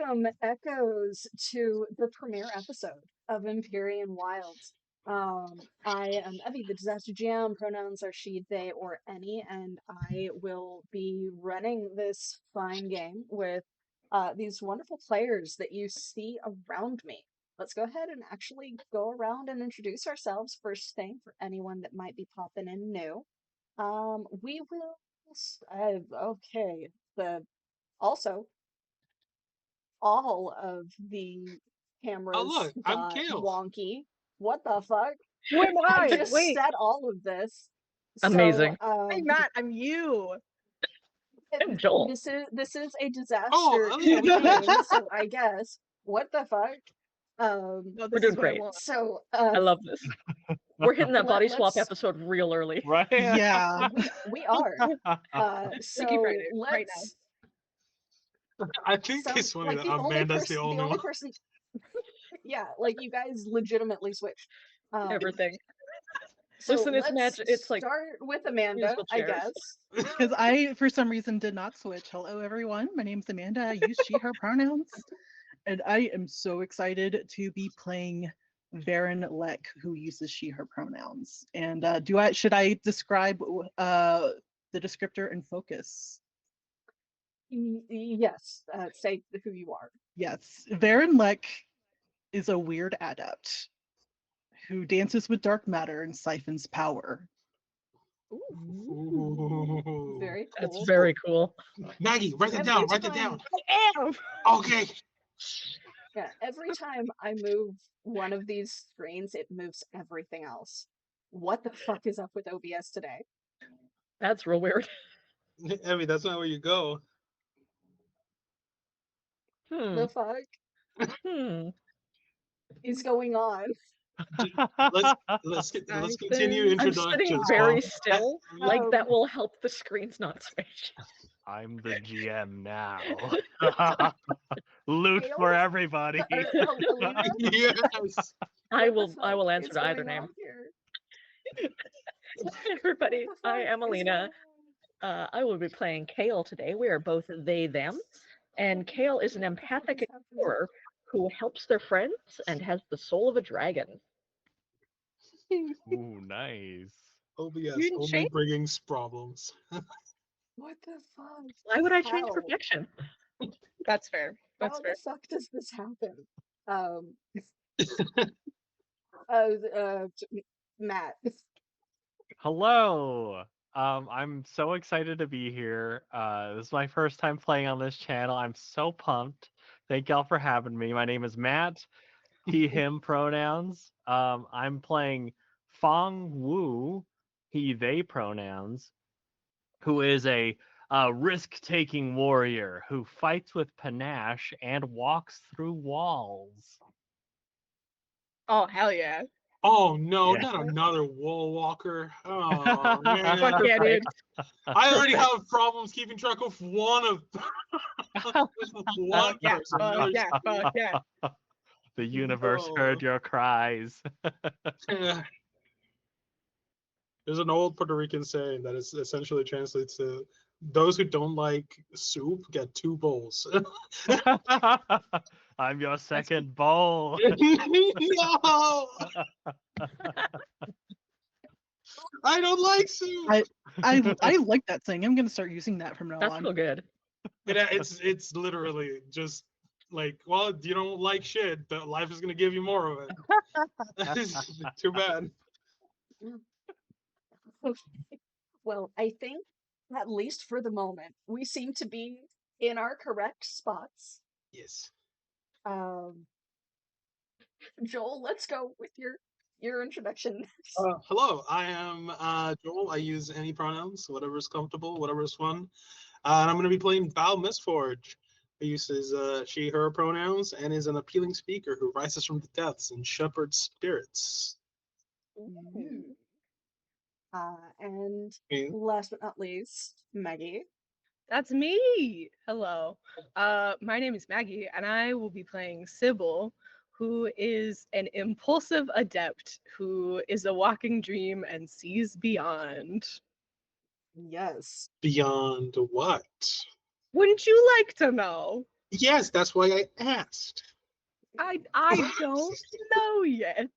welcome echoes to the premiere episode of Empyrean Wilds. I am Evie, the Disaster GM. Pronouns are she, they, or any, and I will be running this fine game with these wonderful players that you see around me. Let's go ahead and actually go around and introduce ourselves first thing for anyone that might be popping in new. We will. Okay. Also, all of the Oh cameras look, I'm got Kale. wonky. What the fuck? Who am I I? just Wait, said all of this. Amazing. I'm not. I'm you. I'm Joel. This is a disaster Oh, yeah, we campaign, can. so I guess. What the fuck? No, We're this doing is what I great. want. So I love this. We're hitting that body swap let's- episode real early. Right? Yeah. we are. Freaky So Friday, right let's. I think So, it's funny like, that Amanda's the only one. person. Yeah, like you guys legitimately switched. Everything. So Listen, it's let's magic. It's like start with Amanda, musical I chairs. guess. Because I, for some reason, did not switch. Hello, everyone. My name's Amanda. I use she, her pronouns. And I am so excited to be playing Varen Lek, who uses she, her pronouns. And should I describe the descriptor and focus? Yes, say who you are. Yes. Varen Lek is a weird adept who dances with dark matter and siphons power. Ooh. Very cool. That's very cool. Maggie, write it Every down. Write it time- down. I am! Okay. Yeah, every time I move one of these screens, it moves everything else. What the fuck is up with OBS today? That's real weird. Evie, that's not where you go. The fuck Hmm. is going on? Let's continue I'm introductions. sitting very Bob. still. Like that will help the screens not switch. I'm the GM now. Loot Kale? for everybody. Alina? Yes. I What the will fuck answer is to either going name. on here? Hi, everybody. What the I fuck am is Alina. going I will be playing Kale today. We are both they, them. And Kale is an on? What the fuck empathic is happening? explorer who helps their friends and has the soul of a dragon. Ooh, nice. OBS You didn't only change? bringing problems. What the fuck? Why would I change How? perfection? That's fair. How That's fair. the fuck does this happen? Matt. Hello. I'm so excited to be here. This is my first time playing on this channel. I'm so pumped. Thank y'all for having me. My name is Matt. He, him pronouns. I'm playing Fang Wu, he, they pronouns, who is a risk-taking warrior who fights with panache and walks through walls. Oh, hell yeah. Oh no, Yeah. not another wall walker. Oh man. Fuck yeah, dude. I already have problems keeping track of one of one Yeah, person. fuck yeah, fuck yeah. The universe heard your cries. Yeah. There's an old Puerto Rican saying that is essentially translates to those who don't like soup get 2 bowls. I'm your second bowl. No! I don't like soup. I like that thing. I'm gonna start using that from now That's on. so good. It's literally just like, well, you don't like shit, but life is gonna give you more of it. Too bad. Well, I think, at least for the moment, we seem to be in our correct spots. Yes. Joel, let's go with your introduction. Hello, I am Joel. I use any pronouns, whatever is comfortable, whatever is fun. And I'm going to be playing Val Mistforge, who uses she, her pronouns, and is an appealing speaker who rises from the depths and shepherds spirits. Ooh. And Okay. last but not least, Maggie. That's me. Hello. My name is Maggie, and I will be playing Sybil, who is an impulsive adept who is a walking dream and sees beyond. Yes. Beyond what? Wouldn't you like to know? Yes, that's why I asked. I don't know yet.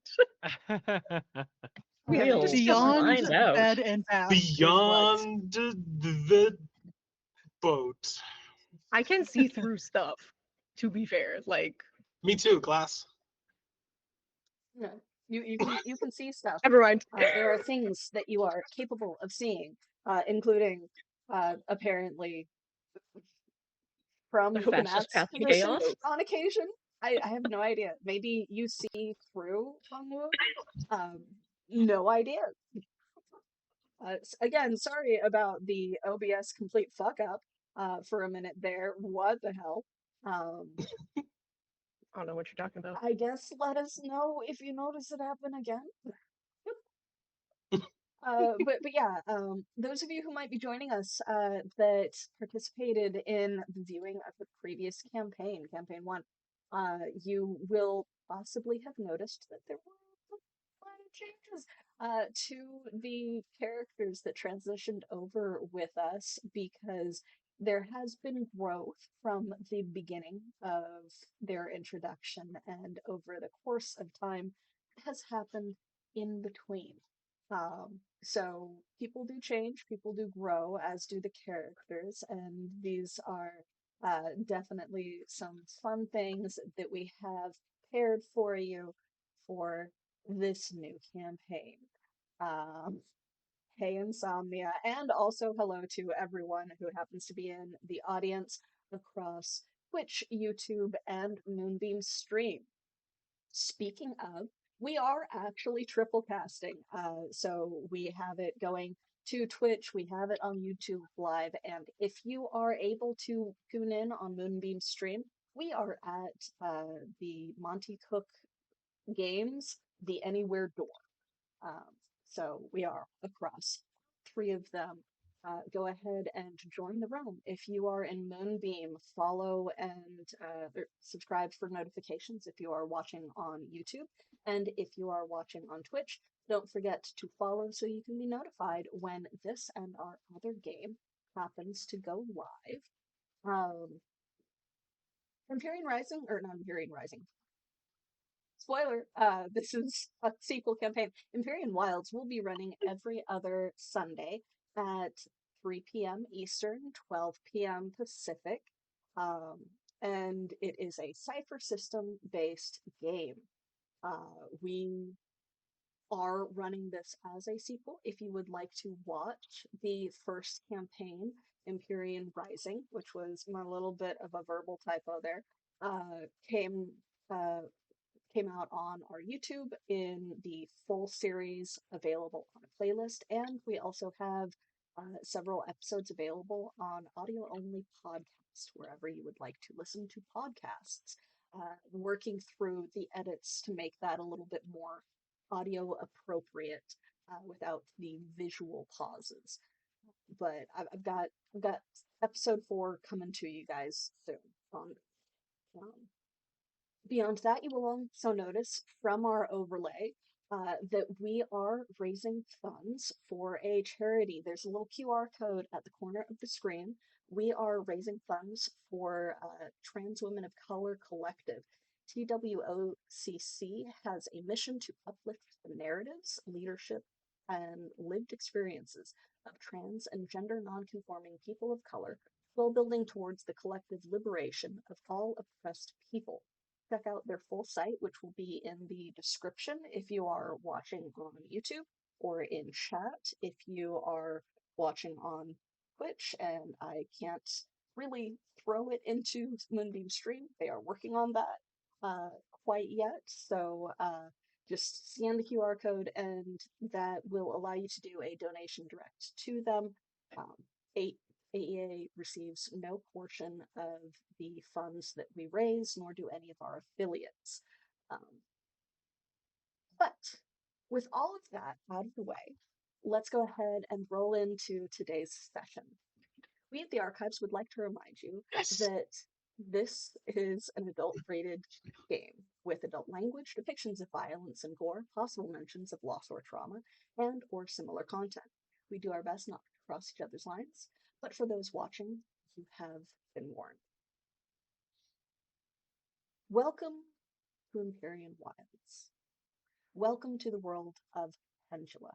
We'll Just Beyond find out. bed and bath is what? Beyond the boat. I can see through stuff, to be fair. Like, Me too, class. Yeah. You can see stuff. never mind. There are things that you are capable of seeing, including apparently from The the fastest Matt's path to position chaos. on occasion. I have no idea. Maybe you see through Fang Wu. Um, no idea. Again, sorry about the OBS complete fuck up for a minute there. What the hell? I don't know what you're talking about. I guess let us know if you notice it happen again. But yeah, those of you who might be joining us that participated in the viewing of the previous campaign, campaign one, you will possibly have noticed that there were minor changes to the characters that transitioned over with us because there has been growth from the beginning of their introduction and over the course of time has happened in between. So people do change, people do grow, as do the characters, and these are definitely some fun things that we have prepared for you for this new campaign. Um, hey, Insomnia, and also hello to everyone who happens to be in the audience across Twitch, YouTube, and Moonbeam Stream. Speaking of, we are actually triple casting. So we have it going to Twitch, we have it on YouTube Live, and if you are able to tune in on Moonbeam Stream, we are at the Monty Cook Games, the Anywhere Door. Um, so we are across three of them. Go ahead and join the realm. If you are in Moonbeam, follow and subscribe for notifications if you are watching on YouTube. And if you are watching on Twitch, don't forget to follow so you can be notified when this and our other game happens to go live. Empyrean Rising, or not Empyrean Rising, spoiler, this is a sequel campaign. Empyrean Wilds will be running every other Sunday at 3 p.m. Eastern, 12 p.m. Pacific. And it is a Cypher System based game. We are running this as a sequel. If you would like to watch the first campaign, Empyrean Rising, which was a little bit of a verbal typo there, came came out on our YouTube in the full series available on a playlist, and we also have several episodes available on audio only podcast wherever you would like to listen to podcasts. Working through the edits to make that a little bit more audio appropriate without the visual pauses. But I've got episode 4 coming to you guys soon on beyond that, you will also notice from our overlay that we are raising funds for a charity. There's a little QR code at the corner of the screen. We are raising funds for Trans Women of Color Collective. TWOCC has a mission to uplift the narratives, leadership, and lived experiences of trans and gender nonconforming people of color while building towards the collective liberation of all oppressed people. Check out their full site, which will be in the description if you are watching on YouTube, or in chat if you are watching on Twitch. And I can't really throw it into Moonbeam Stream. They are working on that quite yet. So just scan the QR code, and that will allow you to do a donation direct to them. AEA receives no portion of the funds that we raise, nor do any of our affiliates. But with all of that out of the way, let's go ahead and roll into today's session. We at the Archives would like to remind you that this is an adult-rated game with adult language, depictions of violence and gore, possible mentions of loss or trauma, and or similar content. We do our best not to cross each other's lines, but for those watching, you have been warned. Welcome to Empyrean Wilds. Welcome to the world of Pendula.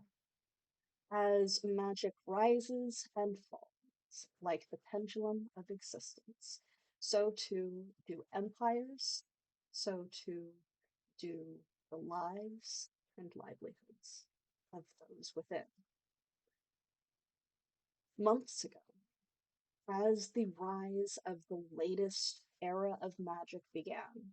As magic rises and falls, like the pendulum of existence, so too do empires, so too do the lives and livelihoods of those within. Months ago, as the rise of the latest era of magic began,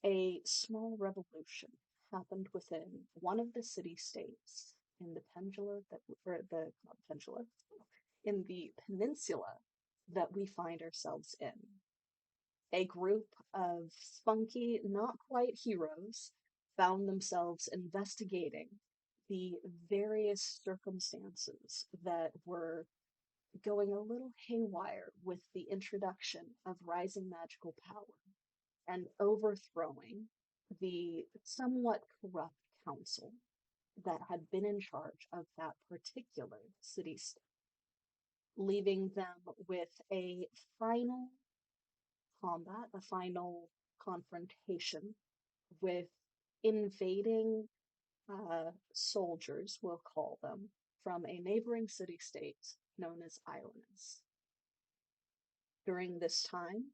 a small revolution happened within one of the city-states in the not Pendula, in the peninsula that we find ourselves in. A group of spunky, not quite heroes found themselves investigating the various circumstances that were going a little haywire with the introduction of rising magical power and overthrowing the somewhat corrupt council that had been in charge of that particular city-state, leaving them with a final combat, a final confrontation with invading soldiers, we'll call them, from a neighboring city-state known as Islands. During this time,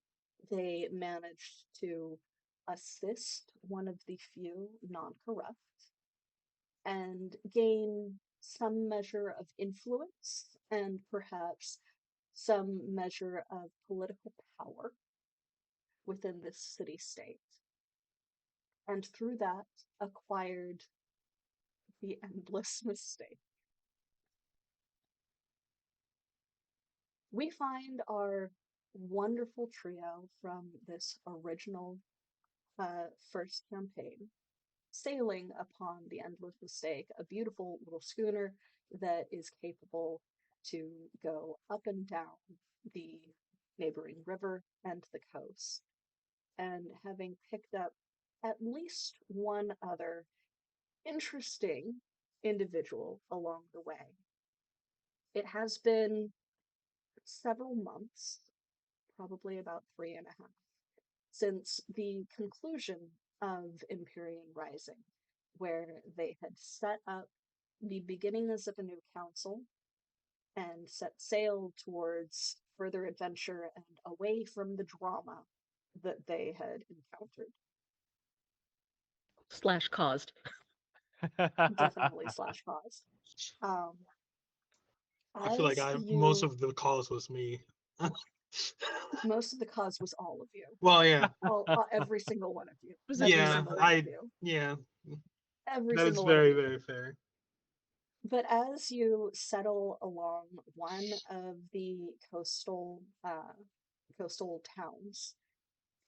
they managed to assist one of the few non-corrupt and gain some measure of influence and perhaps some measure of political power within this city-state. And through that, acquired the endless mistake. We find our wonderful trio from this original first campaign sailing upon the Endless Mistake, a beautiful little schooner that is capable to go up and down the neighboring river and the coast, and having picked up at least one other interesting individual along the way. It has been several months, probably about 3.5, since the conclusion of Empyrean Rising, where they had set up the beginnings of a new council and set sail towards further adventure and away from the drama that they had encountered. Slash caused. Definitely slash caused. I feel like most of the cause was me. Most of the cause was all of you. Well, yeah. Every single one of you. Was Every Yeah, single one of you. yeah. Every That is single one of very, you. very fair. But as you settle along one of the coastal towns,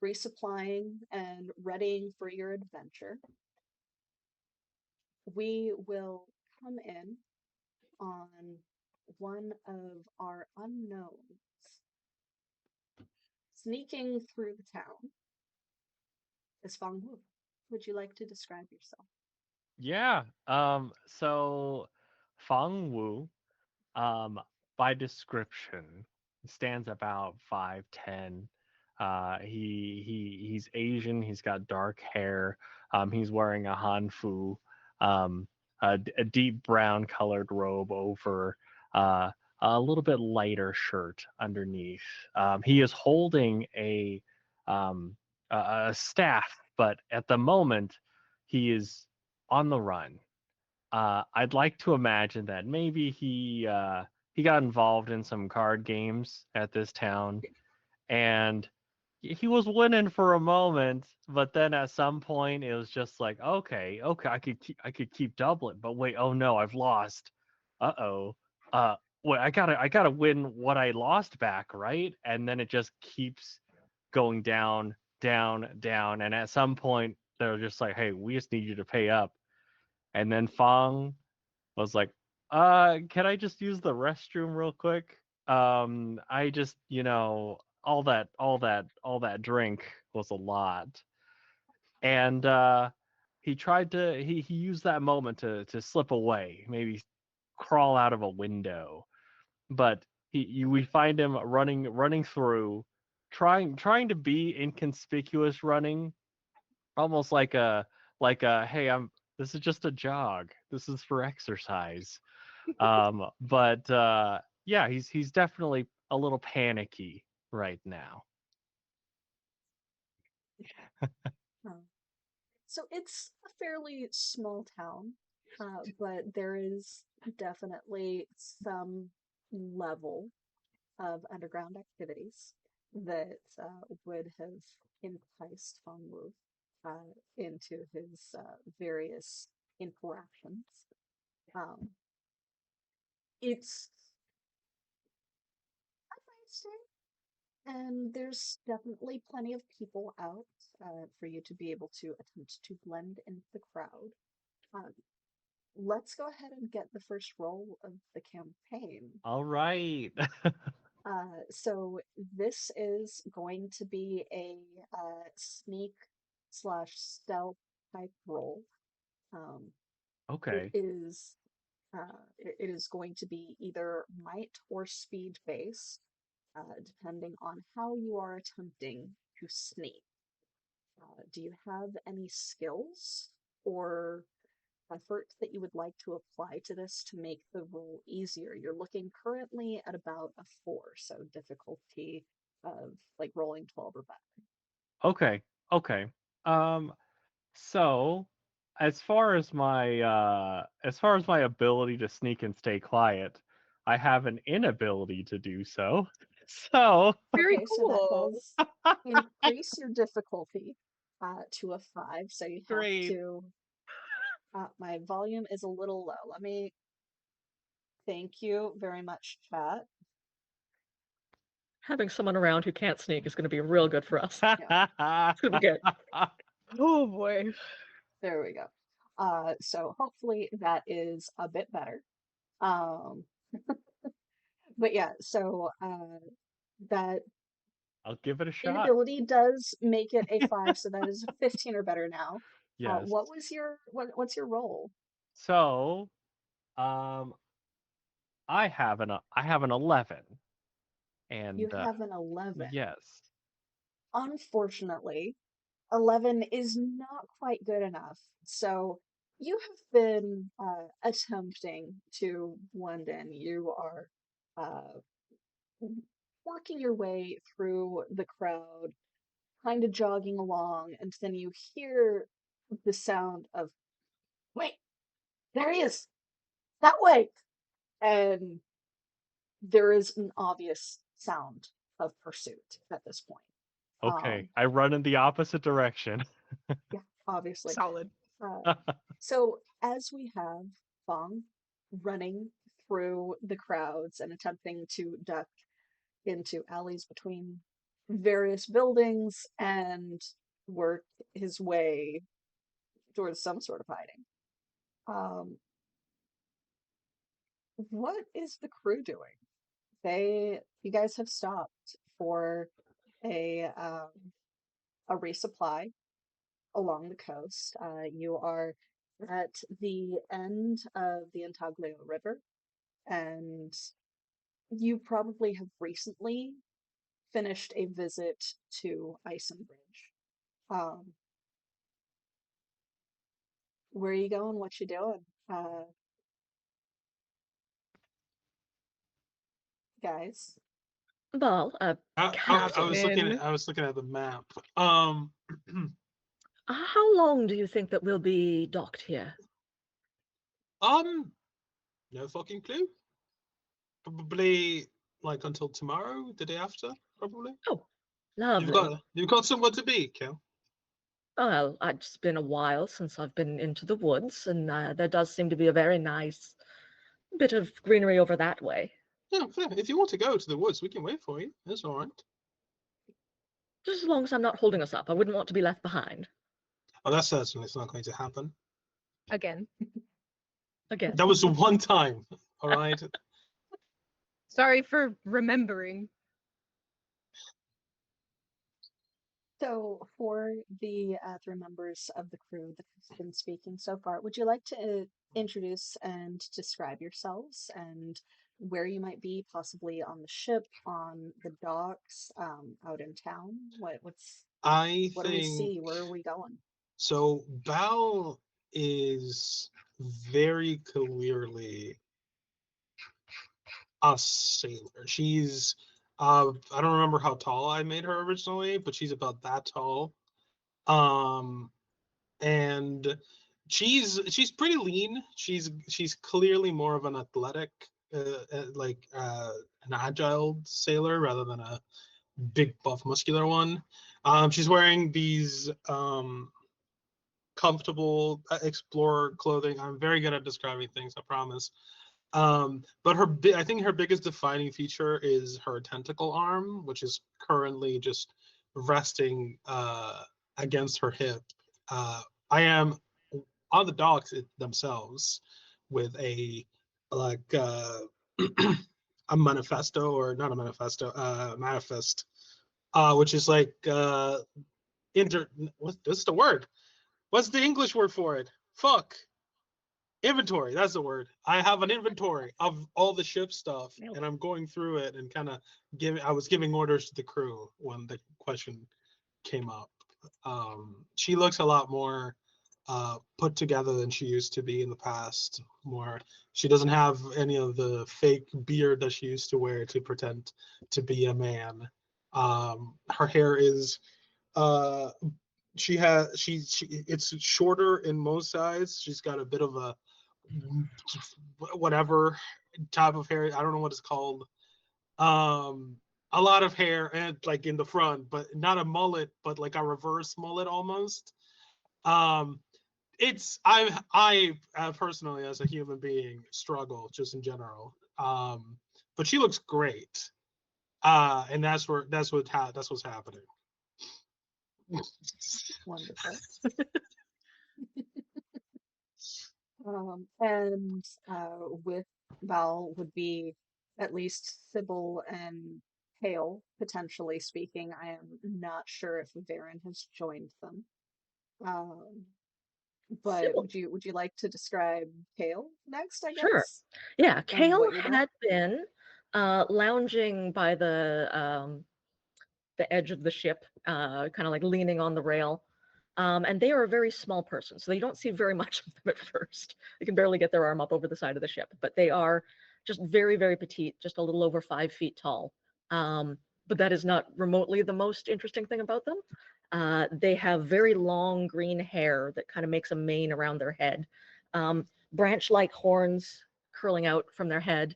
resupplying and readying for your adventure, we will come in on one of our unknowns. Sneaking through the town is Fang Wu. Would you like to describe yourself? Yeah. So Fang Wu, by description, stands about 5'10". He's Asian. He's got dark hair. He's wearing a hanfu, a deep brown colored robe over a little bit lighter shirt underneath. He is holding um, a staff, but at the moment he is on the run. I'd like to imagine that maybe he got involved in some card games at this town, and he was winning for a moment, but then at some point it was just like, okay, I could keep doubling, but wait, oh no, I've lost. Uh-oh. Wait, I gotta win what I lost back, right? And then it just keeps going down, down, down, and at some point they're just like, hey, we just need you to pay up. And then Fang was like, can I just use the restroom real quick? I just, all that drink was a lot. And he used that moment to slip away, maybe crawl out of a window. But we find him running through, trying to be inconspicuous running, almost like a hey, this is just a jog. This is for exercise. But yeah, he's definitely a little panicky right now. Um, so it's a fairly small town, but there is definitely some level of underground activities that would have enticed Fang Wu into his various interactions. Um, it's a nice day, and there's definitely plenty of people out for you to be able to attempt to blend into the crowd. Um, let's go ahead and get the first roll of the campaign. All right. So this is going to be a sneak slash stealth type roll. Okay. It is going to be either might or speed based, depending on how you are attempting to sneak. Do you have any skills or effort that you would like to apply to this to make the roll easier? You're looking currently at about a 4, so difficulty of like rolling 12 or better. Okay. Okay. Um so as far as my ability to sneak and stay quiet, I have an inability to do so. So Very Okay, so cool. that does increase your difficulty to a 5, so you have great. to. My volume is a little low. Let me. Thank you very much, chat. Having someone around who can't sneak is going to be real good for us. Yeah, It's going to be good. Oh boy. there we go. So hopefully that is a bit better. Um, but yeah, so that I'll give it a shot. inability does make it a 5, so that is a 15 or better now. Yes. What's your role? So, I have an 11, You and have an 11. yes. Unfortunately, 11 is not quite good enough. So you have been attempting to blend in. You are uh, working your way through the crowd, kind of jogging along, and then you hear the sound of, wait, there he is, that way. And there is an obvious sound of pursuit at this point. Okay, I run in the opposite direction. Yeah, obviously. Solid. So as we have Fong running through the crowds and attempting to duck into alleys between various buildings and work his way towards some sort of hiding. What is the crew doing? You guys have stopped for a resupply along the coast. You are at the end of the Intaglio River, and you probably have recently finished a visit to Ison Bridge. Where are you going? What you doing? Guys. Well, I was looking Captain. I was looking at the map. how long do you think that we'll be docked here? No fucking clue. Probably like until tomorrow, the day after, probably. Oh, lovely. You've got somewhere to be, Kel. Well, it's been a while since I've been into the woods, and there does seem to be a very nice bit of greenery over that way. Yeah, fair. If you want to go to the woods, we can wait for you. That's all right. Just as long as I'm not holding us up. I wouldn't want to be left behind. Oh, that's certainly it's not going to happen. Again. Again. That was the one time. All right. Sorry for remembering. So, for the 3 members of the crew that have been speaking so far, would you like to introduce and describe yourselves and where you might be, possibly on the ship, on the docks, out in town? What do we think see? Where are we going? so. Bal is very clearly a sailor. She's I don't remember how tall I made her originally, but she's about that tall. Um and she's pretty lean. She's clearly more of an athletic an agile sailor rather than a big buff muscular one. She's wearing these comfortable explorer clothing. I'm very good at describing things, I promise. But I think her biggest defining feature is her tentacle arm, which is currently just resting against her hip. I am on the docks themselves with a like a manifesto, or not a manifesto, manifest, which is like what's the word? What's the English word for it? Fuck. Inventory, that's the word. I have an inventory of all the ship stuff, and I'm going through it and kind of I was giving orders to the crew when the question came up. She looks a lot more put together than she used to be in the past. She doesn't have any of the fake beard that she used to wear to pretend to be a man. Her hair is it's shorter in most sides. She's got a bit of a whatever type of hair. I don't know what it's called. A lot of hair and like in the front, but not a mullet, but like a reverse mullet almost. It's I personally, as a human being, struggle just in general. But she looks great. And that's what's happening. Wonderful. And with Val would be at least Sybil and Hale, potentially speaking. I am not sure if Varen has joined them. But Sybil. would you like to describe Hale next, I guess? Sure. Yeah, And Kale what you're doing? had been lounging by the edge of the ship, kind of like leaning on the rail. And they are a very small person, so you don't see very much of them at first. They can barely get their arm up over the side of the ship, but they are just very, very petite, just a little over 5 feet tall. But that is not remotely the most interesting thing about them. They have very long green hair that kind of makes a mane around their head, branch-like horns curling out from their head,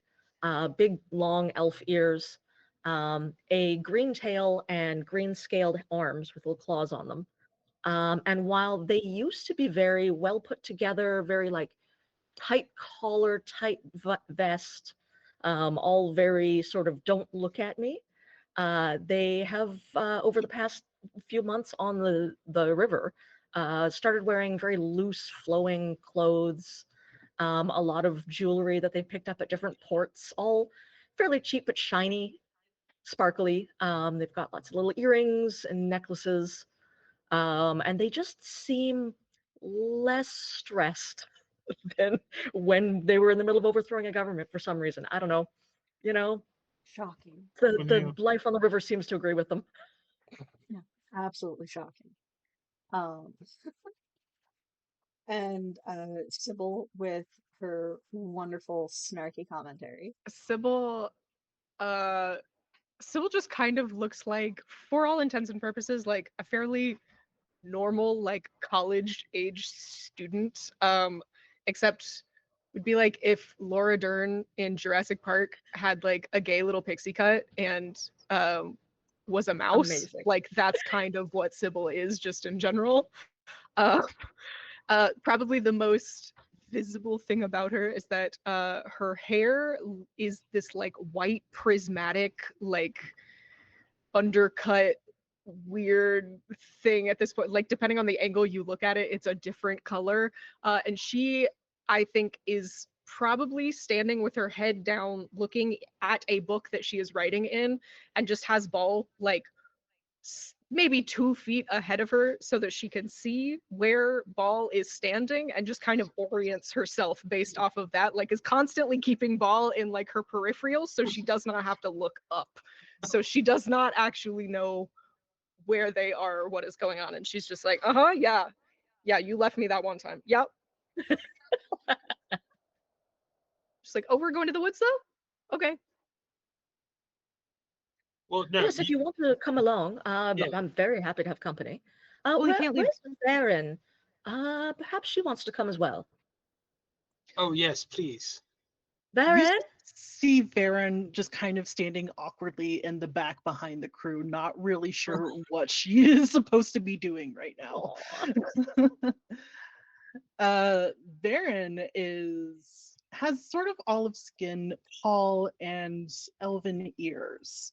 big, long elf ears, a green tail and green scaled arms with little claws on them. And while they used to be very well put together, very like tight collar, tight vest, all very sort of don't look at me, they have over the past few months on the river started wearing very loose flowing clothes, a lot of jewelry that they picked up at different ports, all fairly cheap but shiny, sparkly. They've got lots of little earrings and necklaces. And they just seem less stressed than when they were in the middle of overthrowing a government for some reason. I don't know. You know, Shocking. the life on the river seems to agree with them. Yeah, absolutely shocking. And Sybil with her wonderful snarky commentary. Sybil just kind of looks like, for all intents and purposes, like a fairly normal, like college age student. Except would be like if Laura Dern in Jurassic Park had like a gay little pixie cut and was a mouse. Amazing. Like that's kind of what Sybil is just in general. Probably the most visible thing about her is that her hair is this like white prismatic, like undercut weird thing at this point. Like depending on the angle you look at it, it's a different color. And she, I think, is probably standing with her head down looking at a book that she is writing in and just has Ball like maybe 2 feet ahead of her so that she can see where Ball is standing and just kind of orients herself based off of that, like is constantly keeping Ball in like her peripheral so she does not have to look up. So she does not actually know where they are or what is going on. And she's just like, yeah. Yeah, you left me that one time. Yep. She's like, oh, we're going to the woods though? Okay. Well, no. Yes, if you want to come along, Yeah. I'm very happy to have company. Well, we can't leave. Where's Baron? Perhaps she wants to come as well. Oh yes, please. Baron? See Varen just kind of standing awkwardly in the back behind the crew, not really sure what she is supposed to be doing right now. Varen has sort of olive skin, tall, and elven ears.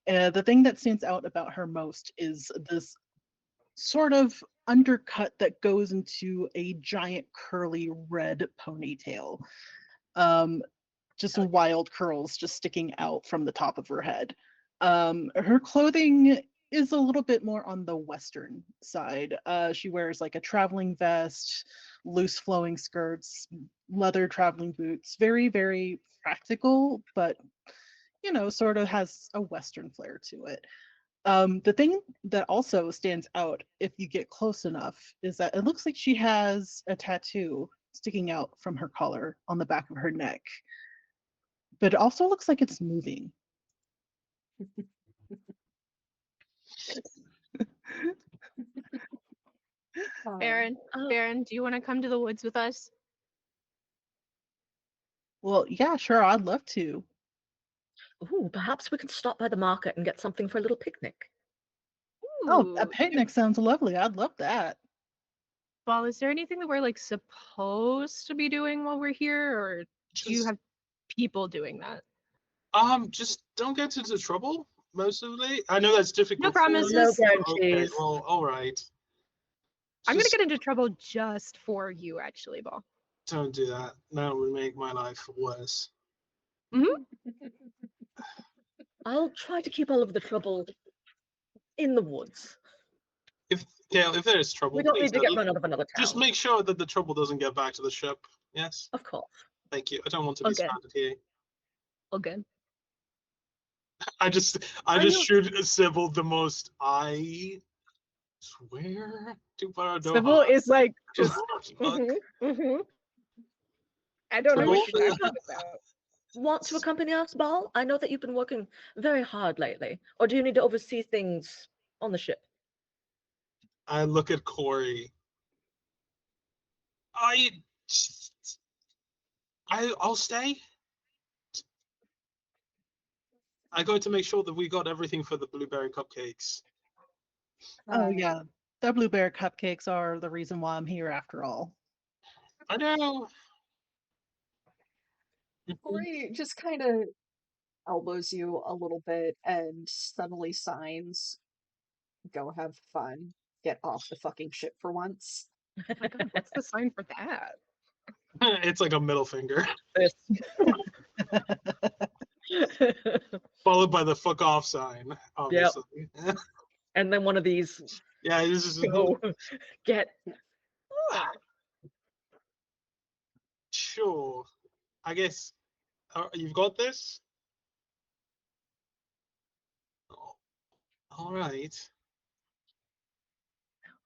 The thing that stands out about her most is this sort of undercut that goes into a giant curly red ponytail. Just wild curls just sticking out from the top of her head. Her clothing is a little bit more on the Western side. She wears like a traveling vest, loose flowing skirts, leather traveling boots. Very, very practical, but sort of has a Western flair to it. The thing that also stands out if you get close enough is that it looks like she has a tattoo sticking out from her collar on the back of her neck. But it also looks like it's moving. Baron, Baron, do you want to come to the woods with us? Well, yeah, sure, I'd love to. Ooh, perhaps we can stop by the market and get something for a little picnic. Oh, a Ooh. picnic sounds lovely. I'd love that. Well, is there anything that we're like supposed to be doing while we're here, or do you have people doing that? Just don't get into trouble. Mostly, I know that's difficult. No promises. No Okay, guarantees. well, all right. I'm gonna Just get into trouble just for you, actually, Ball. don't do that. That would make my life worse. I'll try to keep all of the trouble in the woods. If there's trouble, We don't please need to get run out of another town. just make sure that the trouble doesn't get back to the ship. Yes. Of course. Thank you. I don't want to be Okay. stranded here. All good. I just shoot Sybil the most. I swear to Paradoha. Sybil is like just. Fuck. I don't know what Sybil- you're talking about. Want to accompany us, Ball? I know that you've been working very hard lately. Or do you need to oversee things on the ship? I look at Corey. I'll stay. I'm going to make sure that we got everything for the blueberry cupcakes. Oh, yeah. The blueberry cupcakes are the reason why I'm here after all. I know. Corey just kind of elbows you a little bit and suddenly signs, "Go have fun. Get off the fucking ship for once." Oh my God, what's the sign for that? It's like a middle finger, This. followed by the fuck off sign, obviously. And then one of these. Yeah, this is Go. Get. Sure. I guess you've got this. All right.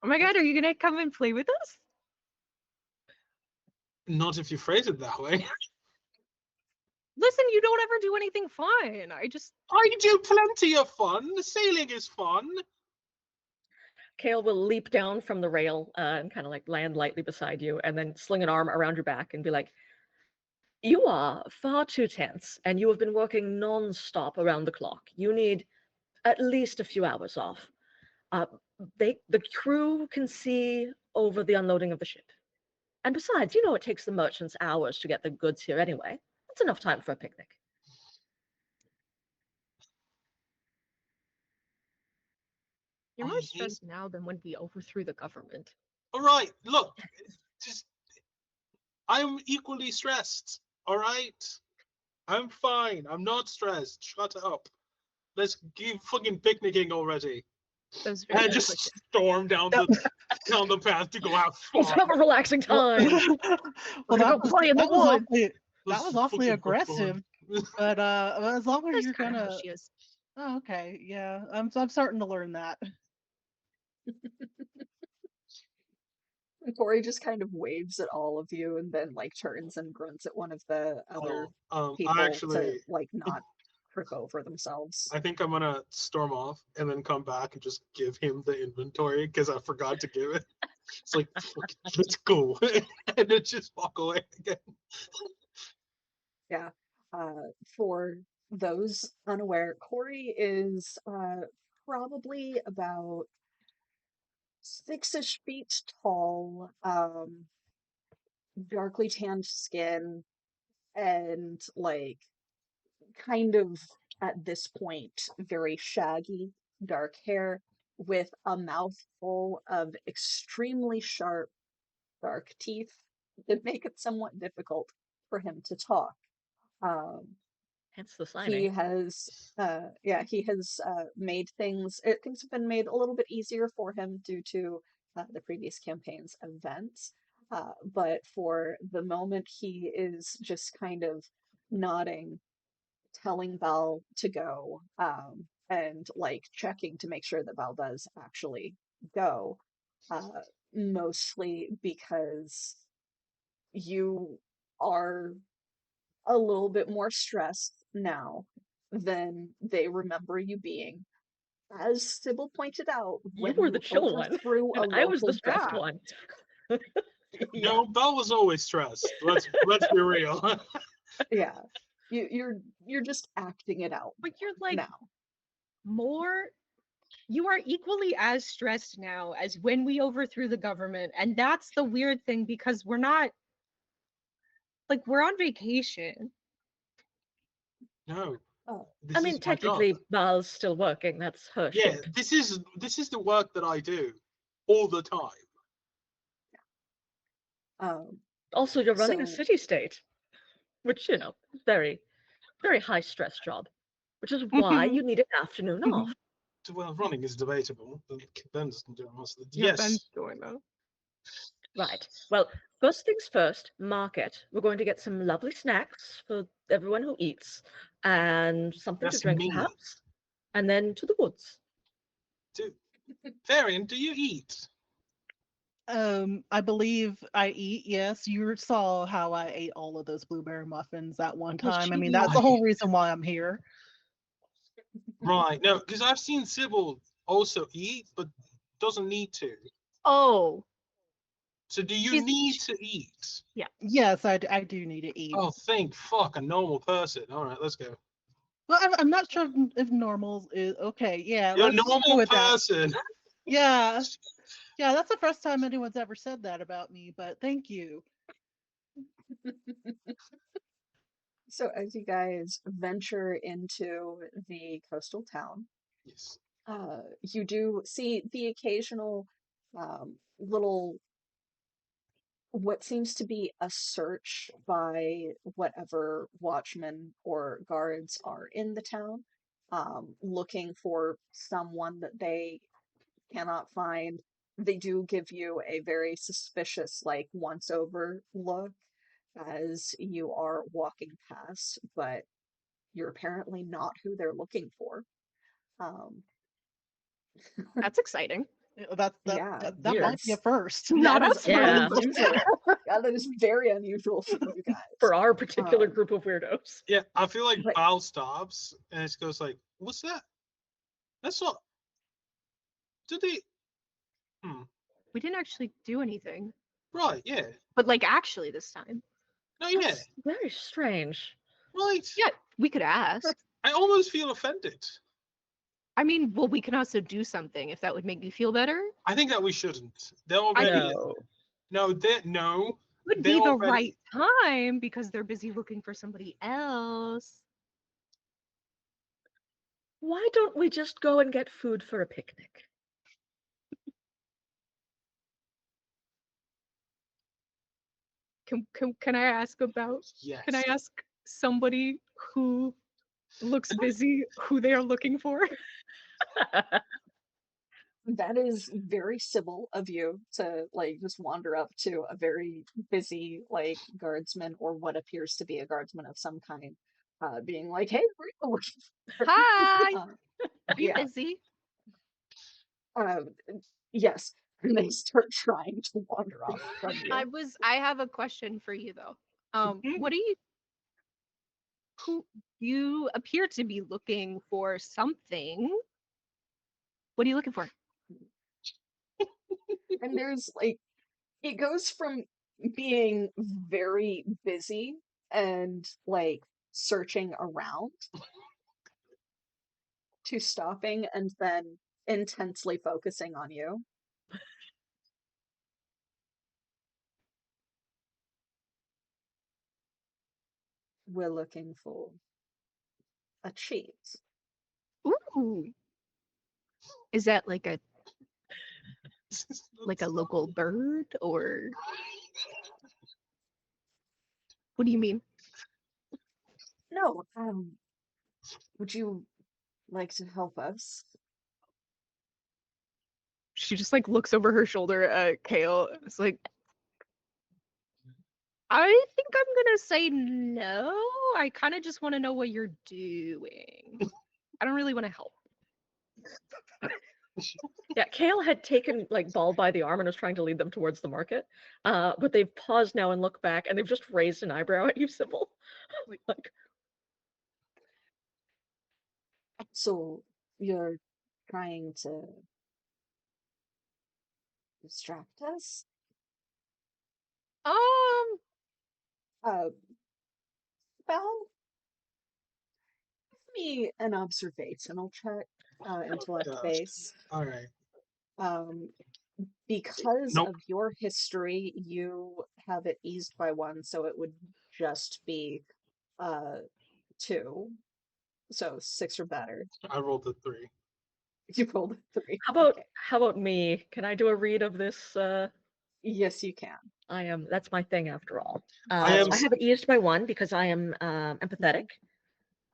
Oh my God, are you gonna come and play with us? Not if you phrase it that way. Listen, you don't ever do anything fun. I do plenty of fun. Sailing is fun. Kale will leap down from the rail and kind of like land lightly beside you and then sling an arm around your back and be like, "You are far too tense and you have been working non-stop around the clock. You need at least a few hours off. The crew can see over the unloading of the ship. And besides, it takes the merchants hours to get the goods here anyway. That's enough time for a picnic." You're more stressed now than when we overthrew the government. All right, look, I'm equally stressed. All right, I'm fine. I'm not stressed. Shut up. Let's keep fucking picnicking already. That was very And good just question. storm down the path to go have Let's fun. have a relaxing time. Well, We're gonna go play in the woods. that Let's was awfully fucking have fun. aggressive. But as long as That's you're kind of how gonna, she is. oh, okay, yeah, I'm starting to learn that. And Corey just kind of waves at all of you and then like turns and grunts at one of the other I people to actually, like not trip over themselves. I think I'm gonna storm off and then come back and just give him the inventory because I forgot to give it. It's like, fuck it, let's go, and then just walk away again. Yeah. For those unaware, Corey is probably about 6-ish feet tall, darkly tanned skin, and like kind of at this point very shaggy dark hair with a mouth full of extremely sharp dark teeth that make it somewhat difficult for him to talk. Um, Hence the he signing. has made things have been made a little bit easier for him due to the previous campaign's events, but for the moment he is just kind of nodding, telling Val to go, and like checking to make sure that Val does actually go, uh, mostly because you are a little bit more stressed now than they remember you being. As Sybil pointed out, You when were the you chill one, overthrew a and I was the local stressed band. one. Yeah, No, Belle was always stressed. Let's be real. yeah. You're just acting it out But you're like now. more. You are equally as stressed now as when we overthrew the government, and that's the weird thing because we're not like we're on vacation. No, Oh, this I is mean, my job. technically, Val's still working. That's her Yeah, ship. this is the work that I do all the time. um, Also, you're running a so city-state, which, very, very high-stress job, which is why you need an afternoon off. Well, running is debatable. Ben doesn't do it most of the. Yeah, Yes. Ben's doing that. Right. Well, first things first, market. We're going to get some lovely snacks for everyone who eats, and something to That's drink, me. perhaps, and then to the woods. Varian, do you eat? I believe I eat. Yes, you saw how I ate all of those blueberry muffins that one Well, time. I she mean, that's the I- whole reason why I'm here. Right. No, because I've seen Sybil also eat, but doesn't need to. Oh, So do you She's- need to eat? Yes, I do need to eat. Oh, thank fuck, a normal person. All right, let's go. Well, I'm not sure if normal is okay. Yeah, You're a let's just go normal with that. person. Yeah, yeah, that's the first time anyone's ever said that about me. But thank you. so as you guys venture into the coastal town, Yes. you do see the occasional little what seems to be a search by whatever watchmen or guards are in the town, looking for someone that they cannot find. They do give you a very suspicious, like, once over look as you are walking past, but you're apparently not who they're looking for. Um, that's exciting. yeah, That might be a that's first. Not that is us for Yeah. unusual. Yeah, that is very unusual for you guys. For our particular Um, group of weirdos. Yeah, I feel like But- Val stops and it goes like, "What's that? That's what. Did they? We didn't actually do anything, Right. Yeah. but like actually this time, No. Yeah. That's very strange. Right. yeah, we could ask. I almost feel offended. I mean, well, we can also do something if that would make me feel better. I think that we shouldn't. They're already. No. No. No. Would They're be the already- right time because they're busy looking for somebody else. Why don't we just go and get food for a picnic? Can I ask about? Yes. Can I ask somebody who looks busy who they are looking for? That is very civil of you to like just wander up to a very busy like guardsman or what appears to be a guardsman of some kind, being like, "Hey, what are you looking for?" Hi. Uh, Are you yeah, busy? um, yes, and they start trying to wander off from you. I have a question for you though. What are you who you appear to be looking for something. What are you looking for? And there's like it goes from being very busy and like searching around to stopping and then intensely focusing on you. We're looking for a cheese. Ooh. Is that like a local bird or what do you mean? No, would you like to help us? She just like looks over her shoulder at Kale. It's like I think I'm gonna say no. I kind of just want to know what you're doing. I don't really want to help. Yeah, Kale had taken like Ball by the arm and was trying to lead them towards the market, but they've paused now and look back, and they've just raised an eyebrow at you, Sybil. Like, So you're trying to distract us? Um, Uh, Bell, give me an observational check, intellect Gosh. based. All right. Um, because Nope. of your history, you have it eased by one, so it would just be 2. So 6 or better. I rolled a 3. You rolled a 3. how Okay. about me? Can I do a read of this? Yes, you can. That's my thing after all. I am I have it eased by 1 because I am empathetic.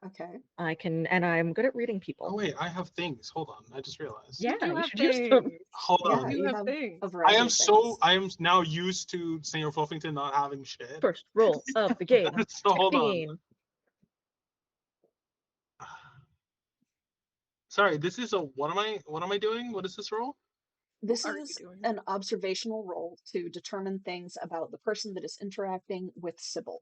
Okay. And I'm good at reading people. Oh wait, I have things. Hold on, I just realized. Yeah, you you have should use them. things. Hold Yeah, on. You you have have things. a I variety am of things. I am now used to Senior Fluffington not having shit. First roll of the game. So hold on. 16. Sorry, this is a what am I doing? What is this roll? This Are you is doing? an observational roll to determine things about the person that is interacting with Sybil.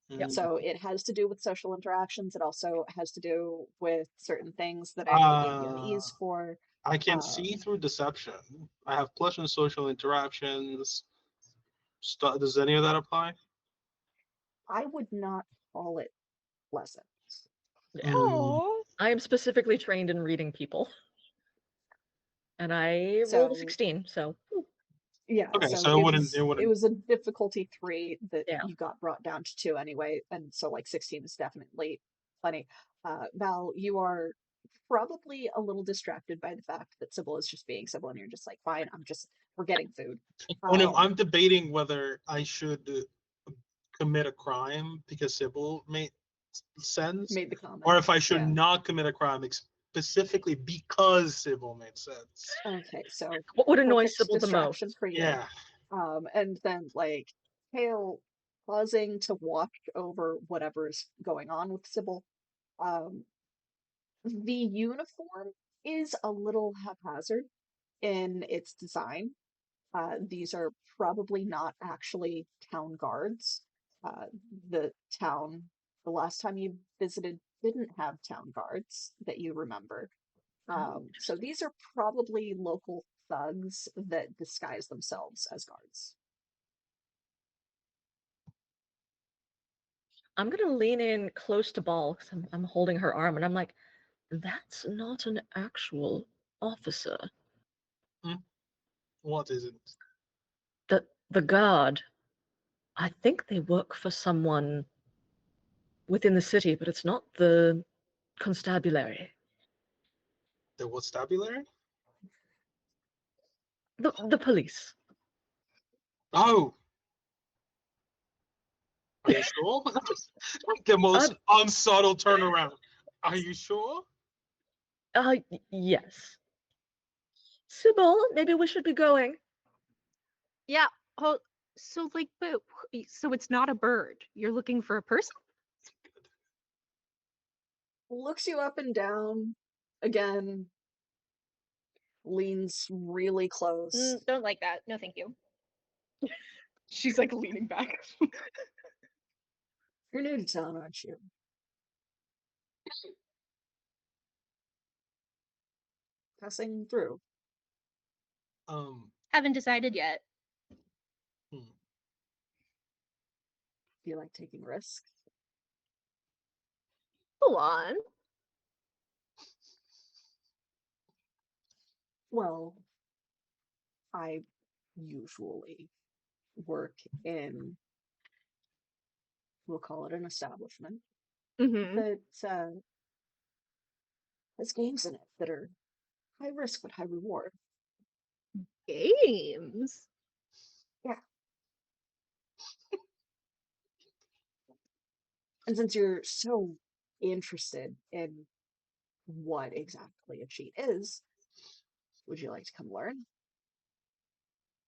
Yep. So it has to do with social interactions. It also has to do with certain things that I will give you an ease for. I can see through deception. I have pleasant social interactions. Does any of that apply? I would not call it pleasant. Yeah. Oh. I am specifically trained in reading people. And I rolled a So 16, so yeah, Okay, so so it it wouldn't. was a difficulty 3 that yeah. you got brought down to 2 anyway, and so like 16 is definitely plenty. Val, you are probably a little distracted by the fact that Sybil is just being Sybil, and you're just like, fine, we're getting food. Oh no, I'm debating whether I should commit a crime because Sybil made sense, made the comment. or if I should Yeah. not commit a crime specifically because Sybil made sense. Okay, so What would annoy perfect Sybil the most? distraction for you. Yeah. And then like Hale pausing to watch over whatever's going on with Sybil. The uniform is a little haphazard in its design. These are probably not actually town guards. The town, the last time you visited, didn't have town guards that you remember. So these are probably local thugs that disguise themselves as guards. I'm gonna lean in close to Ball because I'm holding her arm, and I'm like, that's not an actual officer. What is it? The guard. I think they work for someone within the city, but it's not the constabulary. The what stabulary? The police. Oh. Are you sure? The most unsubtle turnaround. Are you sure? Yes. Sybil, maybe we should be going. Yeah. Oh, so like, but so it's not a bird. You're looking for a person? Looks you up and down again, leans really close. Don't like that. No, thank you. She's like leaning back. You're new to town, aren't you? Passing through. Haven't decided yet. Do you like taking risks? Go on. Well, I usually work in, we'll call it an establishment, Mm-hmm. that has games in it that are high risk but high reward. Games. Yeah. And since you're so interested in what exactly a cheat is, would you like to come learn?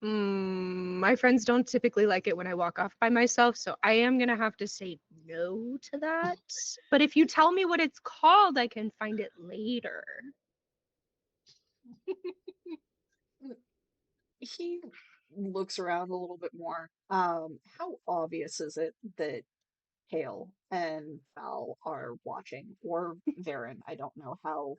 My friends don't typically like it when I walk off by myself, so I am gonna have to say no to that. But if you tell me what it's called, I can find it later. He looks around a little bit more. How obvious is it that Hale and Val are watching? Or Varen? I don't know how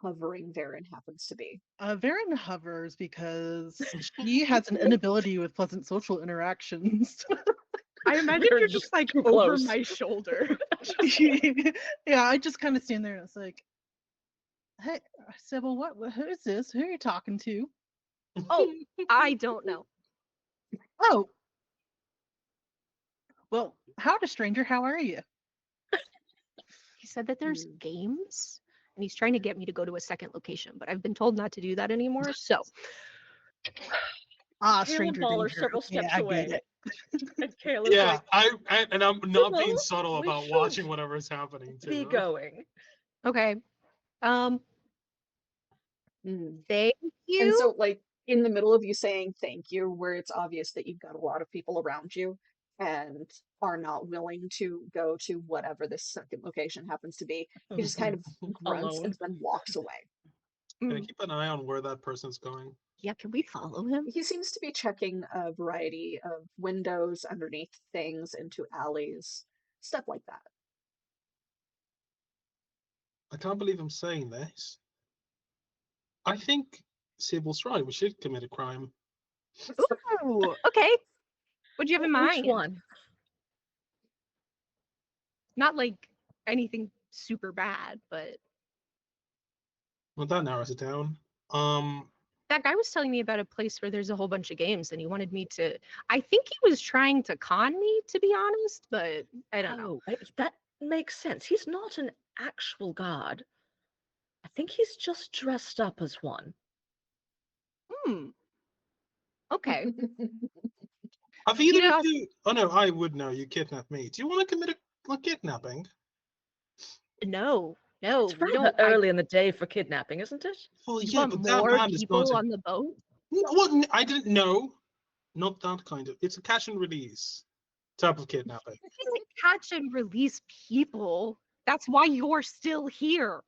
hovering Varen happens to be. Varen hovers because she has an inability with pleasant social interactions. I imagine They're you're just just like too over close. my shoulder. Yeah, I just kind of stand there and it's like, hey, Sybil, who is this? Who are you talking to? Oh, I don't know. Oh. Well, howdy, stranger. How are you? He said that there's Hmm. games, and he's trying to get me to go to a second location, but I've been told not to do that anymore. So Ah, Kale and stranger Ball are danger. several Okay, steps I away. get it. And Kale is Yeah, like, and I'm not being Sybil, subtle we about should watching whatever is happening be too. going. okay. Hmm. Thank And you. so, like, in the middle of you saying thank you, where it's obvious that you've got a lot of people around you and are not willing to go to whatever this second location happens to be, he just kind of grunts Alone. and then walks away. Can I keep an eye on where that person's going? Yeah, can we follow him? He seems to be checking a variety of windows underneath things into alleys, stuff like that. I can't believe I'm saying this. I think Sybil's right. We should commit a crime. Ooh, okay. What'd you have in mind? Which one? Not like anything super bad, but Well, that narrows it down. that guy was telling me about a place where there's a whole bunch of games and he wanted me to, I think he was trying to con me, to be honest, but I don't know. That makes sense. He's not an actual god. I think he's just dressed up as one. Okay. Have either know- of you? Oh no, I would know. You kidnapped me. Do you want to commit a kidnapping? No, It's we rather don't. early in the day for kidnapping, isn't it? Well, You yeah, want but that more man is going people to. on the boat? What? I didn't know. Not that kind of. It's a catch and release type of kidnapping. You can't catch and release people. That's why you're still here.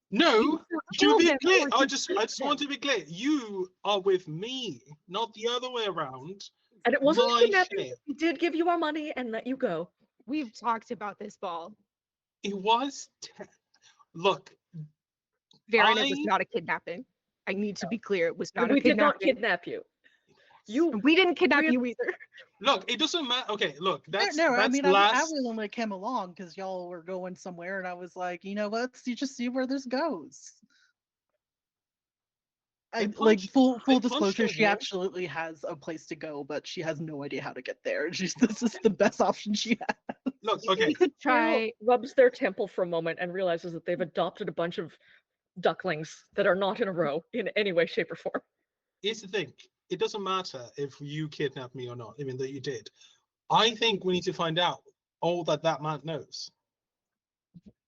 No, to kill be them clear, or I you just keep want them. to be clear. You are with me, not the other way around. And it wasn't My kidnapping. ship. We did give you our money and let you go. We've talked about this, Ball. It was. Look, Varen, it was I- not a kidnapping. I need to be clear. It was not We a did not kidnapping. kidnap you. You We didn't kidnap We're- you either. look. It doesn't matter. Okay, look. That's I mean, I last. willingly came along because y'all were going somewhere, and I was like, you know, let's just see where this goes. Like full punched disclosure, a she wall. absolutely has a place to go, but she has no idea how to get there. This is the best option she has. Look, okay. We could Carol try. rubs their temple for a moment and realizes that they've adopted a bunch of ducklings that are not in a row in any way, shape, or form. Here's the thing. It doesn't matter if you kidnapped me or not, even though you did. I think we need to find out all that man knows.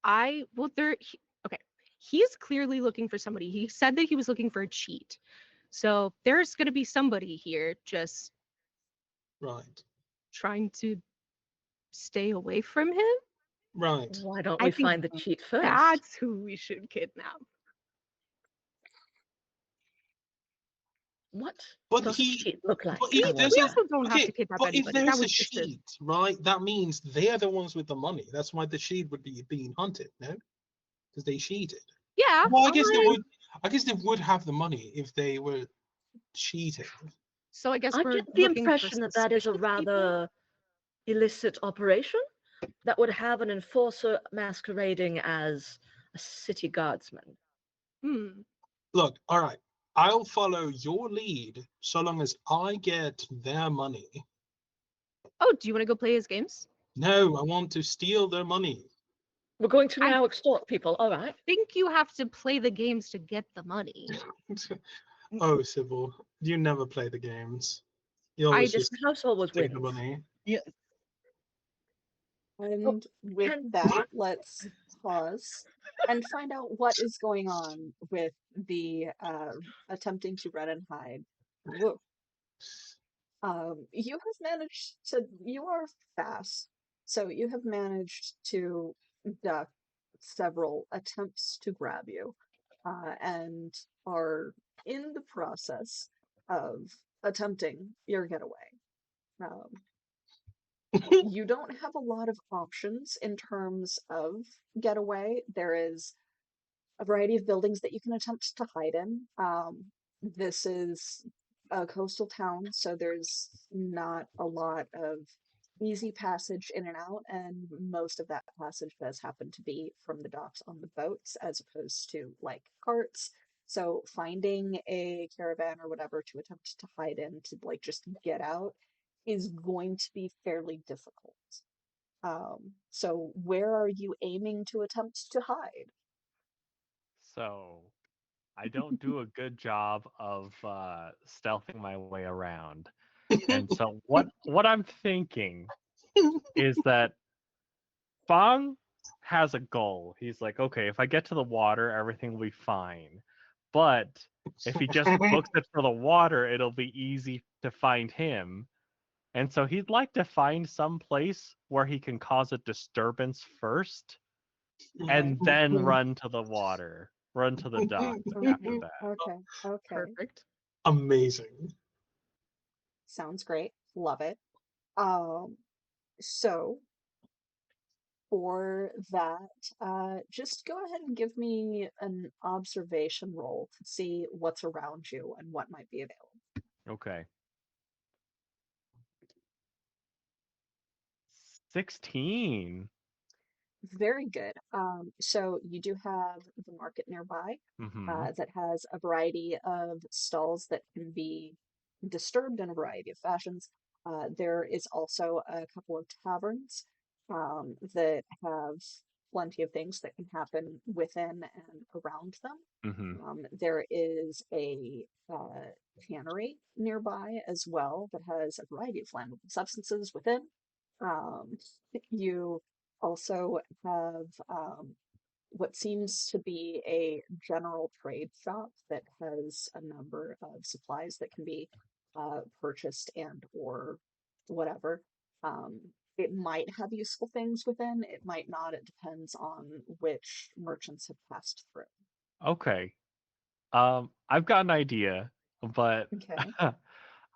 Okay. he's clearly looking for somebody. He said that he was looking for a cheat. So there's going to be somebody here just Right. trying to stay away from him. Right. Why don't I we think find the cheat first? that's who we should kidnap. What But does a he- cheat look like? but We, if I there's we a- wonder? also don't have Okay, to kidnap but if anybody. That there's a was just a sheet, right, that means they're the ones with the money. That's why the sheet would be being hunted, no? Because they cheated. yeah. Well, I guess they I- would. I guess they would have the money if they were cheating. So I guess I we're get the looking for impression that that is a suspicious people? rather illicit operation that would have an enforcer masquerading as a city guardsman. Hmm. Look, all right, I'll follow your lead so long as I get their money. Oh, do you want to go play his games? No, I want to steal their money. We're going to I- now extort people. All right. I think you have to play the games to get the money. Oh, Sybil, you never play the games. You I always just- just The house always take the wins. money. And with can- that, let's pause and find out what is going on with the attempting to run and hide. Whoa. You have managed to, you are fast, so you have managed to duck several attempts to grab you, and are in the process of attempting your getaway. Um, you don't have a lot of options in terms of getaway. There is a variety of buildings that you can attempt to hide in. This is a coastal town, so there's not a lot of easy passage in and out, and most of that passage does happen to be from the docks on the boats as opposed to like carts. So finding a caravan or whatever to attempt to hide in to like just get out is going to be fairly difficult. So where are you aiming to attempt to hide? So I don't do a good job of stealthing my way around. And so what I'm thinking is that Fang has a goal. He's like, okay, if I get to the water, everything will be fine. But if he just books it for the water, it'll be easy to find him. And so he'd like to find some place where he can cause a disturbance first and then run to the water, run to the dock after that. Okay. Perfect. Amazing. Sounds great. Love it. So for that, just go ahead and give me an observation roll to see what's around you and what might be available. Okay. 16. Very good. So you do have the market nearby Mm-hmm. that has a variety of stalls that can be disturbed in a variety of fashions. There is also a couple of taverns that have plenty of things that can happen within and around them. Mm-hmm. There is a tannery nearby as well that has a variety of flammable substances within. You also have what seems to be a general trade shop that has a number of supplies that can be purchased and or whatever. It might have useful things within, it might not. It depends on which merchants have passed through. Okay. I've got an idea, but Okay.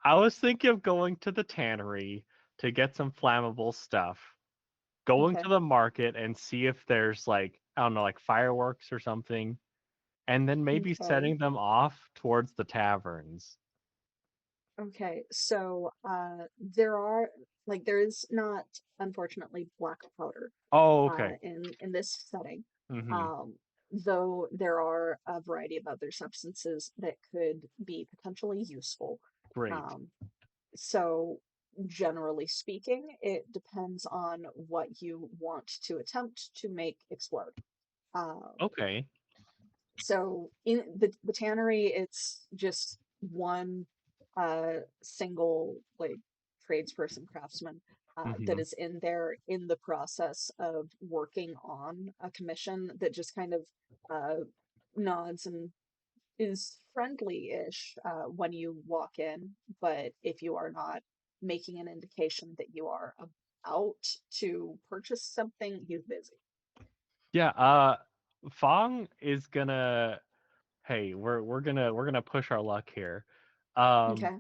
I was thinking of going to the tannery to get some flammable stuff, going Okay. to the market and see if there's like, I don't know, like fireworks or something, and then maybe Okay. setting them off towards the taverns. Okay, so there is not, unfortunately, black powder Oh, okay. in this setting. Mm-hmm. Though there are a variety of other substances that could be potentially useful. Great. So generally speaking, it depends on what you want to attempt to make explode. Okay. So in the tannery, it's just one single like tradesperson craftsman that Mm-hmm. is in there in the process of working on a commission that just kind of nods and is friendly-ish when you walk in, but if you are not making an indication that you are about to purchase something, he's busy. Yeah, Fang is gonna hey, we're gonna push our luck here. Okay.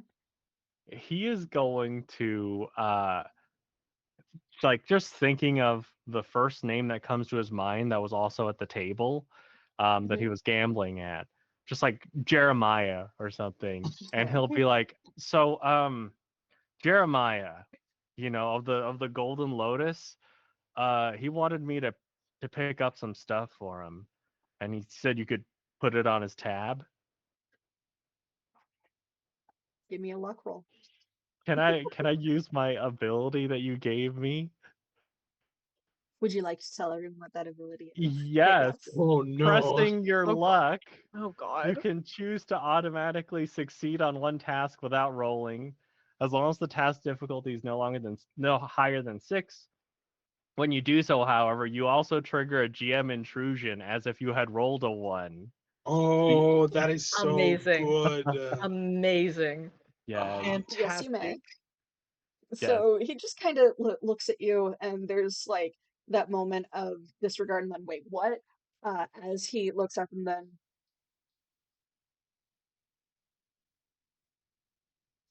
He is going to like just thinking of the first name that comes to his mind that was also at the table that he Mhm. was gambling at, just like Jeremiah or something, and Okay. he'll be like, so Jeremiah, of the Golden Lotus, he wanted me to pick up some stuff for him, and he said you could put it on his tab. Give me a luck roll. Can I use my ability that you gave me? Would you like to tell everyone what that ability is? Yes. Yes. Oh no. Pressing your Oh, God. luck, Oh you god. can choose to automatically succeed on one task without rolling, as long as the task difficulty is no higher than 6. When you do so, however, you also trigger a GM intrusion as if you had rolled a 1. Oh, that is so Amazing. good. Amazing. Yeah, Yes, you may. Fantastic. yes. So he just kind of looks at you, and there's like that moment of disregard and then wait, what? As he looks up and then,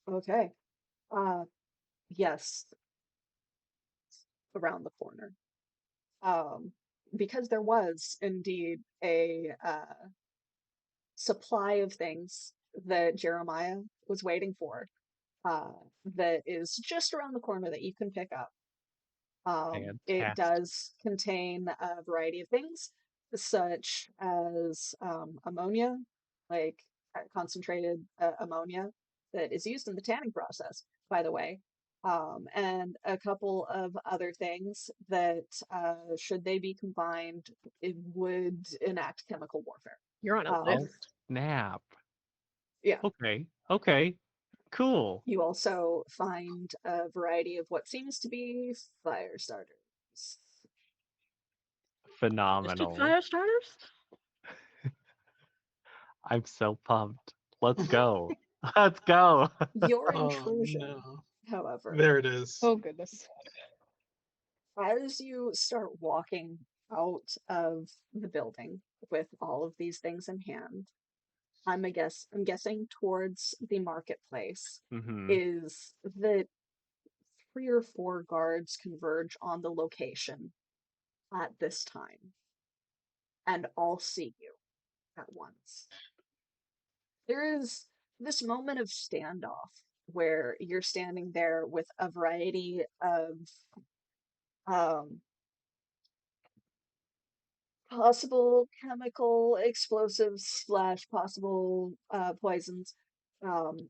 okay, uh, yes, around the corner. Um, because there was indeed a supply of things that Jeremiah was waiting for, uh, that is just around the corner that you can pick up. It Fantastic. does contain a variety of things, such as ammonia, like concentrated ammonia that is used in the tanning process, by the way, and a couple of other things that, should they be combined, it would enact chemical warfare. You're on a Oh, list. snap. Yeah. Okay, cool. You also find a variety of what seems to be fire starters. Just Phenomenal. fire starters? I'm so pumped. Let's go. Let's go. Your Oh intrusion, no. however, There it is. Oh goodness. as you start walking out of the building with all of these things in hand, I'm guessing towards the marketplace, Hmm. is that 3 or 4 guards converge on the location at this time and all see you at once. There is this moment of standoff where you're standing there with a variety of um, possible chemical explosives slash possible poisons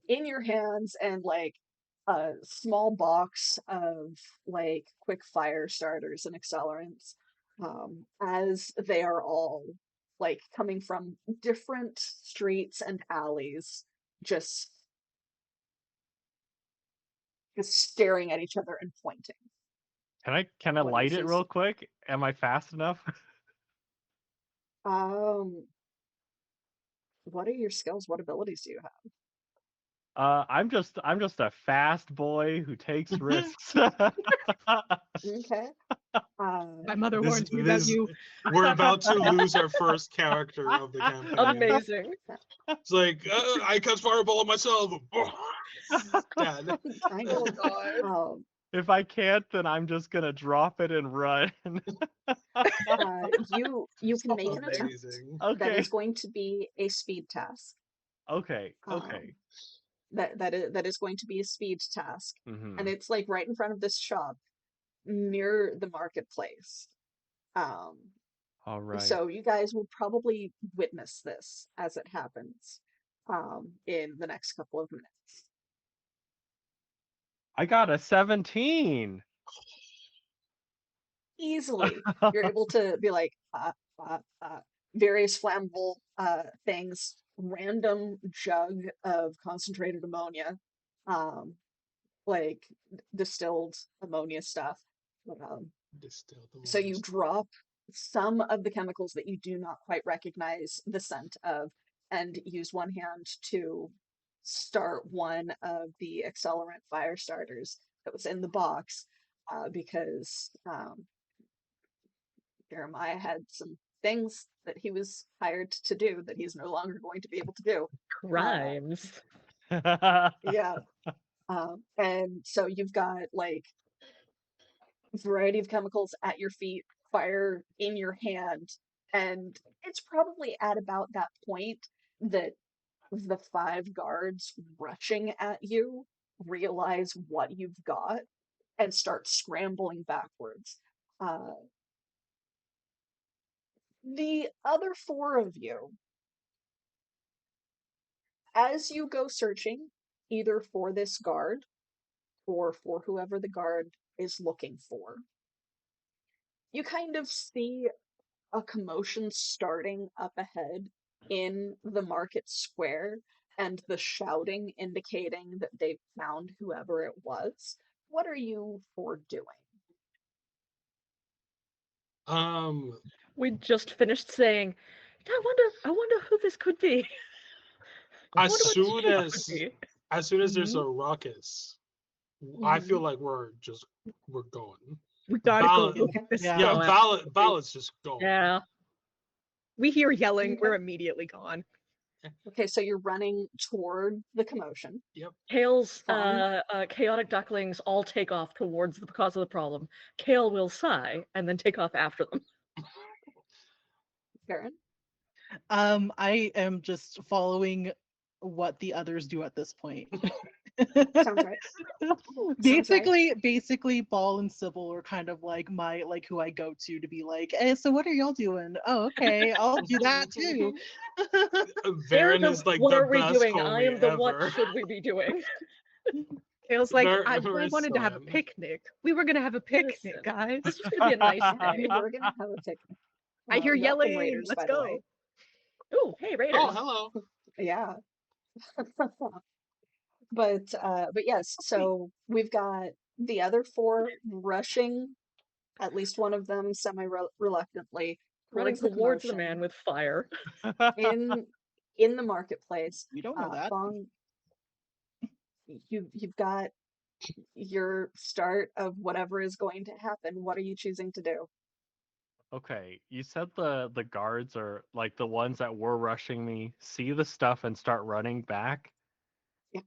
in your hands, and like a small box of like quick fire starters and accelerants, as they are all like coming from different streets and alleys, just staring at each other and pointing. Can I What light is it this? real quick? Am I fast enough? Um, what are your skills? What abilities do you have? I'm just a fast boy who takes risks. Okay. My mother This warned me about you. we're about to lose our first character of the campaign. Amazing. It's like I cast fireball at myself. Dead. Kind Oh of. god. If I can't, then I'm just gonna drop it and run. You can make an Something. attempt. Amazing. That Okay. is going to be a speed task. Okay. Um, that is going to be a speed task, Hmm. and it's like right in front of this shop near the marketplace. Um, All right. so you guys will probably witness this as it happens in the next couple of minutes. I got a 17. Easily, you're able to be like various flammable things, random jug of concentrated ammonia, um, like distilled ammonia stuff. Um, Distilled so you ammonia. drop some of the chemicals that you do not quite recognize the scent of, and use one hand to start one of the accelerant fire starters that was in the box, because Jeremiah had some things that he was hired to do that he's no longer going to be able to do. Crimes. Yeah. And so you've got like a variety of chemicals at your feet, fire in your hand, and it's probably at about that point that the 5 guards rushing at you realize what you've got and start scrambling backwards. The other 4 of you, as you go searching, either for this guard or for whoever the guard is looking for, you kind of see a commotion starting up ahead in the market square, and the shouting indicating that they've found whoever it was. What are you 4 doing? We just finished saying, I wonder who this could be. I As wonder what soon Sheila as could be. as soon as there's a ruckus, I feel like we're going. We gotta Ballot, go. Okay. This Yeah. yeah, stuff. ballot's just going. Yeah. We hear yelling. Okay. We're immediately gone. Okay, so you're running toward the commotion. Kale's Fine. chaotic ducklings all take off towards the cause of the problem. Kale will sigh and then take off after them. Karen? I am just following what the others do at this point. Sounds right. Basically, Ball and Sybil are kind of like who I go to be like, hey, so what are y'all doing? Oh, okay, I'll do that too. Varen They're is like what the are we best doing? homie I am the ever. what should we be doing? Kale's like, I Very wanted to have a slim. picnic. We were gonna have a picnic, Listen, guys. This was gonna be a nice Yeah, day. we were gonna have a picnic. I hear Welcome, yelling. Raiders, Let's by the go. way. Ooh, hey Raiders. Oh, hello. Yeah. But yes, so we've got the other 4 rushing, at least one of them semi-reluctantly, Running towards the man with fire. in the marketplace. We don't know that. Fang, you've got your start of whatever is going to happen. What are you choosing to do? Okay, you said the guards are like the ones that were rushing me, see the stuff and start running back. Yeah.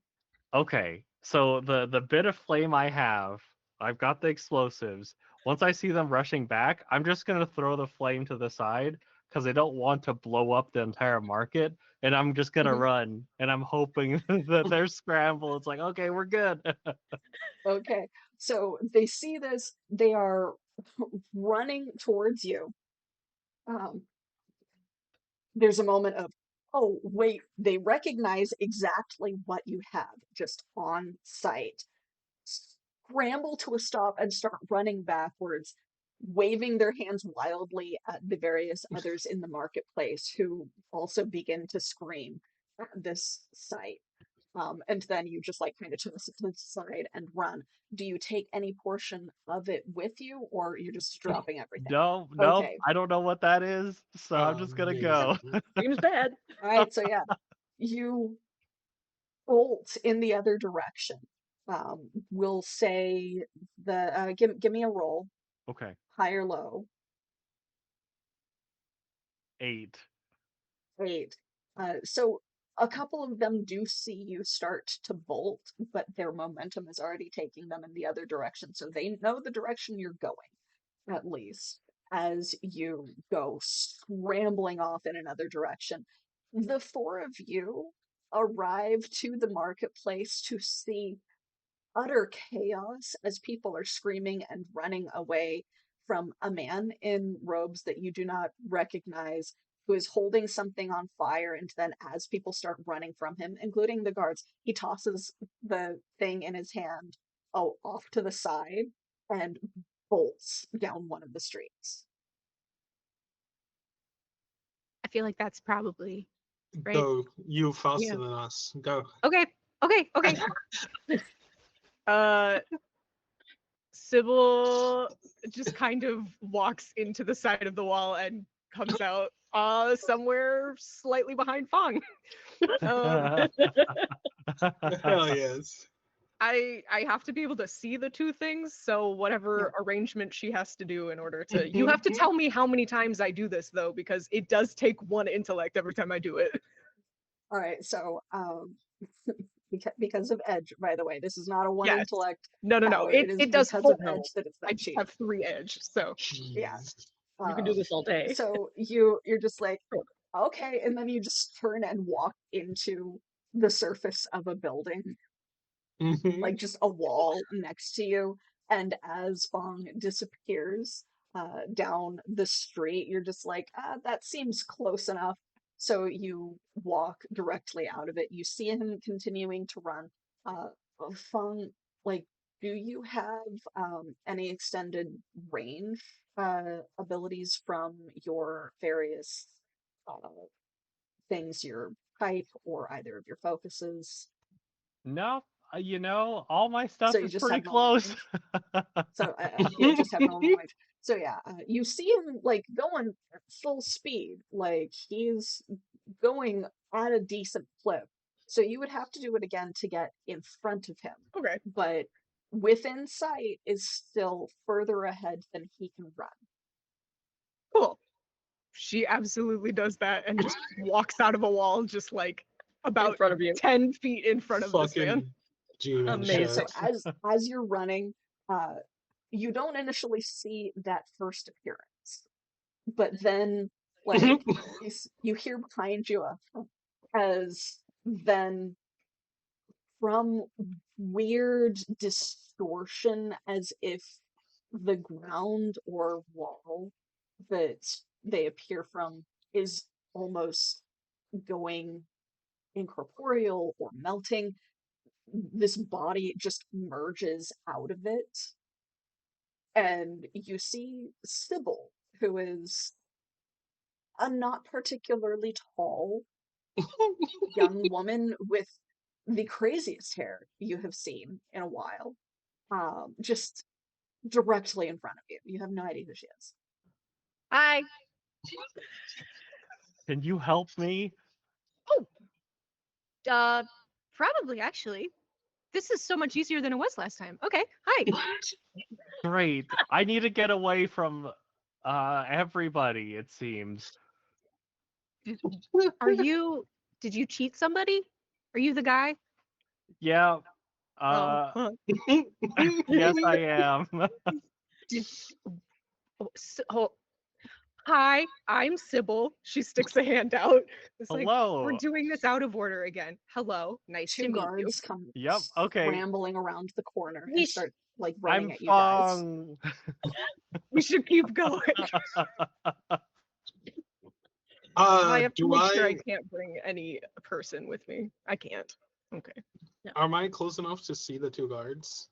Okay, so the bit of flame I have, I've got the explosives. Once I see them rushing back, I'm just gonna throw the flame to the side because I don't want to blow up the entire market, and I'm just gonna run, and I'm hoping that they're scrambled. It's like, okay, we're good. Okay, so they see this, they are running towards you. There's a moment of, oh, wait, they recognize exactly what you have just on site. Scramble to a stop and start running backwards, waving their hands wildly at the various others in the marketplace who also begin to scream at this sight. And then you just like kind of toss it to the side and run. Do you take any portion of it with you, or you're just dropping everything? No, Okay. I don't know what that is, so I'm just gonna go. Amazing. Seems bad. All right, so yeah, you bolt in the other direction. We'll say give me a roll, Okay, high or low. 8. 8. So a couple of them do see you start to bolt, but their momentum is already taking them in the other direction, so they know the direction you're going, at least, as you go scrambling off in another direction. The 4 of you arrive to the marketplace to see utter chaos as people are screaming and running away from a man in robes that you do not recognize, who is holding something on fire, and then as people start running from him, including the guards, he tosses the thing in his hand off to the side and bolts down one of the streets. I feel like that's probably right. Go, you faster Yeah. than us. Go. Okay. Sybil just kind of walks into the side of the wall and comes out somewhere slightly behind Fang. Hell yes. I have to be able to see the two things, so whatever arrangement she has to do in order to. You have to tell me how many times I do this though, because it does take one intellect every time I do it. All right, so because of edge, by the way, this is not a one Yes. intellect. No. power. It is does because full of edge that it's I that just cheap. have 3 edge, so Yeah. Jeez. You can do this all day. So you're just like, Sure. okay, and then you just turn and walk into the surface of a building, Mhm. like just a wall next to you. And as Fang disappears down the street, you're just like, that seems close enough. So you walk directly out of it. You see him continuing to run. Fang, like, do you have any extended range abilities from your various things, your pipe or either of your focuses? No, you know, all my stuff So you is just pretty have normal close. range? So you just have normal range. So yeah, you see him like going at full speed, like he's going at a decent clip. So you would have to do it again to get in front of him, okay. but within sight is still further ahead than he can run. Cool. She absolutely does that and just walks out of a wall, just like about In front of you. 10 feet in front of this man. Fucking G-Man Amazing. shit. So as you're running, you don't initially see that first appearance, but then like you hear behind you as then from weird distortion, as if the ground or wall that they appear from is almost going incorporeal or melting. This body just merges out of it, and you see Sybil, who is a not particularly tall young woman with the craziest hair you have seen in a while, just directly in front of you. You have no idea who she is. Hi. Can you help me? Probably actually. This is so much easier than it was last time. Okay. Hi. Great. I need to get away from everybody, it seems. Did you cheat somebody? Are you the guy? Yeah. Oh, huh. Yes, I am. Hi, I'm Sybil. She sticks a hand out. It's like, Hello. we're doing this out of order again. Hello, nice to Two meet you. guards come Yep, okay. scrambling around the corner and Yeesh. start like running I'm at you guys. Fang. We should keep going. I have to Do make sure I I can't bring any person with me. I can't. Okay. am I close enough to see the two guards?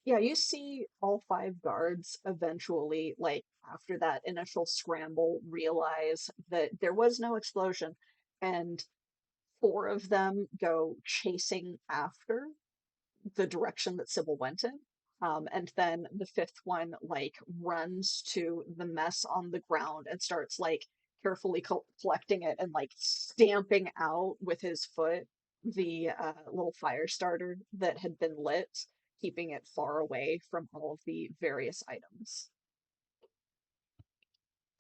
Yeah, you see all 5 guards eventually, like after that initial scramble, realize that there was no explosion, and 4 of them go chasing after the direction that Sybil went in. And then the 5th one like runs to the mess on the ground and starts like carefully collecting it and like stamping out with his foot the little fire starter that had been lit, keeping it far away from all of the various items.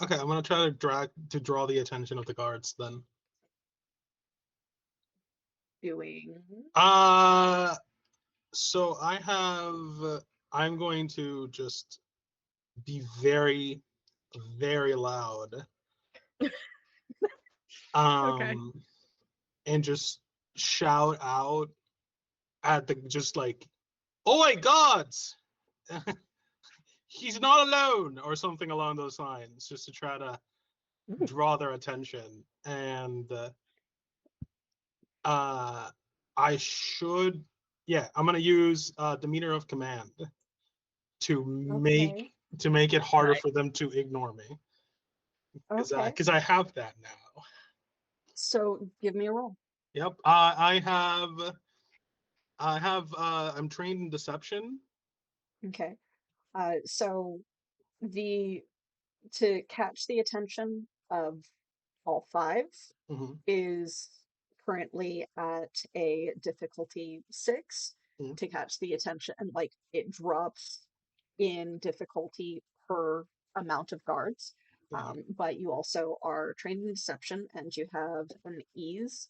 Okay, I'm gonna try to draw the attention of the guards then. Doing So I'm going to just be very, very loud. Okay. And just shout out at the just like, oh my god, he's not alone, or something along those lines, just to try to draw their attention. And I should, yeah, I'm gonna use demeanor of command to okay. make it harder Right. for them to ignore me, Okay. because I have that now. So give me a roll. Yep, I'm trained in deception, Okay. So to catch the attention of all five Mm-hmm. is currently at a difficulty 6 Mhm. to catch the attention, and like it drops in difficulty per amount of guards. Yeah. But you also are trained in deception and you have an ease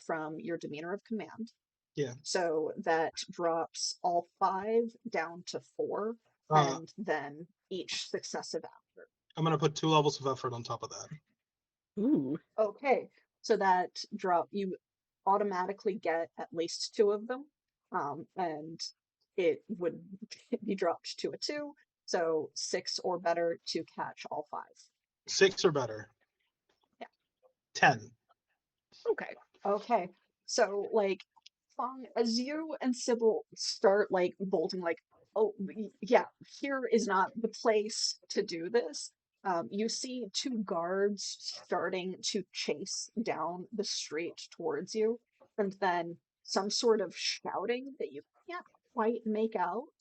from your demeanor of command. Yeah. So that drops all five down to 4, Uh, and then each successive after. I'm gonna put 2 levels of effort on top of that. Ooh. Okay, so that you automatically get at least 2 of them, and it would be dropped to a 2, so 6 or better to catch all 5. 6 or better. Yeah. 10. Okay. Okay, so like, Fong, as you and Sybil start like bolting, like, oh yeah, here is not the place to do this. You see 2 guards starting to chase down the street towards you, and then some sort of shouting that you can't quite make out,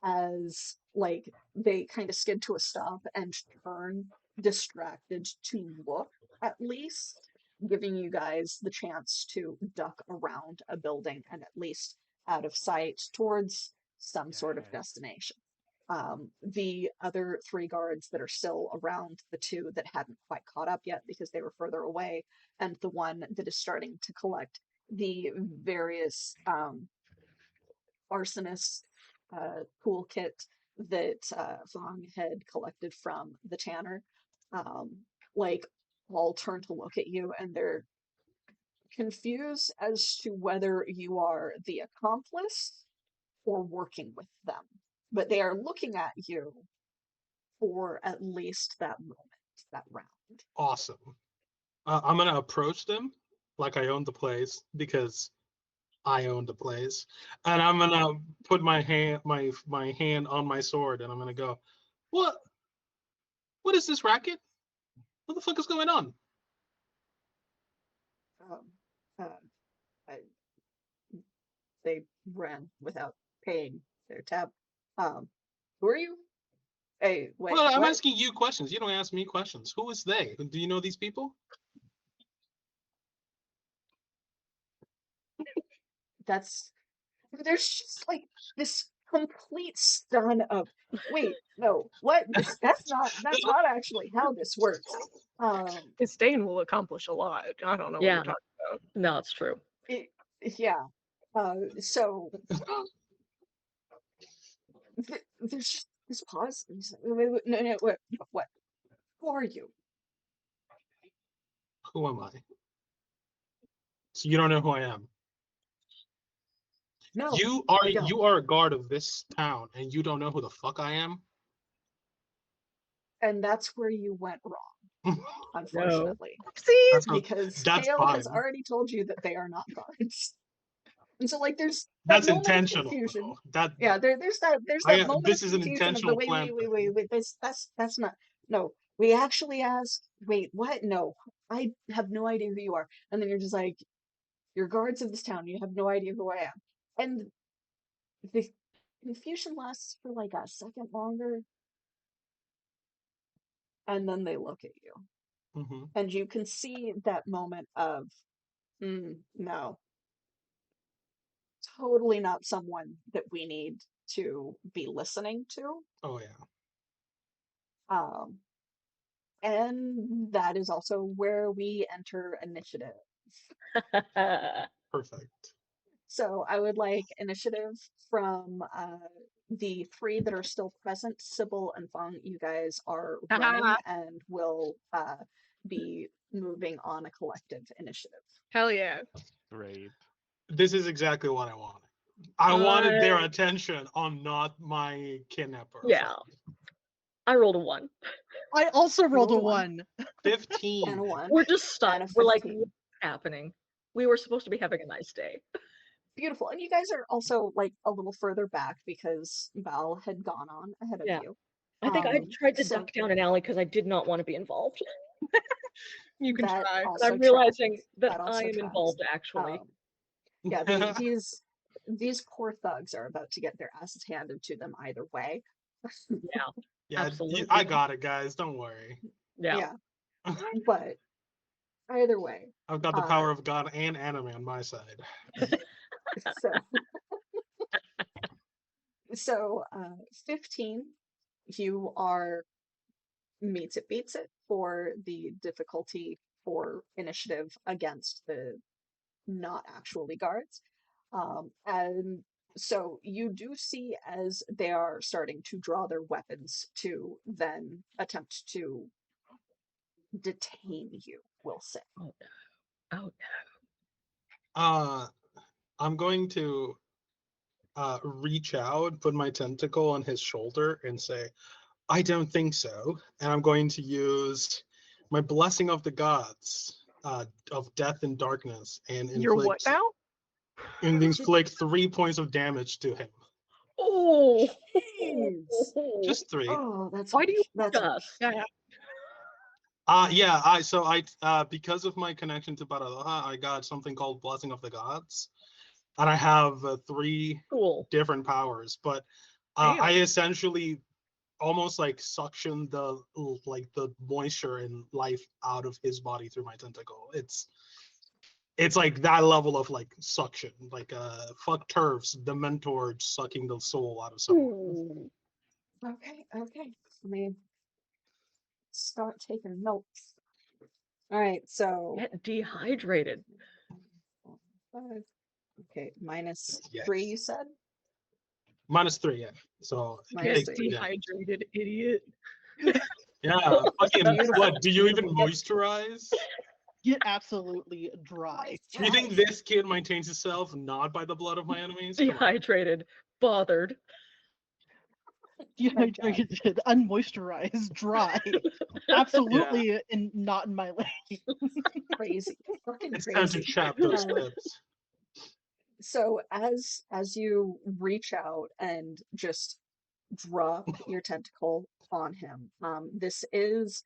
as like they kind of skid to a stop and turn distracted to look, at least giving you guys the chance to duck around a building and at least out of sight towards some sort of Yay. destination. The other 3 guards that are still around the 2 that hadn't quite caught up yet because they were further away, and the one that is starting to collect the various arsonist toolkit that Fong had collected from the tanner, like all turn to look at you, and they're confused as to whether you are the accomplice or working with them. But they are looking at you for at least that moment, that round. Awesome. I'm gonna approach them like I own the place because I own the place, and I'm gonna put my hand on my sword, and I'm gonna go, What is this racket? What the fuck is going on? Um, uh, I, they ran without paying their tab. Who are you? Hey, wait, Well, I'm what? asking you questions. You don't ask me questions. Who is they? Do you know these people? There's just like this complete stun of, wait, no, what? That's not actually how this works. Disdain will accomplish a lot. I don't know what Yeah. you're talking about. No, it's true. it, yeah. So there's just this pause. And he's like, wait, no, what? Who are you? Who am I? So you don't know who I am. No, You I don't. are a guard of this town, and you don't know who the fuck I am. And that's where you went wrong, unfortunately, See? because That's Kale has fine. already told you that they are not guards. And so like there's that That's moment of intentional. confusion. That Yeah, there's that moment this of is an confusion of the intentional plan. wait, that's not, no. We actually asked, wait, what? No, I have no idea who you are. And then you're just like, you're guards of this town, you have no idea who I am. And the confusion lasts for like a second longer, and then they look at you. Mm-hmm. And you can see that moment of, no, totally not someone that we need to be listening to. Oh yeah. Um, and that is also where we enter initiative. Perfect. So I would like initiative from the 3 that are still present. Sybil and Fong, you guys are running and will be moving on a collective initiative. Hell yeah. Great. This is exactly what I wanted. I wanted their attention on not my kidnapper. Yeah. I rolled a 1. I also rolled a Roll one. 1. 15. And a 1. We're just stuck. And a We're like, 15. what's happening? We were supposed to be having a nice day. Beautiful. And you guys are also like a little further back because Val had gone on ahead of Yeah. you. I think I tried to so duck down an alley because I did not want to be involved. You can that try. also I'm realizing tracks. that I am tracks. involved, actually. Yeah, he's these poor thugs are about to get their asses handed to them either way. Yeah, Yeah, absolutely. I got it, guys. Don't worry. Yeah. But either way, I've got the power of God and anime on my side. so so 15, you are meets it beats it for the difficulty for initiative against the not actually guards. And so you do see as they are starting to draw their weapons to then attempt to detain you, we'll say. Oh no. I'm going to reach out, put my tentacle on his shoulder, and say, "I don't think so." And I'm going to use my blessing of the gods of death and darkness, and You're what now? inflict 3 points of damage to him. Oh. Jeez. Just 3. Oh, that's Why do you harsh. That's Yes. Yeah. Yeah, I because of my connection to Baraloha, I got something called Blessing of the Gods, and I have 3 Cool. different powers. But Damn. I essentially almost like suction the moisture and life out of his body through my tentacle. It's like that level of like suction, like fuck turfs, the mentor sucking the soul out of someone. Ooh. okay. Let me start taking notes. All right, so Get dehydrated. 5. Okay, minus Yes. 3, you said? -3, yeah. So Minus Get 3. yeah. dehydrated, idiot. Yeah, fucking Beautiful. what? Do you even Beautiful. moisturize? Get absolutely dry. Do you think this kid maintains himself not by the blood of my enemies? Come on. Dehydrated. Bothered. Dehydrated, unmoisturized, dry. Absolutely not in my lane. Crazy. Fucking It's time to crazy. chop those Uh, lips. So as you reach out and just drop your tentacle on him, this is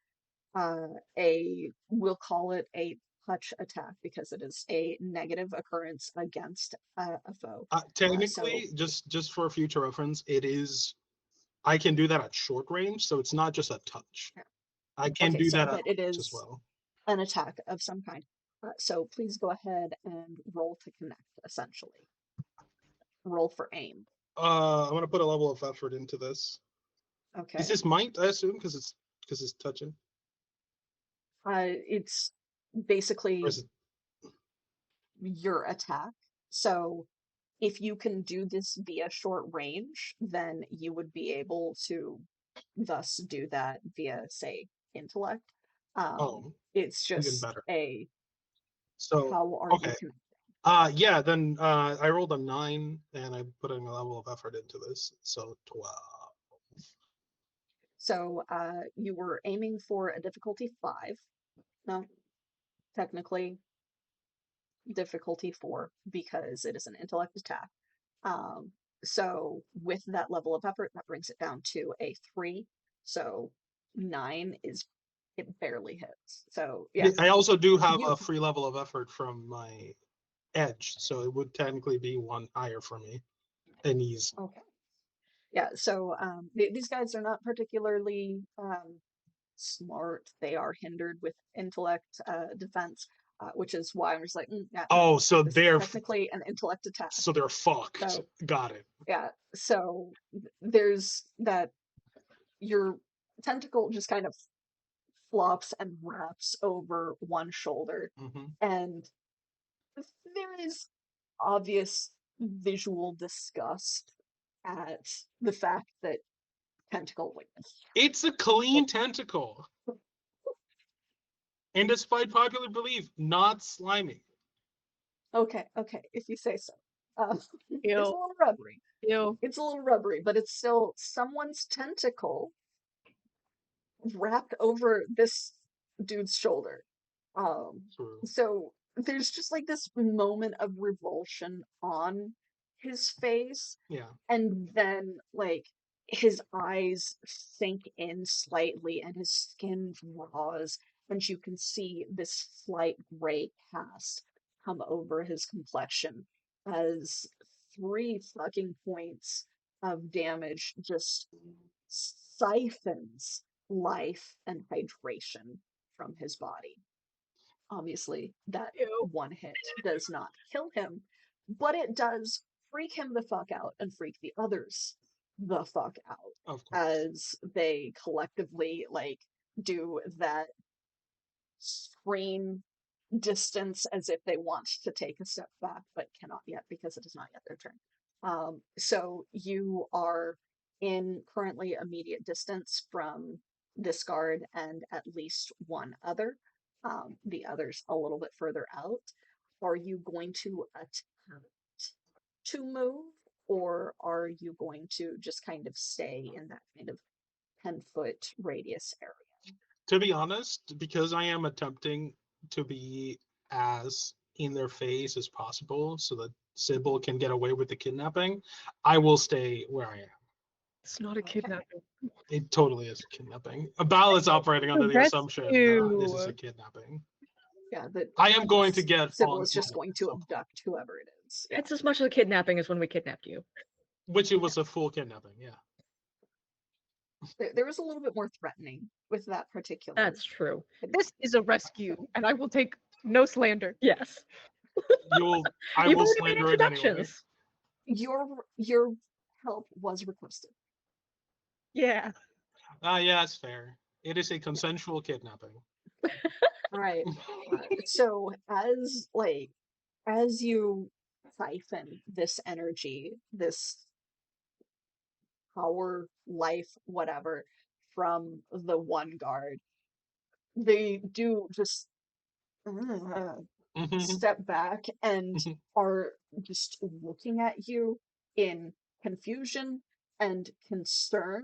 we'll call it a touch attack because it is a negative occurrence against a foe. Technically, just for future reference, it is. I can do that at short range, so it's not just a touch. Yeah. I can Okay, do so that but at it range as is well. an attack of some kind. So please go ahead and roll to connect, essentially. Roll for aim. I'm gonna put a level of effort into this. Okay. Is this might? I assume because it's touching. It's basically Or is it... your attack. So if you can do this via short range, then you would be able to thus do that via, say, intellect. It's even just better. how are you Okay. connecting? Yeah. Then I rolled a 9, and I put in a level of effort into this, so 12. So you were aiming for a difficulty 5. No, technically difficulty 4 because it is an intellect attack. So with that level of effort, that brings it down to a 3. So 9 is it barely hits. So yeah, I also do have you a free level of effort from my edge, so it would technically be 1 higher for me. And he's okay. Yeah, so these guys are not particularly smart. They are hindered with intellect defense, which is why I'm just like, yeah, no, so this is they're technically an intellect attack. so they're fucked. So Got it. yeah, so there's that. Your tentacle just kind of flops and wraps over one shoulder, Mm-hmm. and there is obvious visual disgust at the fact that tentacle It's a clean tentacle, and despite popular belief, not slimy. Okay, if you say so. It's a Ew. little rubbery. Ew. It's a little rubbery, but it's still someone's tentacle wrapped over this dude's shoulder. True. So there's just like this moment of revulsion on his face, Yeah. and then like his eyes sink in slightly and his skin draws, and you can see this slight gray cast come over his complexion as 3 fucking points of damage just siphons life and hydration from his body. Obviously, that Ew. one hit does not kill him, but it does freak him the fuck out and freak the others the fuck out Of course. as they collectively like do that scream distance as if they want to take a step back but cannot yet because it is not yet their turn. So you are in currently immediate distance from this guard and at least one other. The others a little bit further out. Are you going to attempt to move, or are you going to just kind of stay in that kind of 10-foot radius area? To be honest, because I am attempting to be as in their face as possible so that Sybil can get away with the kidnapping, I will stay where I am. It's not a Okay. kidnapping. It totally is a kidnapping. Bal is operating under the assumption that this is a kidnapping. Yeah, that I am going to get Sybil on is just top going at to some point, abduct whoever it is. Yeah. It's as much of a kidnapping as when we kidnapped you. which it was a full kidnapping. Yeah. There was a little bit more threatening with that particular. That's true. This is a rescue, and I will take no slander. Yes. I You've will already made slander it anyway. introductions. Your help was requested. Yeah. Yeah, it's fair. It is a consensual kidnapping. All right. So as you siphon this energy, this power, life, whatever, from the one guard, they do just step back and are just looking at you in confusion and concern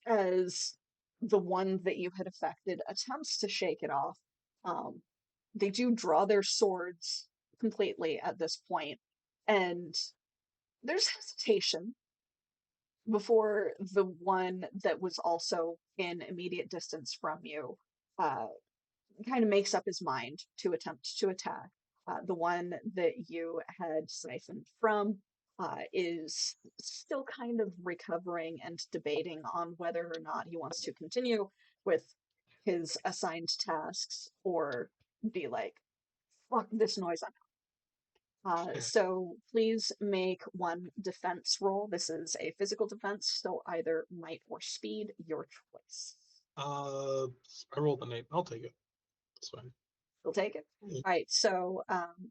as the one that you had affected attempts to shake it off. They do draw their swords completely at this point, and there's hesitation before the one that was also in immediate distance from you kind of makes up his mind to attempt to attack. The one that you had siphoned from is still kind of recovering and debating on whether or not he wants to continue with his assigned tasks or be like, fuck this noise, I'm out. So please make one defense roll. This is a physical defense, so either might or speed, your choice. I rolled an 8. I'll take it. That's fine. You'll take it. Yeah. All right, so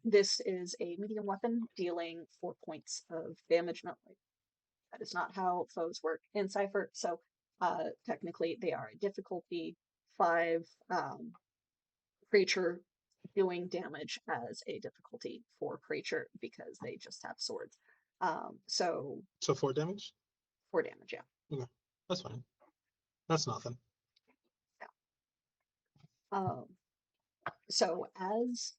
this is a medium weapon dealing 4 points of damage. No, that is not how foes work in Cypher. So technically, they are a difficulty 5 creature doing damage as a difficulty 4 creature because they just have swords. So 4 damage? 4 damage, yeah. Okay, that's fine. That's nothing. So as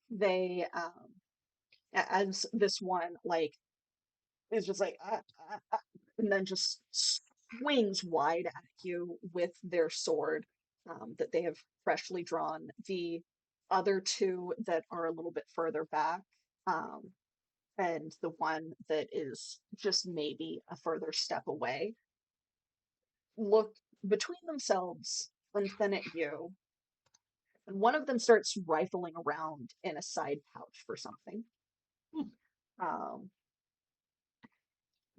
this one like is just like and then just swings wide at you with their sword that they have freshly drawn. The other 2 that are a little bit further back, and the one that is just maybe a further step away, look between themselves and then at you. And one of them starts rifling around in a side pouch for something.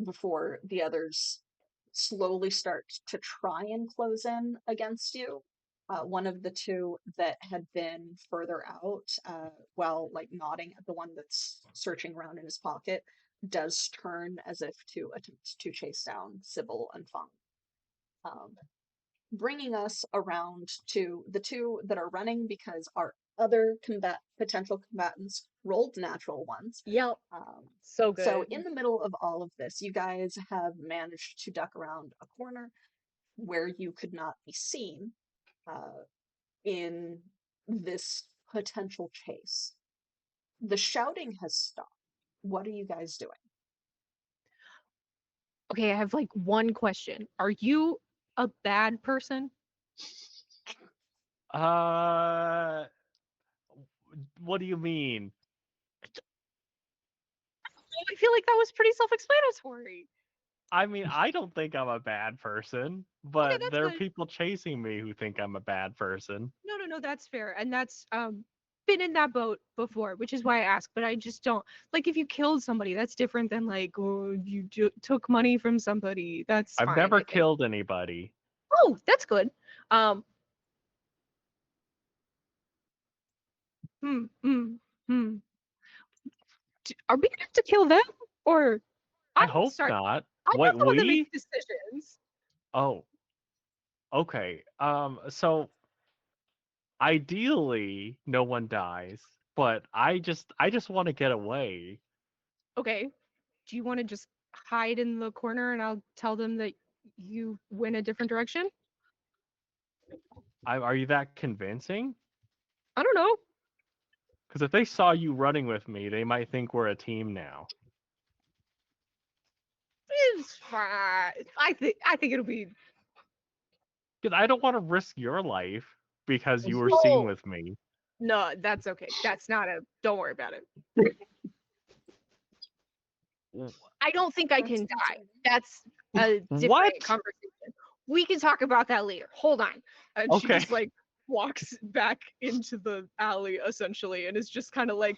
Before the others slowly start to try and close in against you. One of the 2 that had been further out, while like nodding at the one that's searching around in his pocket, does turn as if to attempt to chase down Sybil and Fang. Bringing us around to the 2 that are running because our other potential combatants rolled natural ones. Yep. So good. So in the middle of all of this, you guys have managed to duck around a corner where you could not be seen in this potential chase. The shouting has stopped. What are you guys doing? Okay, I have like one question. Are you a bad person? What do you mean? I feel like that was pretty self-explanatory. I mean, I don't think I'm a bad person, but that's there are good. people chasing me who think I'm a bad person. No, that's fair. And that's been in that boat before, which is why I asked, but I just don't like if you killed somebody, that's different than like, oh, you took money from somebody. That's I've fine, never I think. killed anybody. Oh, that's good. Um hmm, hmm, hmm. Are we gonna have to kill them? Or I I'm hope sorry, not. I'm Wait, not the one that makes we? decisions. Oh, okay. So ideally, no one dies, but I just want to get away. Okay. Do you want to just hide in the corner and I'll tell them that you went a different direction? Are you that convincing? I don't know. Because if they saw you running with me, they might think we're a team now. It's fine. I think it'll be Because I don't want to risk your life because you were seen no. with me. No, that's okay. That's not a don't worry about it. I don't think I That's can die. concerning. That's a different What? conversation. We can talk about that later. Hold on. And she Okay. just like walks back into the alley essentially and is just kind of like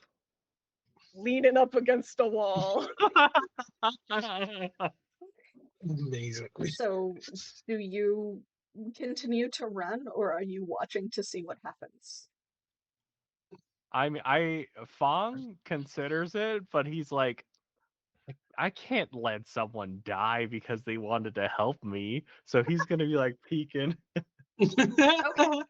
leaning up against a wall. Amazing. So, do you continue to run, or are you watching to see what happens? I mean, Fang considers it, but he's like, I can't let someone die because they wanted to help me. So he's gonna be like peeking. Okay.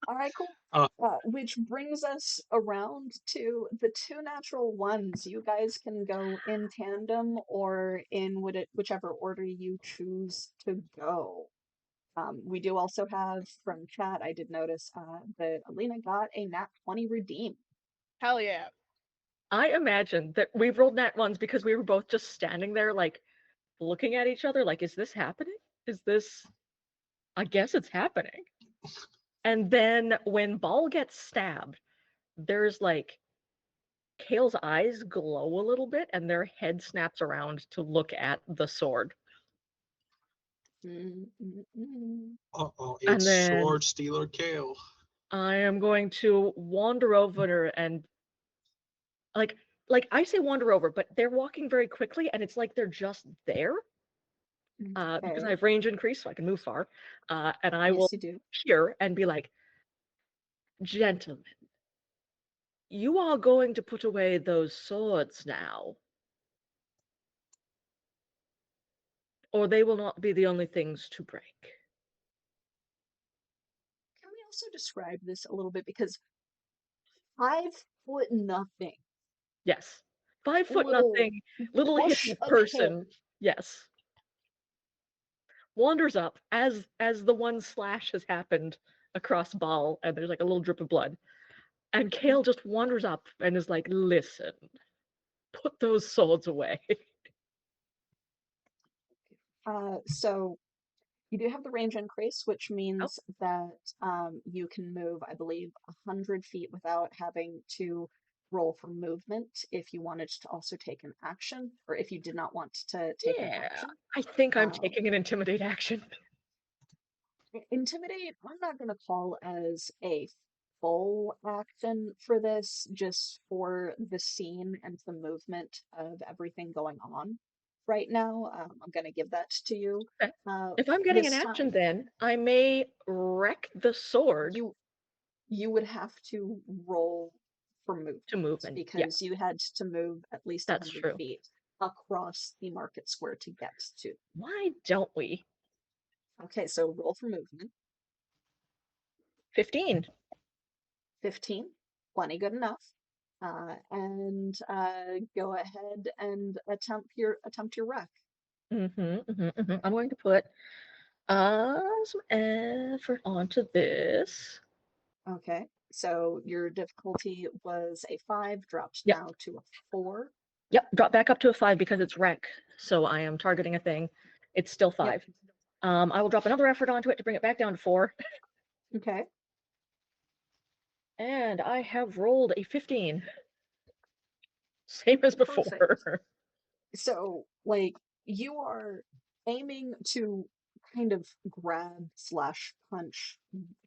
All right, cool. Uh, Which brings us around to the two natural ones. You guys can go in tandem or in whichever order you choose to go. We do also have from chat, I did notice that Alina got a nat 20 redeem. Hell yeah. I imagine that we rolled nat ones because we were both just standing there, like, looking at each other, like, is this happening? Is this. I guess it's happening. And then when Ball gets stabbed, there's like. Kale's eyes glow a little bit and their head snaps around to look at the sword. uh-oh, And it's then Sword Stealer Kale. I am going to wander over and like I say wander over, but they're walking very quickly and it's like they're just there. Because I Okay. have range increase, so I can move far. And I will Yes, you do. peer and be like, gentlemen, you are going to put away those swords now, or they will not be the only things to break. Can we also describe this a little bit? Because 5 foot nothing, Yes. 5 foot little nothing, little bush hippie of hair. person. Yes. Wanders up as the one slash has happened across Ball, and there's like a little drip of blood. And Kale just wanders up and is like, listen, put those swords away. So you do have the range increase, which Oh, means that you can move, I believe, 100 feet without having to roll for movement if you wanted to also take an action, or if you did not want to take an yeah. action. I think I'm Um, taking an intimidate action. Intimidate, I'm not going to call as a full action for this, just for the scene and the movement of everything going on right now. I'm going to give that to you. Okay. If I'm getting an This action, time, then I may wreck the sword you would have to roll for movement to movement. Yeah, because you had to move at least that's 100 true. feet across the market square to get to. Why don't we? Okay, so roll for movement. 15. 15, plenty good enough. And go ahead and attempt your wreck. I'm going to put some effort onto this. Okay, so your difficulty was a 5, dropped Yep. now to a 4. Yep, drop back up to a 5 because it's wreck. So I am targeting a thing. It's still 5. Yep. I will drop another effort onto it to bring it back down to 4. Okay. And I have rolled a 15. Same as before. Perfect. So, like, you are aiming to kind of grab slash punch,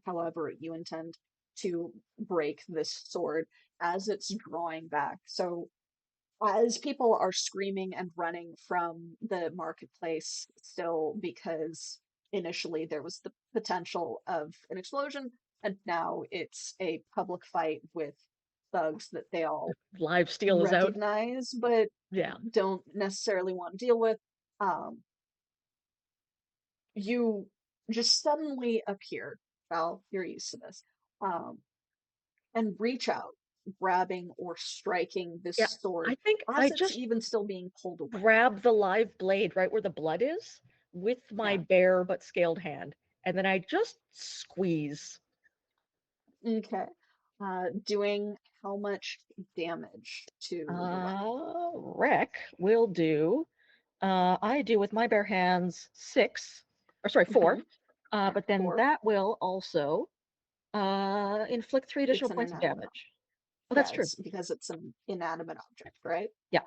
however you intend to break this sword as it's drawing back. So, as people are screaming and running from the marketplace still because initially there was the potential of an explosion, and now it's a public fight with thugs that they all Live steel is out. recognize but Yeah. don't necessarily want to deal with. Um, you just suddenly appear, Val, you're used to this, um, and reach out, grabbing or striking this Yeah. sword I think as I it's just even still being pulled away. grab the live blade right where the blood is with my Yeah. bare but scaled hand, and then I just squeeze. Okay. Doing how much damage to the weapon? Wreck will do. I do with my bare hands 6, or sorry, 4. Mhm. But then 4. that will also inflict 3 It's additional an points of inanimate. damage. Oh, Yeah, that's true. it's because it's an inanimate object, right? Yeah.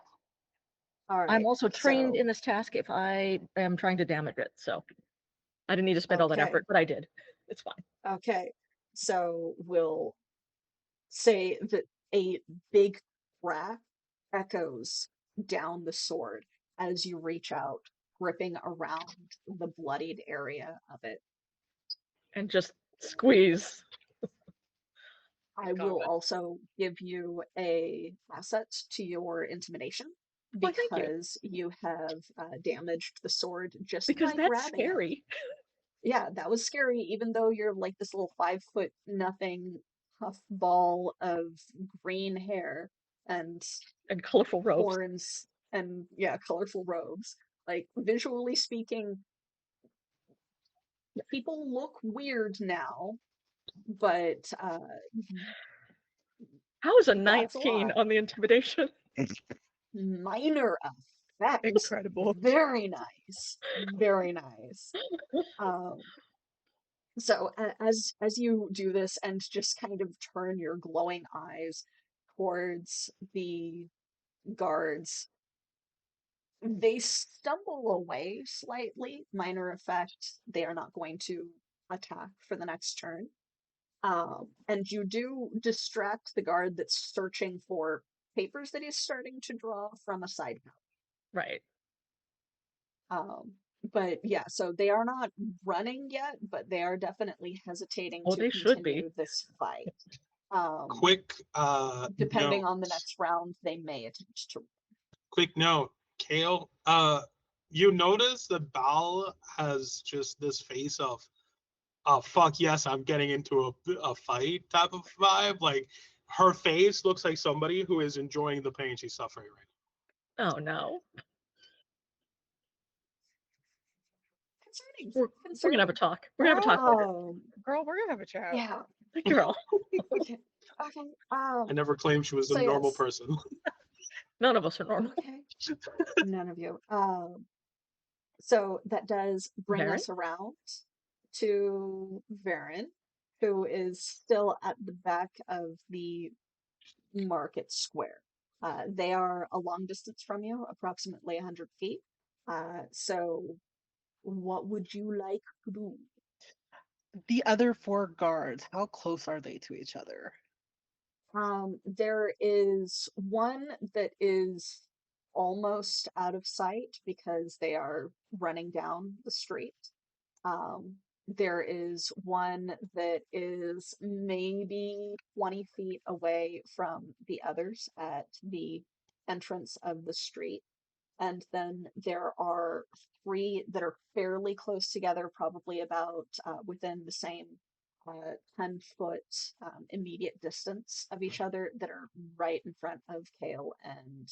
All I'm right. also trained So, in this task if I am trying to damage it, so I didn't need to spend all that okay. effort, but I did. It's fine. Okay. So we'll say that a big crack echoes down the sword as you reach out, gripping around the bloodied area of it. And just squeeze. I Got will it. also give you a asset to your intimidation Why, thank you. because you have damaged the sword just Because by that's grabbing it. scary. Yeah, that was scary, even though you're like this little 5 foot nothing puff ball of green hair and And colorful robes. horns and yeah, colorful robes. Like visually speaking, people look weird now, but How is a that's a 19 lot. on the intimidation? Minor effect. Incredible. Very nice. Very nice. Um, so as you do this and just kind of turn your glowing eyes towards the guards, they stumble away slightly. Minor effect. They are not going to attack for the next turn. And you do distract the guard that's searching for papers that he's starting to draw from a side pouch. Right. But yeah, so they are not running yet, but they are definitely hesitating Oh, to they should be. continue this fight. Quick Depending note. on the next round, they may attempt to. Quick note, Kale. You notice that Bal has just this face of, oh fuck yes, I'm getting into a fight type of vibe. Like her face looks like somebody who is enjoying the pain she's suffering right Oh no. Concerning. We're gonna have a talk. We're gonna have a talk later. Girl, we're gonna have a chat. Yeah. Girl. Okay. Okay. now. I never claimed she was So a normal yes. person. None of us are normal. Okay. None of you. So that does bring Varen? us around to Varen, who is still at the back of the market square. They are a long distance from you, approximately 100 feet. So what would you like to do? The other 4 guards, how close are they to each other? There is one that is almost out of sight because they are running down the street. There is one that is maybe 20 feet away from the others at the entrance of the street. And then there are 3 that are fairly close together, probably about within the same 10-foot immediate distance of each other that are right in front of Kale and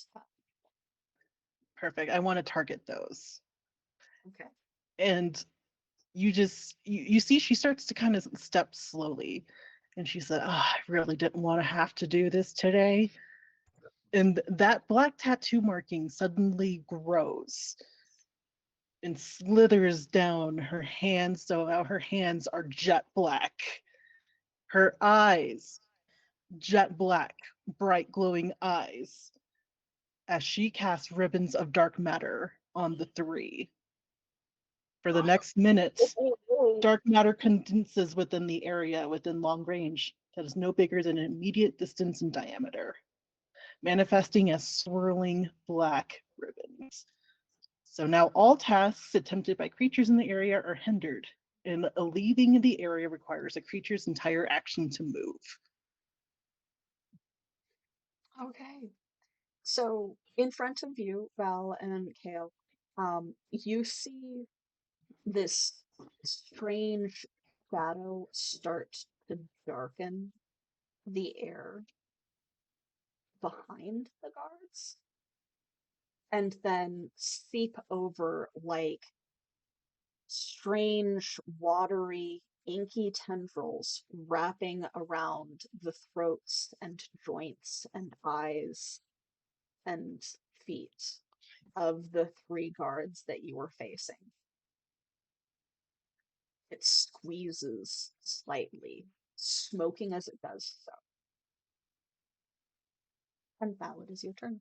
Perfect. I want to target those. okay. And you see she starts to kind of step slowly. And she said, oh, I really didn't want to have to do this today. And that black tattoo marking suddenly grows and slithers down her hands, so now her hands are jet black. Her eyes, jet black, bright glowing eyes. as she casts ribbons of dark matter on the three. For the next minute, dark matter condenses within the area within long range that is no bigger than an immediate distance in diameter, manifesting as swirling black ribbons. So now all tasks attempted by creatures in the area are hindered, and leaving the area requires a creature's entire action to move. Okay. So in front of you, Val and Kale, you see this strange shadow start to darken the air behind the guards and then seep over like strange, watery, inky tendrils wrapping around the throats and joints and eyes and feet of the three guards that you were facing. It squeezes slightly, smoking as it does so. And Val, it is your turn.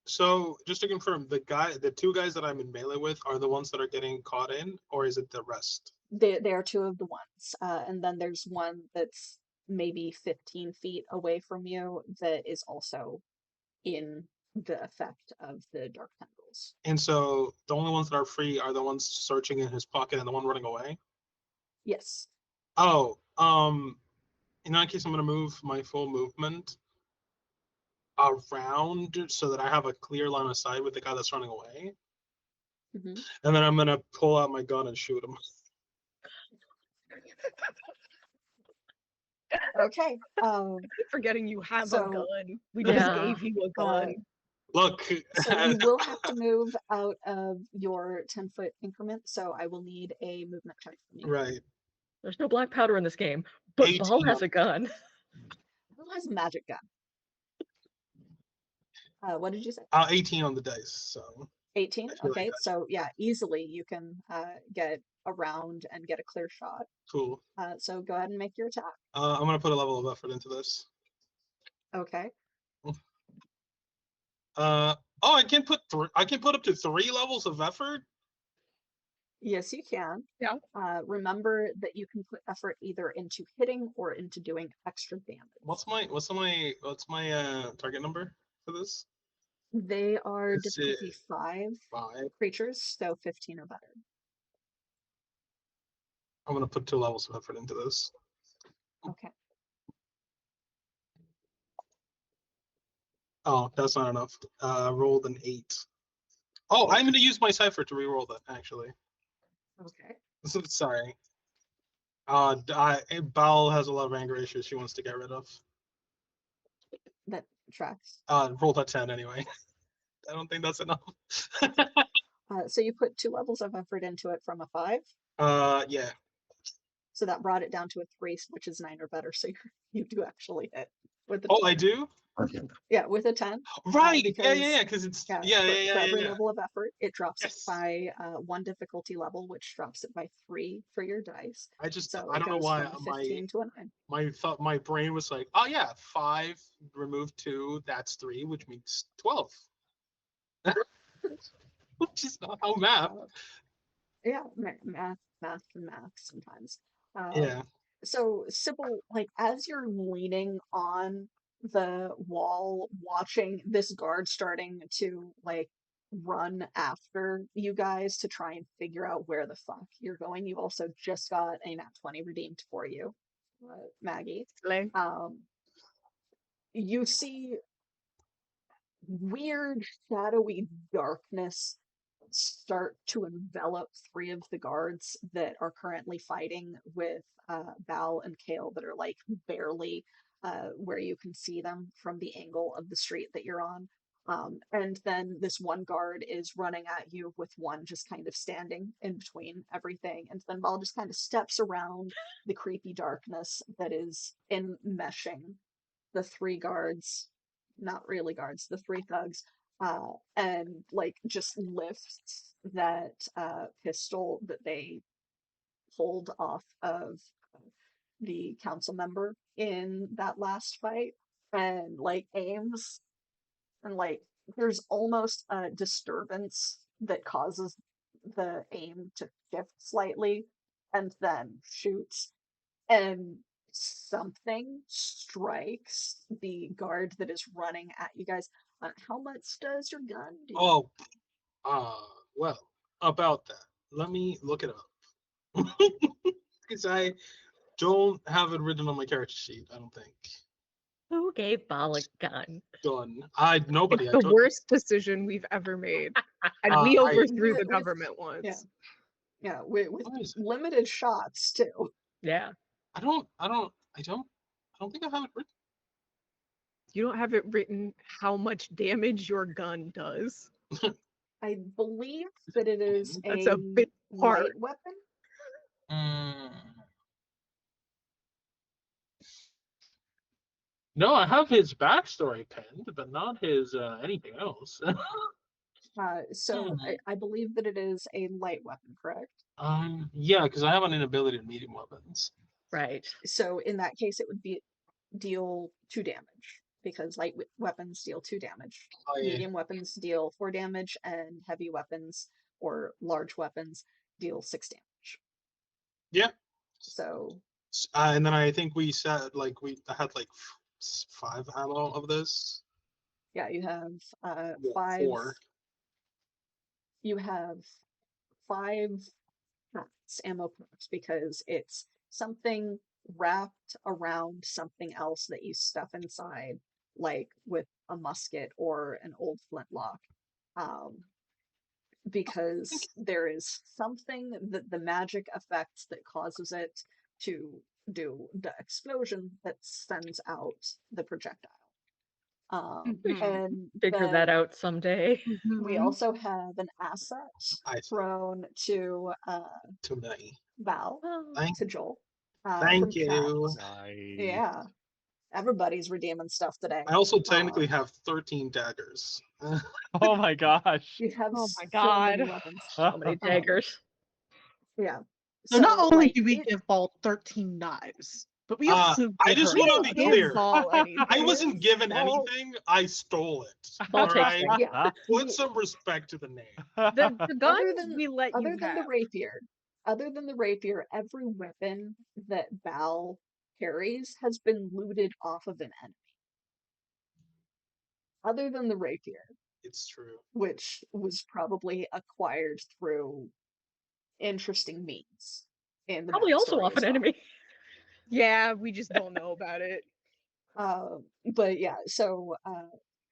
So just to confirm, the two guys that I'm in melee with are the ones that are getting caught in, or is it the rest? They are two of the ones. And then there's one that's maybe 15 feet away from you that is also in the effect of the dark tendrils. And so the only ones that are free are the ones searching in his pocket and the one running away? Yes. Oh, in that case, I'm going to move my full movement around so that I have a clear line of sight with the guy that's running away. Mm-hmm. And then I'm going to pull out my gun and shoot him. Okay. Keep forgetting you have So, a gun. We just Yeah. gave you a gun. Look. so you will have to move out of your 10-foot increment, so I will need a movement check from you. Right. There's no black powder in this game, but 18 Ball has a gun. Who has a magic gun? What did you say? 18 on the dice, so 18? I feel like Okay, that- so yeah, easily you can get around and get a clear shot. cool. So go ahead and make your attack. I'm going to put a level of effort into this. Okay. I can put I can put up to 3 levels of effort. Yes, you can. Yeah. Remember that you can put effort either into hitting or into doing extra damage. What's my target number for this? They are Let's see. difficulty 5 5. creatures, so 15 or better. I'm gonna put 2 levels of effort into this. Okay. Oh, that's not enough. Rolled an 8. Oh, I'm gonna use my cipher to reroll that actually. Okay. Sorry. Bowel has a lot of anger issues she wants to get rid of. That tracks. Rolled a 10 anyway. I don't think that's enough. So you put 2 levels of effort into it from a 5. Yeah. So that brought it down to a 3, which is 9 or better. So you do actually hit with the Oh, 10. I do? Yeah, with a 10. Right. Because, because it's for every level of effort, it drops Yes. it by 1 difficulty level, which drops it by 3 for your dice. I So don't know goes why from 15 to a 9. my brain was like, oh yeah, 5 remove 2, that's 3, which makes 12. Which is not how math. Yeah, math sometimes. Yeah. So Sybil, like as you're leaning on the wall, watching this guard starting to like run after you guys to try and figure out where the fuck you're going. You also just got a nat 20 redeemed for you, Maggie. Slay. You see weird shadowy darkness start to envelop 3 of the guards that are currently fighting with Val and Kale that are like barely where you can see them from the angle of the street that you're on. And then this one guard is running at you with one just kind of standing in between everything. And then Val just kind of steps around the creepy darkness that is enmeshing the 3 guards, not really guards, the 3 thugs, and like just lifts that pistol that they pulled off of the council member in that last fight and like aims, and like there's almost a disturbance that causes the aim to shift slightly and then shoots, and something strikes the guard that is running at you guys. How much does your gun do? Oh, well, about that. Let me look it up. Because I don't have it written on my character sheet, I don't think. Who gave Bal a gun? Done. It's Nobody. I the took worst decision we've ever made. And we I- overthrew the With- government once. yeah. Yeah, with What is it? limited shots too. Yeah. I don't think I have it written. You don't have it written how much damage your gun does. I believe that it is That's a a big light part. weapon. No, I have his backstory penned, but not his anything else. So I believe that it is a light weapon, correct? Yeah, because I have an inability to medium weapons. Right. So in that case, it would be deal 2 damage because light weapons deal 2 damage. Oh, yeah. Medium weapons deal 4 damage, and heavy weapons or large weapons deal 6 damage. Yeah. So And then I think we said I had like 5 ammo of this. yeah, you have Yeah, 5. 4. You have 5 ammo perks because it's something wrapped around something else that you stuff inside, like with a musket or an old flintlock. Because there is something that the magic effect that causes it to do the explosion that sends out the projectile. Mhm. And Figure that then out someday. we Mhm. also have an asset I see. thrown to To me. Val, Oh, Thank to Joel. Thank from chat. you. Nice. Yeah, everybody's redeeming stuff today. I also technically have 13 daggers. Oh my gosh. You have Oh my so many God. weapons. so many daggers. Yeah. So not only like, do we it- give Ball 13 knives, but we Uh, also I give just her wanna a be gun. Give clear. Ball anything. I wasn't given Ball- anything. I stole it. Ball takes Alright? things. yeah. Put the- some respect to the name. The guns than- we let Other you than the have. rapier, every weapon that Val carries has been looted off of an enemy. Other than the rapier, It's true. which was probably acquired through interesting means. In the Probably also backstory off as an well. enemy. Yeah, we just don't know about it. But yeah, so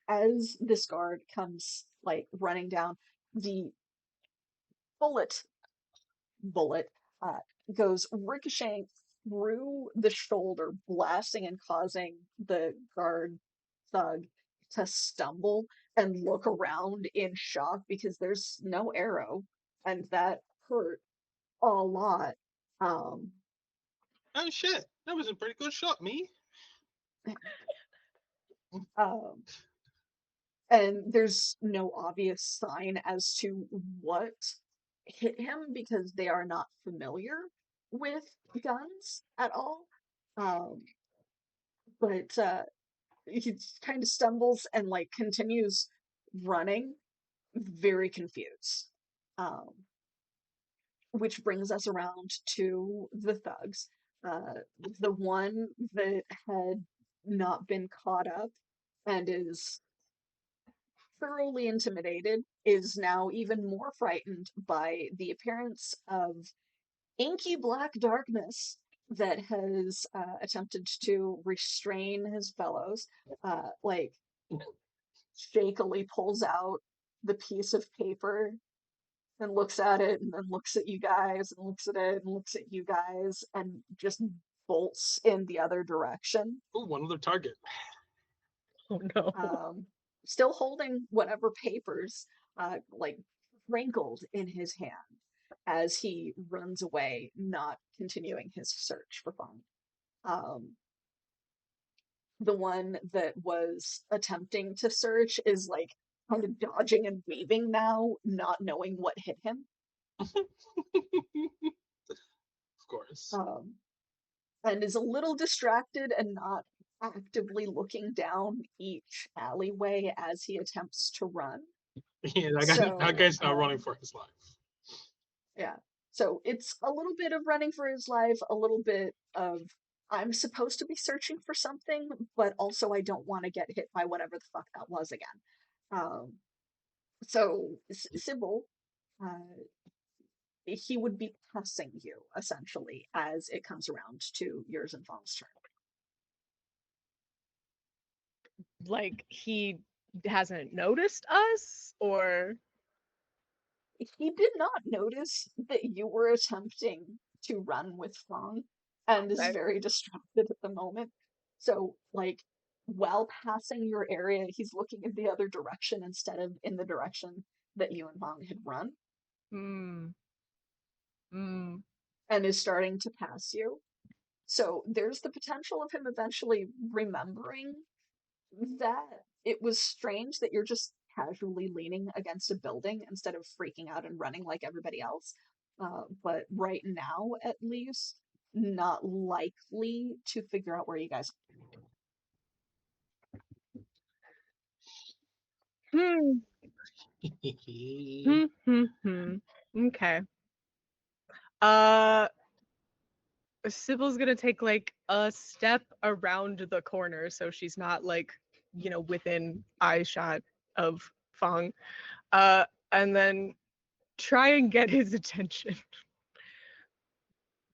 as this guard comes like running down, the bullet goes ricocheting through the shoulder, blasting and causing the guard thug to stumble and look around in shock because there's no arrow, and that hurt a lot. Um, Oh shit. That was a pretty good shot, me. um, and there's no obvious sign as to what hit him because they are not familiar with guns at all. But he kind of stumbles and like continues running, very confused. Which brings us around to the thugs. The one that had not been caught up and is thoroughly intimidated is now even more frightened by the appearance of inky black darkness that has attempted to restrain his fellows. Like shakily pulls out the piece of paper and looks at it and then looks at you guys and looks at it and looks at you guys and just bolts in the other direction. Ooh, one other target. Oh no. Still holding whatever papers, like wrinkled in his hand as he runs away, not continuing his search for fun. The one that was attempting to search is like kind of dodging and weaving now, not knowing what hit him. Of course. and is a little distracted and not actively looking down each alleyway as he attempts to run. Yeah, that So, guy's not running for his life. yeah. So it's a little bit of running for his life, a little bit of I'm supposed to be searching for something, but also I don't want to get hit by whatever the fuck that was again. So Sybil, he would be passing you essentially as it comes around to yours and Fang's turn. Like he hasn't noticed us, or He did not notice that you were attempting to run with Fang and is okay. very distracted at the moment. So, like, while passing your area, he's looking in the other direction instead of in the direction that you and Fang had run Hmm. Hmm. and is starting to pass you. So, there's the potential of him eventually remembering that it was strange that you're just casually leaning against a building instead of freaking out and running like everybody else. But right now, at least, not likely to figure out where you guys Hmm. Okay. Sybil's gonna take like a step around the corner so she's not like, within eye shot of Fang. And then try and get his attention.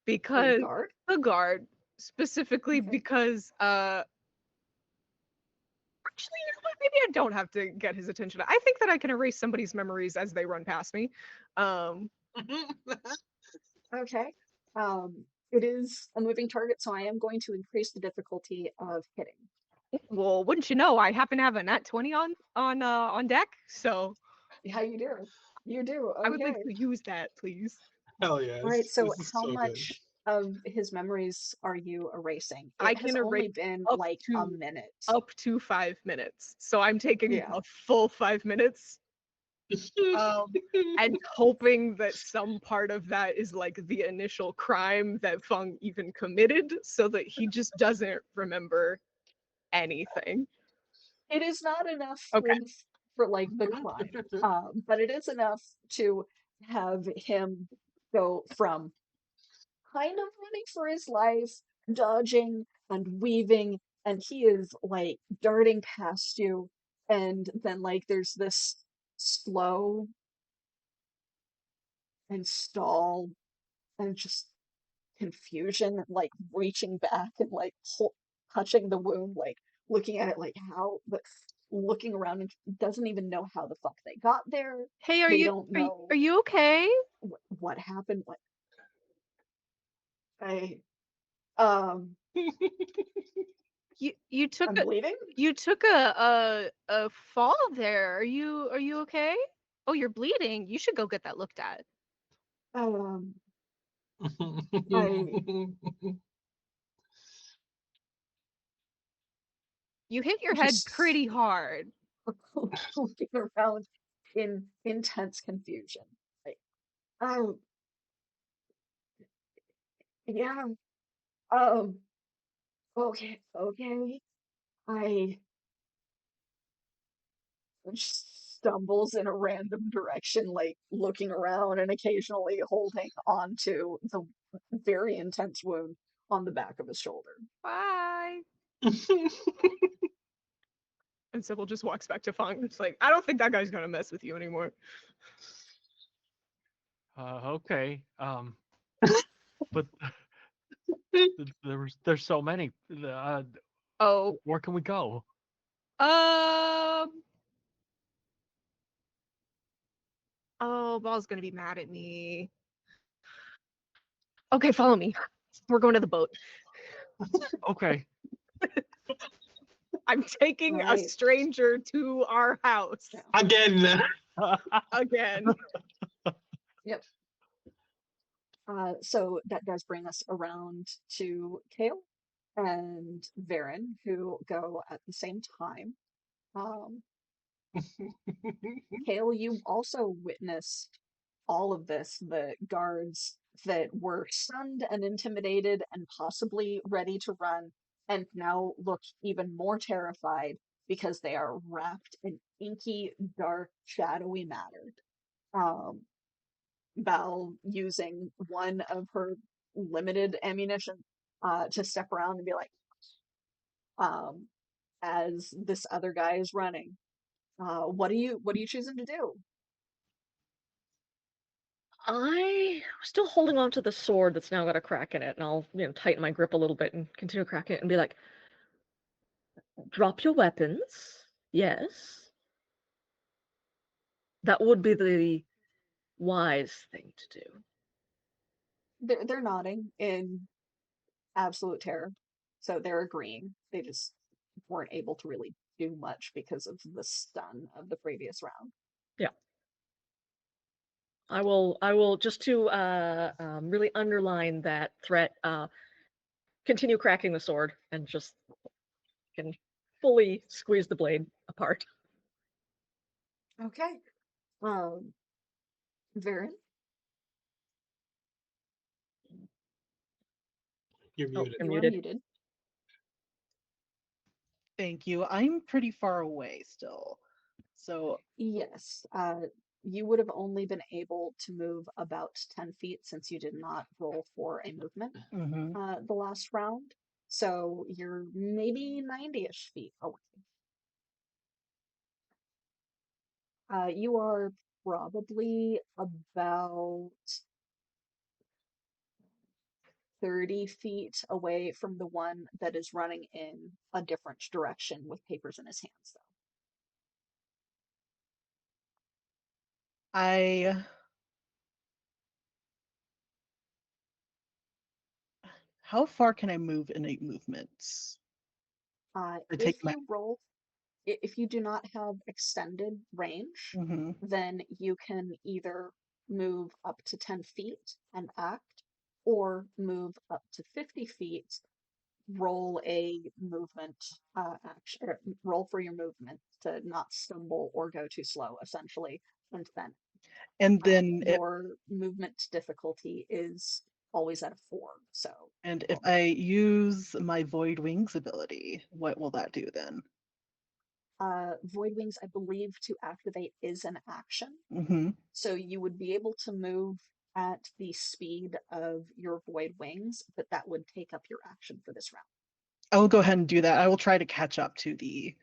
Because guard. the guard, specifically Okay. because actually, you know what? Maybe I don't have to get his attention. I think that I can erase somebody's memories as they run past me. Okay. It is a moving target, so I am going to increase the difficulty of hitting. Well, wouldn't you know, I happen to have a nat 20 on deck, so Yeah, you do. You do. I would like Okay. to use that, please. Hell yes. All right. So, This is how so good. much of his memories are you erasing? I It has can only erase been up like a to minute. up to 5 minutes. So I'm taking Yeah. a full 5 minutes. And hoping that some part of that is like the initial crime that Feng even committed, so that he just doesn't remember anything. It is not enough Okay. for like the crime, but it is enough to have him go from kind of running for his life, dodging and weaving, and he is like darting past you, and then like there's this slow and stall and just confusion, and like reaching back and like touching the wound, like looking at it like how, but looking around and doesn't even know how the fuck they got there. Hey, are They you don't are you, know are you okay? what happened. What I um You took I'm a bleeding. a fall there. Are you okay? Oh, you're bleeding. You should go get that looked at. Um I You hit your head just pretty hard. looking around in intense confusion. Like, oh yeah, um okay. I just stumbles in a random direction, like looking around and occasionally holding onto the very intense wound on the back of his shoulder. Bye. And Sybil just walks back to Fang. It's like, I don't think that guy's gonna mess with you anymore. Okay. But there's so many. Oh, Where can we go? oh, Ball's gonna be mad at me. Okay, follow me. We're going to the boat. Okay. I'm taking a Right. stranger to our house Yeah. Again. again. Yep. So that does bring us around to Kale and Varen, who go at the same time. Um, Kale, you also witnessed all of this, the guards that were stunned and intimidated and possibly ready to run, and now look even more terrified because they are wrapped in inky, dark, shadowy matter. Um, Val using one of her limited ammunition to step around and be like, um, as this other guy is running, what are you choosing to do? I'm still holding on to the sword that's now got a crack in it, and I'll, tighten my grip a little bit and continue cracking it and be like, drop your weapons. Yes. That would be the wise thing to do. They're nodding in absolute terror, so they're agreeing. They just weren't able to really do much because of the stun of the previous round. Yeah. I will just to really underline that threat, continue cracking the sword and just can fully squeeze the blade apart. Okay. Varen? You're Oh, muted. you're You are muted. muted. Thank you. I'm pretty far away still. So, Yes. You would have only been able to move about 10 feet since you did not roll for a movement the last round. So you're maybe 90-ish feet away. You are probably about 30 feet away from the one that is running in a different direction with papers in his hands, though. How far can I move in 8 movements? If you roll, if you do not have extended range, then you can either move up to 10 feet and act, or move up to 50 feet, roll a movement action, or roll for your movement to not stumble or go too slow, essentially, and then your movement difficulty is always at a 4. So, and if I use my Void Wings ability, what will that do then? Void Wings, I believe, to activate is an action. So you would be able to move at the speed of your Void Wings, but that would take up your action for this round. I will go ahead and do that. I will try to catch up to the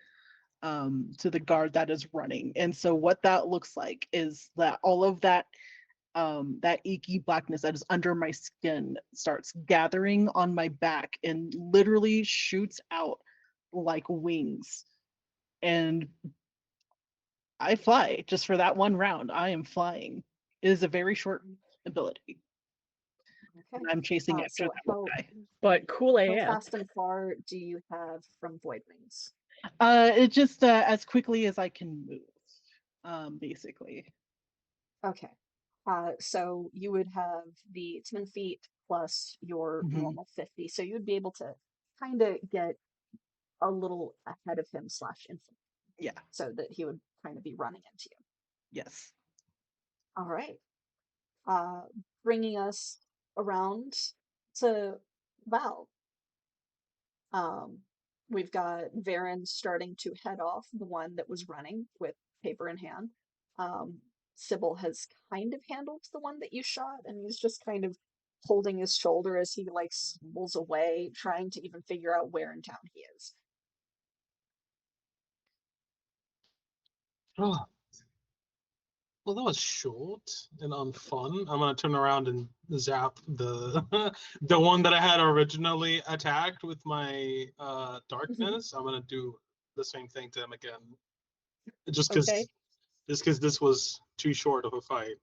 guard that is running. And so what that looks like is that all of that that icky blackness that is under my skin starts gathering on my back and literally shoots out like wings. And I fly just for that one round. I am flying. It is a very short ability. Okay. I'm chasing after So that one guy. But cool how AF. fast and far do you have from Void Wings? It just as quickly as I can move, basically. Okay. So you would have the 10 feet plus your normal 50. So you would be able to kind of get a little ahead of him / in front. Yeah. So that he would kind of be running into you. Yes. All right. Bringing us around to Val. We've got Varen starting to head off, the one that was running with paper in hand. Sybil has kind of handled the one that you shot, and he's just kind of holding his shoulder as he like stumbles away, trying to even figure out where in town he is. Oh. Well, that was short and unfun. I'm gonna turn around and zap the the one that I had originally attacked with my darkness. I'm gonna do the same thing to him again, just because this was too short of a fight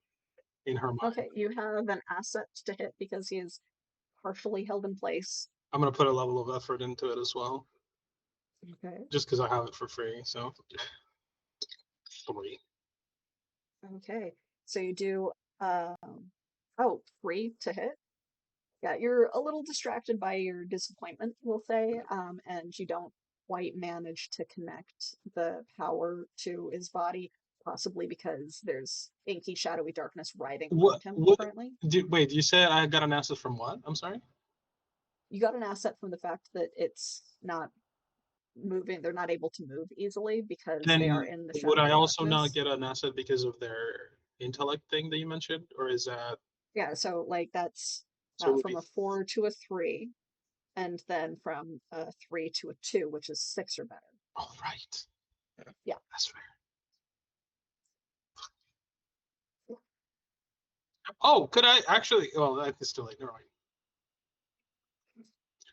in her mind. Okay, you have an asset to hit because he is partially held in place. I'm gonna put a level of effort into it as well, Okay. just because I have it for free. So 3. Okay. So you do 3 to hit. Yeah, you're a little distracted by your disappointment, we'll say, and you don't quite manage to connect the power to his body. possibly because there's inky, shadowy darkness riding What? around him What? currently. Wait, you said I got an asset from what? I'm sorry. You got an asset from the fact that it's not moving; they're not able to move easily because they are Then in the would I shadowy also not darkness. get an asset because of their intellect thing that you mentioned, or is that Yeah, so like that's so? It would from be a 4 to a 3, and then from a 3 to a 2, which is 6 or better. all right. Yeah. That's fair. Oh, could I actually? Well, that's still late. Never mind.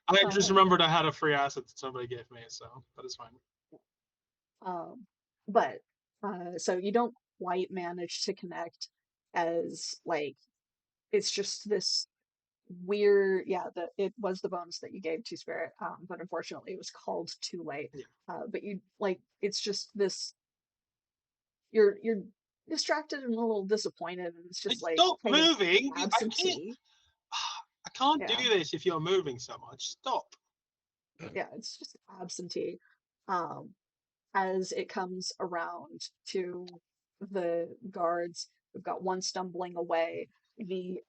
I just remembered I had a free asset that somebody gave me, so that is fine. But so you don't quite manage to connect as like it's just this weird, yeah, it was the bonus that you gave to Spirit, but unfortunately it was called too late. Yeah. But you like it's just this you're distracted and a little disappointed, and it's just like Stop kind of moving! I can't. absentee. I can't Yeah. do this if you're moving so much. Stop. Yeah, it's just absentee. Um, as it comes around to the guards, we've got one stumbling away. The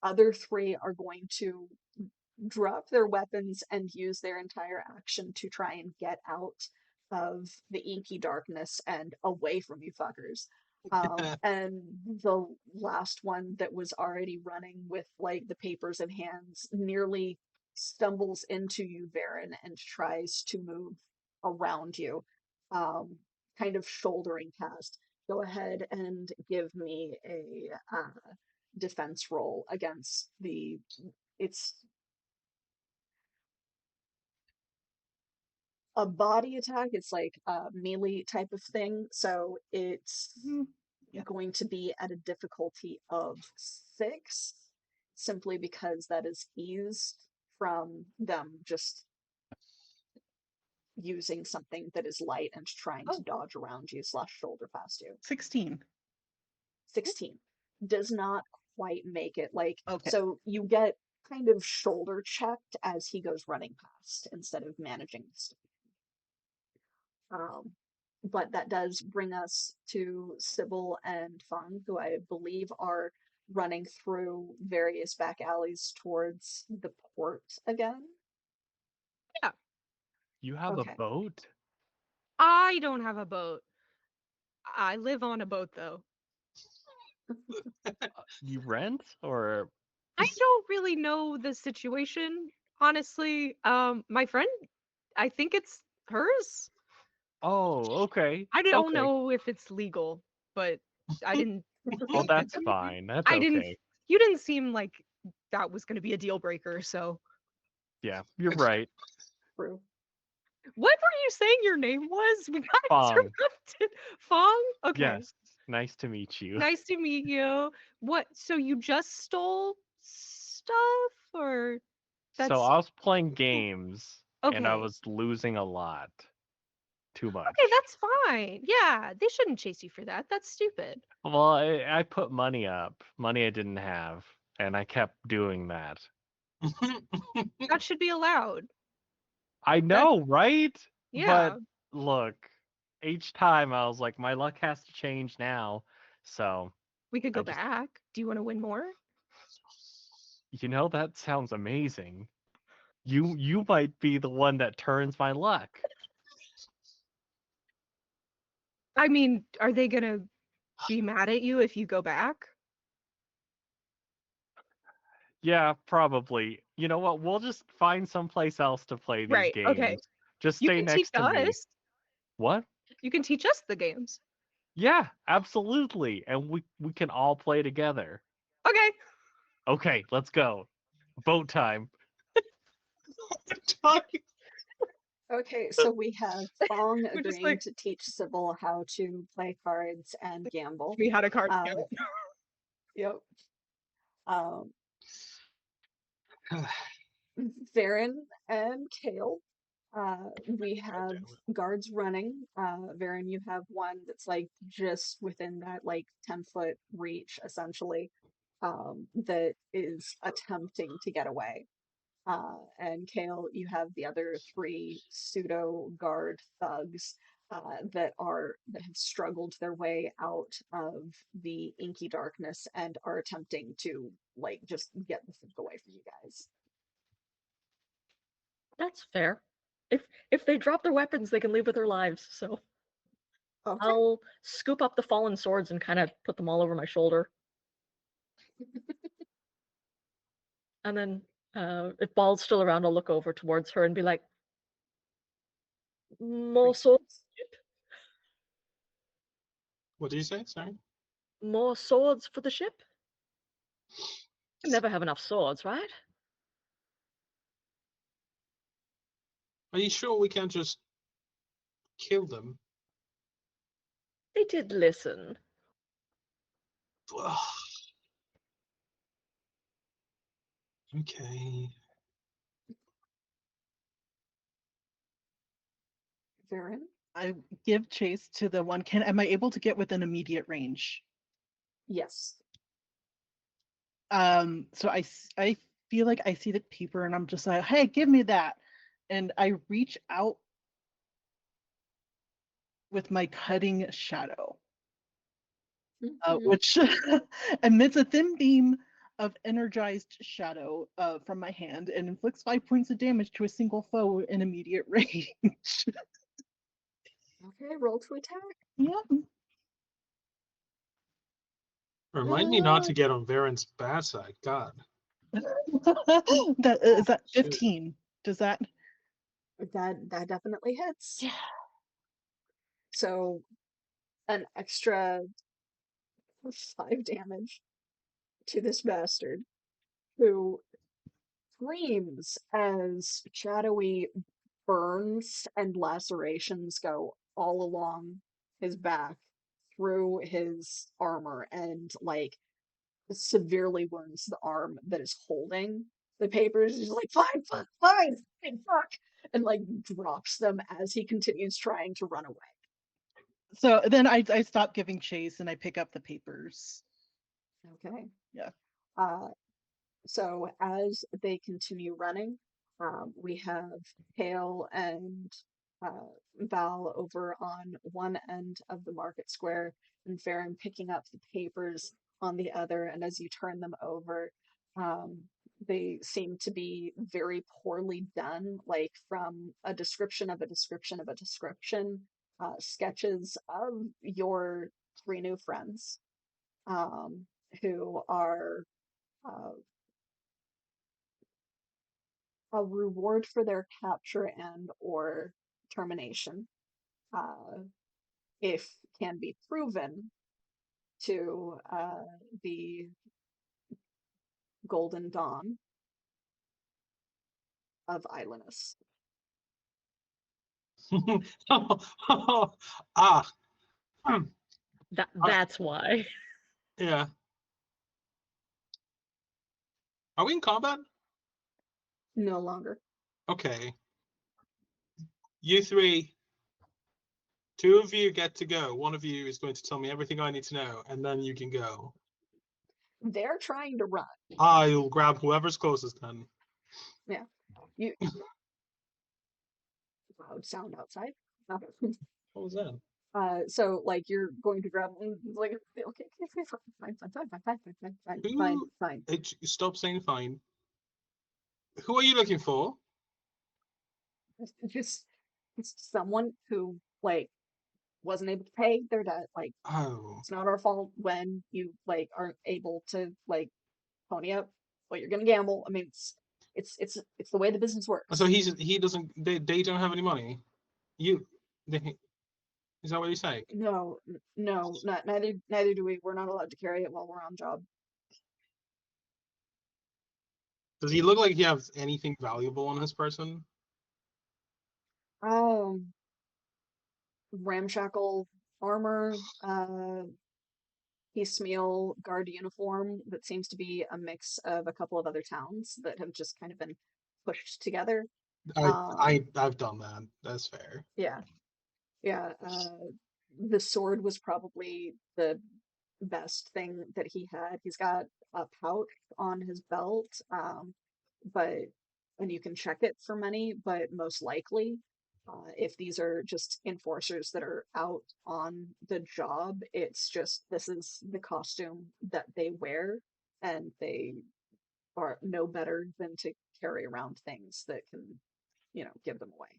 other three are going to drop their weapons and use their entire action to try and get out of the inky darkness and away from you fuckers. And the last one that was already running with like the papers in hands nearly stumbles into you, Varen, and tries to move around you, um, kind of shouldering past. Go ahead and give me a defense roll against the. It's a body attack. It's like a melee type of thing, so it's Yeah. going to be at a difficulty of 6, simply because that is eased from them just using something that is light and trying to Oh. dodge around you slash shoulder past you. 16. 16 does not quite make it. Like, Okay. so you get kind of shoulder checked as he goes running past instead of managing to stop. But that does bring us to Sybil and Fang, who I believe are running through various back alleys towards the port again. You have Okay. a boat? I don't have a boat. I live on a boat though. You rent or I don't really know the situation, honestly. My friend, I think it's hers. Oh, okay. I don't Okay. know if it's legal, but I didn't Well, think that's that fine. That's I didn't okay. you didn't seem like that was going to be a deal breaker, so Yeah, you're right. True. what were you saying your name was? We got Fang. interrupted. Fang? Okay. Yes. Nice to meet you. Nice to meet you. What, so you just stole stuff or that's So I was playing games and I okay. was losing a lot. Too much. Okay, that's fine. Yeah, they shouldn't chase you for that. That's stupid. Well, I put money up, money I didn't have, and I kept doing that. That should be allowed. I know, right? Yeah. But look, each time I was like, my luck has to change now. So, We could go I just- back. Do you want to win more? that sounds amazing. You might be the one that turns my luck. I mean, are they gonna be mad at you if you go back? Yeah, probably. You know what? We'll just find someplace else to play these Right, games. okay. Just You stay can next teach to me. us. What? You can teach us the games. Yeah, absolutely. And we can all play together. Okay. Okay, let's go. Boat time. Okay, so we have Fong We're just agreeing like- to teach Sybil how to play cards and gamble. We had a card. Yep. Varen and Kale. We have guards running. Varen, you have one that's like just within that like 10-foot reach, essentially, that is attempting to get away. And Kale, you have the other 3 pseudo guard thugs that have struggled their way out of the inky darkness and are attempting to like just get the thing away from you guys. That's fair. If they drop their weapons, they can leave with their lives. So Okay. I'll scoop up the fallen swords and kind of put them all over my shoulder. And then if Ball's still around, I'll look over towards her and be like, more swords, What did you say? Sorry. more swords for the ship? You never have enough swords, right? Are you sure we can't just kill them? They did listen. Okay. Varen? I give chase to the one. Am I able to get within immediate range? Yes. So I feel like I see the paper and I'm just like, hey, give me that. And I reach out with my cutting shadow, which emits a thin beam of energized shadow from my hand and inflicts 5 points of damage to a single foe in immediate range. Okay, roll to attack. Yep. Remind me not to get on Varen's bad side. God. That is that 15. Does that? That definitely hits. Yeah. So an extra 5 damage to this bastard who screams as shadowy burns and lacerations go all along his back through his armor and like severely wounds the arm that is holding the papers. He's like, fine, fuck, fine, fuck, and like drops them as he continues trying to run away. So then I stop giving chase and I pick up the papers. Okay. Yeah. So as they continue running, we have Hale and Val over on one end of the market square, and Farron picking up the papers on the other. And as you turn them over, they seem to be very poorly done, like from a description of a description of a description, sketches of your 3 new friends, who are a reward for their capture and or termination, if can be proven to the Golden Dawn of Islandus. Ah. Hmm. That's why. Yeah. Are we in combat? No longer. Okay. You 3, 2 of you get to go. One of you is going to tell me everything I need to know, and then you can go. They're trying to run. I'll grab whoever's closest then. Yeah. You loud sound outside. What was that? So like you're going to grab like okay, fine. Stop saying fine. Who are you looking for? Just someone who like wasn't able to pay their debt. Like Oh. it's not our fault when you like aren't able to like pony up what you're gonna gamble. I mean it's the way the business works. So they don't have any money. Is that what you're saying? No, neither do we. We're not allowed to carry it while we're on job. Does he look like he has anything valuable on his person? Ramshackle armor, piecemeal guard uniform that seems to be a mix of a couple of other towns that have just kind of been pushed together. I've done that. That's fair. Yeah. The sword was probably the best thing that he had. He's got a pouch on his belt, and you can check it for money, but most likely If these are just enforcers that are out on the job, it's just this is the costume that they wear, and they are no better than to carry around things that can, give them away.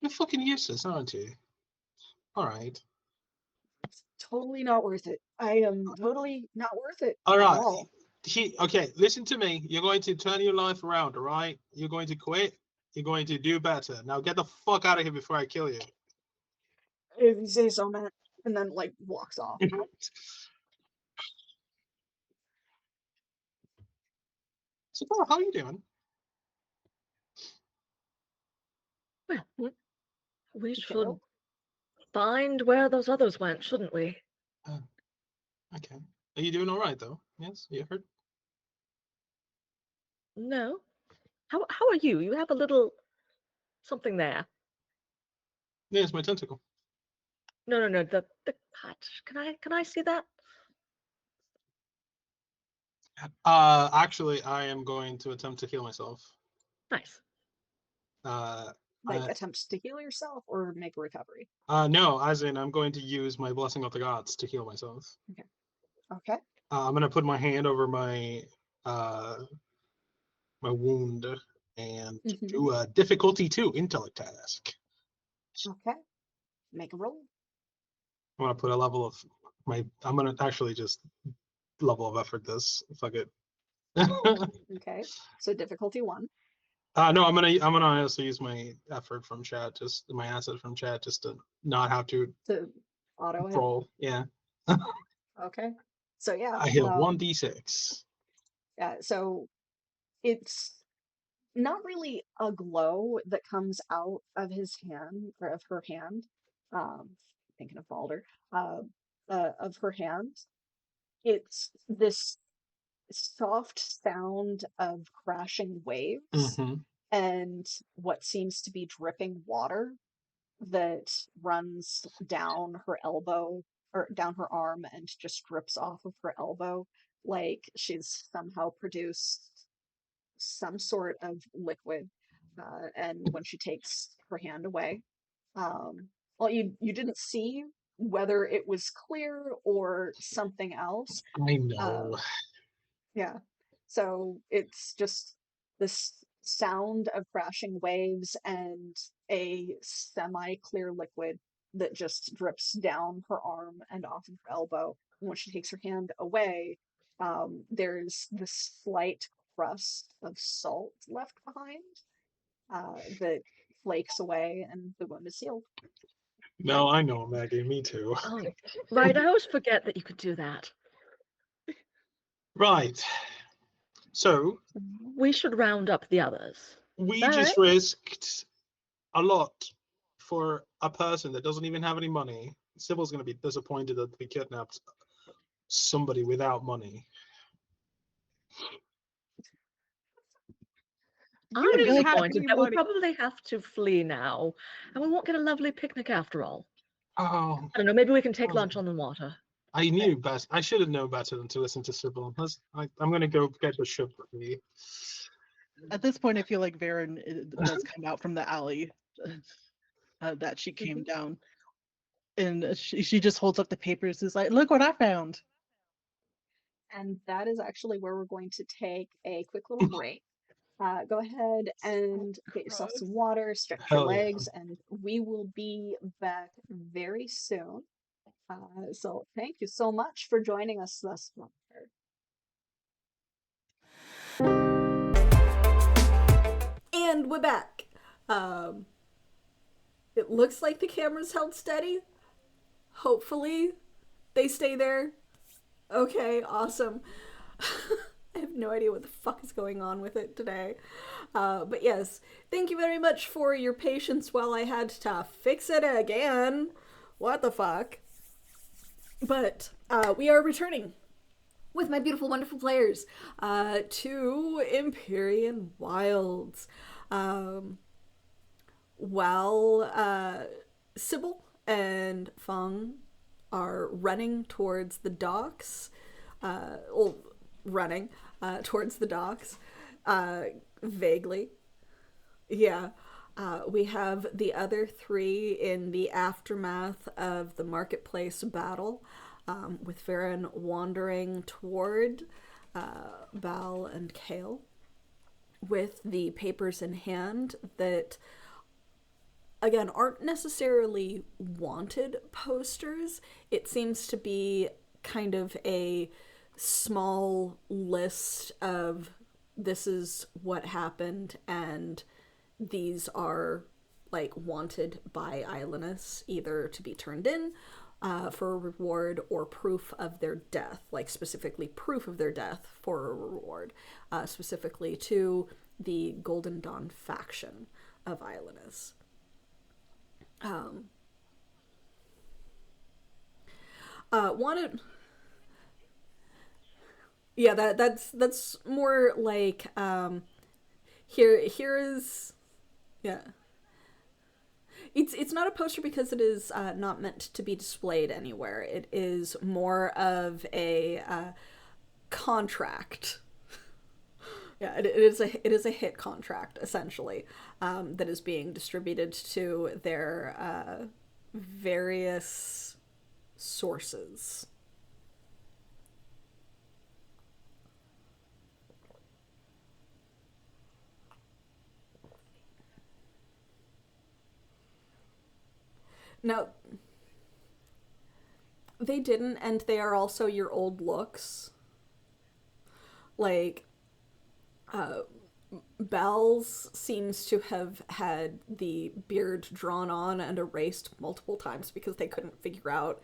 You're fucking useless, aren't you? All right. It's totally not worth it. I am totally not worth it All at right. all. Okay, listen to me. You're going to turn your life around, all right? You're going to quit. You're going to do better. Now get the fuck out of here before I kill you. If you say so, Matt. And then, walks off. So, how are you doing? Well, we Okay. should find where those others went, shouldn't we? Okay. Are you doing all right, though? Yes? You hurt? No. How are you? You have a little something there. Yeah, it's my tentacle. No. The cut. Can I see that? Actually, I am going to attempt to heal myself. Nice. Attempts to heal yourself or make a recovery? No, as in I'm going to use my blessing of the gods to heal myself. Okay. I'm gonna put my hand over my my wound and do a difficulty 2 intellect task. Okay. Make a roll. I'm gonna put a level of I'm gonna actually just level of effort this. Fuck it. Okay. So difficulty 1. No, I'm gonna also use my effort from chat, just my asset from chat, just to not have to auto hit. roll. Yeah. Okay. So yeah. I hit 1d6. Yeah. So it's not really a glow that comes out of his hand or of her hand. Thinking of Balder. Of her hand. It's this soft sound of crashing waves and what seems to be dripping water that runs down her elbow or down her arm and just drips off of her elbow, like she's somehow produced some sort of liquid. And when she takes her hand away, well, you didn't see whether it was clear or something else. I know. Yeah. So it's just this sound of crashing waves and a semi-clear liquid that just drips down her arm and off of her elbow. And when she takes her hand away, there's this slight crust of salt left behind that flakes away, and the wound is sealed. No, I know, Maggie. Me too. Oh, right. I always forget that you could do that. Right. So we should round up the others. We just risked a lot for a person that doesn't even have any money. Sybil's going to be disappointed that we kidnapped somebody without money. I'm disappointed that we'll probably have to flee now, and we won't get a lovely picnic after all. Oh, I don't know. Maybe we can take lunch on the water. I knew best. I should have known better than to listen to Sybil. I'm going to go get the ship for me. At this point, I feel like Varen does come out from the alley that she came down, and she just holds up the papers. Is like, look what I found. And that is actually where we're going to take a quick little break. Go ahead and get yourself some water, stretch your legs, and we will be back very soon. So thank you so much for joining us thus far. And we're back. It looks like the camera's held steady. Hopefully they stay there. Okay, awesome. I have no idea what the fuck is going on with it today. But yes, thank you very much for your patience while I had to fix it again. What the fuck? But we are returning with my beautiful, wonderful players to Empyrean Wilds. While Sybil and Fang are running towards the docks, towards the docks, vaguely. Yeah. We have the other three in the aftermath of the marketplace battle, with Farron wandering toward Bal and Kale with the papers in hand that, again, aren't necessarily wanted posters. It seems to be kind of a small list of this is what happened, and these are like wanted by Islanders, either to be turned in for a reward or proof of their death, like specifically proof of their death for a reward, specifically to the Golden Dawn faction of Islanders. Wanted. Yeah, that's more like here is, yeah. It's not a poster because it is not meant to be displayed anywhere. It is more of a contract. Yeah, it is a hit contract essentially, that is being distributed to their various sources. No, they didn't, and they are also your old looks. Like, Bal's seems to have had the beard drawn on and erased multiple times because they couldn't figure out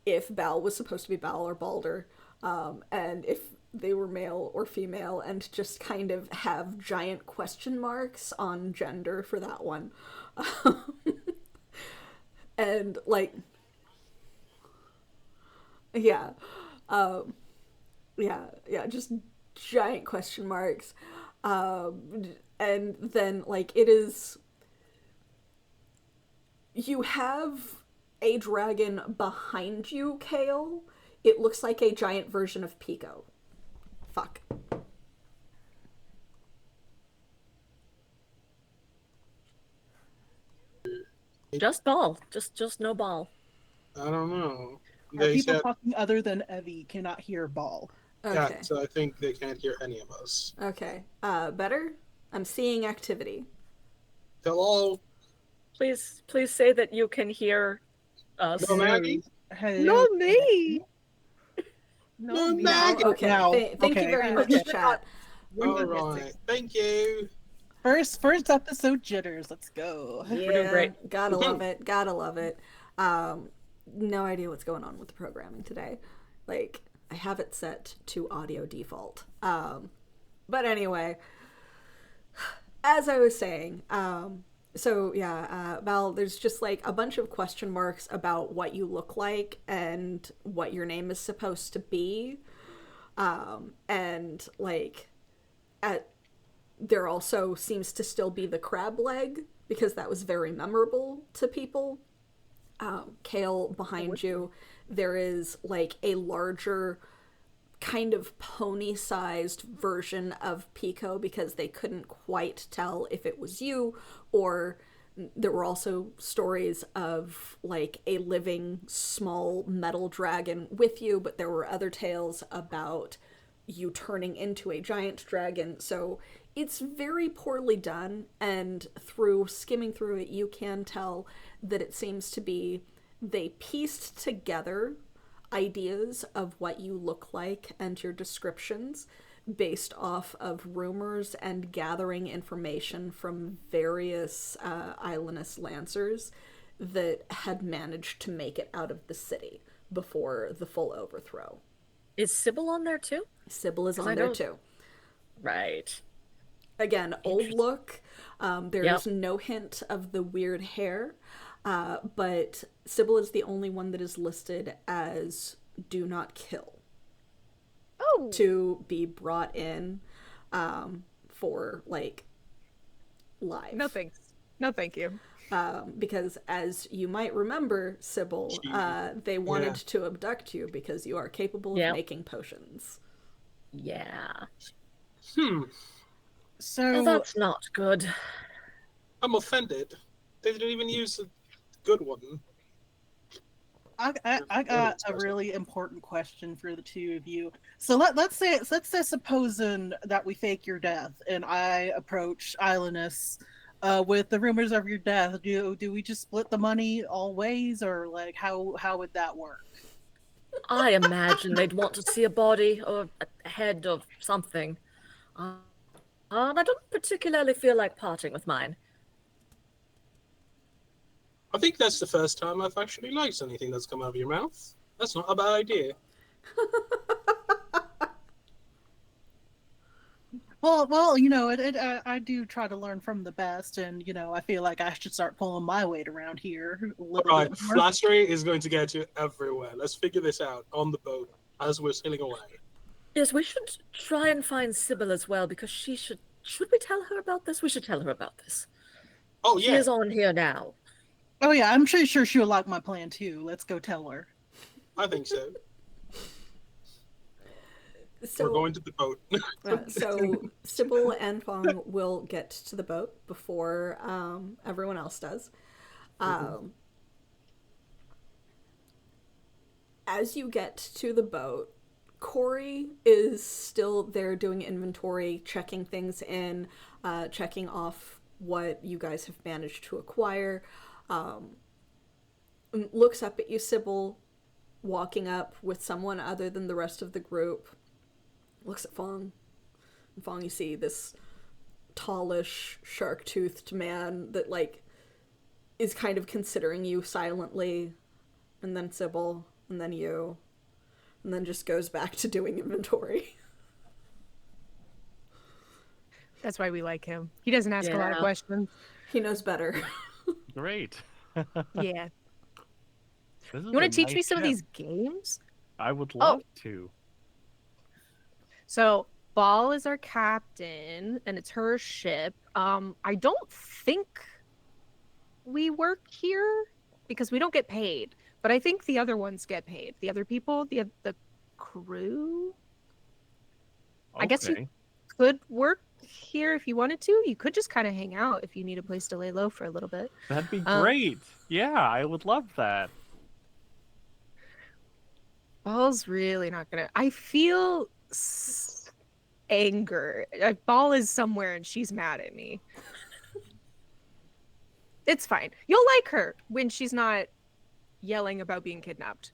if Bal was supposed to be Bal or Balder, and if they were male or female, and just kind of have giant question marks on gender for that one. And like, yeah, just giant question marks, and then like it is, you have a dragon behind you, Kale. It looks like a giant version of Pico. Fuck. Just ball. Just no ball. I don't know. Are They people said, talking other than Evie cannot hear ball? Okay. yeah, so I think they can't hear any of us. Okay. Better? I'm seeing activity. Hello? Please say that you can hear us. No, Maggie? Hello? Not me. No, me. Maggie. Okay. Now, Thank you okay. very much, Okay. chat. All right. Thank you. First episode jitters. Let's go. Yeah, doing great. gotta love it. Gotta love it. No idea what's going on with the programming today. Like, I have it set to audio default. But anyway, as I was saying, so yeah, Val, there's just like a bunch of question marks about what you look like and what your name is supposed to be. And like, there also seems to still be the crab leg, because that was very memorable to people. Kale, behind you, there is like a larger kind of pony-sized version of Pico, because they couldn't quite tell if it was you, or there were also stories of like a living small metal dragon with you, but there were other tales about you turning into a giant dragon. So it's very poorly done, and through skimming through it, you can tell that it seems to be they pieced together ideas of what you look like and your descriptions based off of rumors and gathering information from various Islandus Lancers that had managed to make it out of the city before the full overthrow. Is Sybil on there too? Sybil is on there too. Right. Again, old look. There's Yep. no hint of the weird hair, but Sybil is the only one that is listed as do not kill, Oh. to be brought in for like live. No thanks. No thank you. Because as you might remember, Sybil, they wanted to abduct you because you are capable of Yep. making potions. Yeah. So Well, that's not good. I'm offended. They didn't even use a good one. I got a really important question for the two of you. So let's say supposing that we fake your death and I approach Islandess with the rumors of your death. Do we just split the money all ways, or like how would that work? I imagine they'd want to see a body or a head or something. I don't particularly feel like parting with mine. I think that's the first time I've actually liked anything that's come out of your mouth. That's not a bad idea. Well, I do try to learn from the best, and I feel like I should start pulling my weight around here a little Alright, bit more. flattery is going to get you everywhere. Let's figure this out on the boat as we're sailing away. Yes, we should try and find Sybil as well, because she should... Should we tell her about this? We should tell her about this. Oh, She yeah. is on here now. Oh yeah, I'm pretty sure she would like my plan too. Let's go tell her. I think so. So, We're going to the boat. so Sybil and Fang will get to the boat before everyone else does. As you get to the boat, Corey is still there doing inventory, checking things in, checking off what you guys have managed to acquire. Looks up at you, Sybil, walking up with someone other than the rest of the group. Looks at Fang. And Fang, you see this tallish, shark-toothed man that, like, is kind of considering you silently. And then Sybil, and then you. And then just goes back to doing inventory. That's why we like him. He doesn't ask a lot of Yeah. questions. He knows better. Great. Yeah. This is You want a to teach me nice some of ship. these games? I would love to. So Ball is our captain, and it's her ship. I don't think we work here because we don't get paid, but I think the other ones get paid. The other people, the crew. Okay. I guess you could work here if you wanted to. You could just kind of hang out if you need a place to lay low for a little bit. That'd be great. Yeah, I would love that. Ball's really not gonna. I feel anger. Ball is somewhere and she's mad at me. It's fine. You'll like her when she's not yelling about being kidnapped.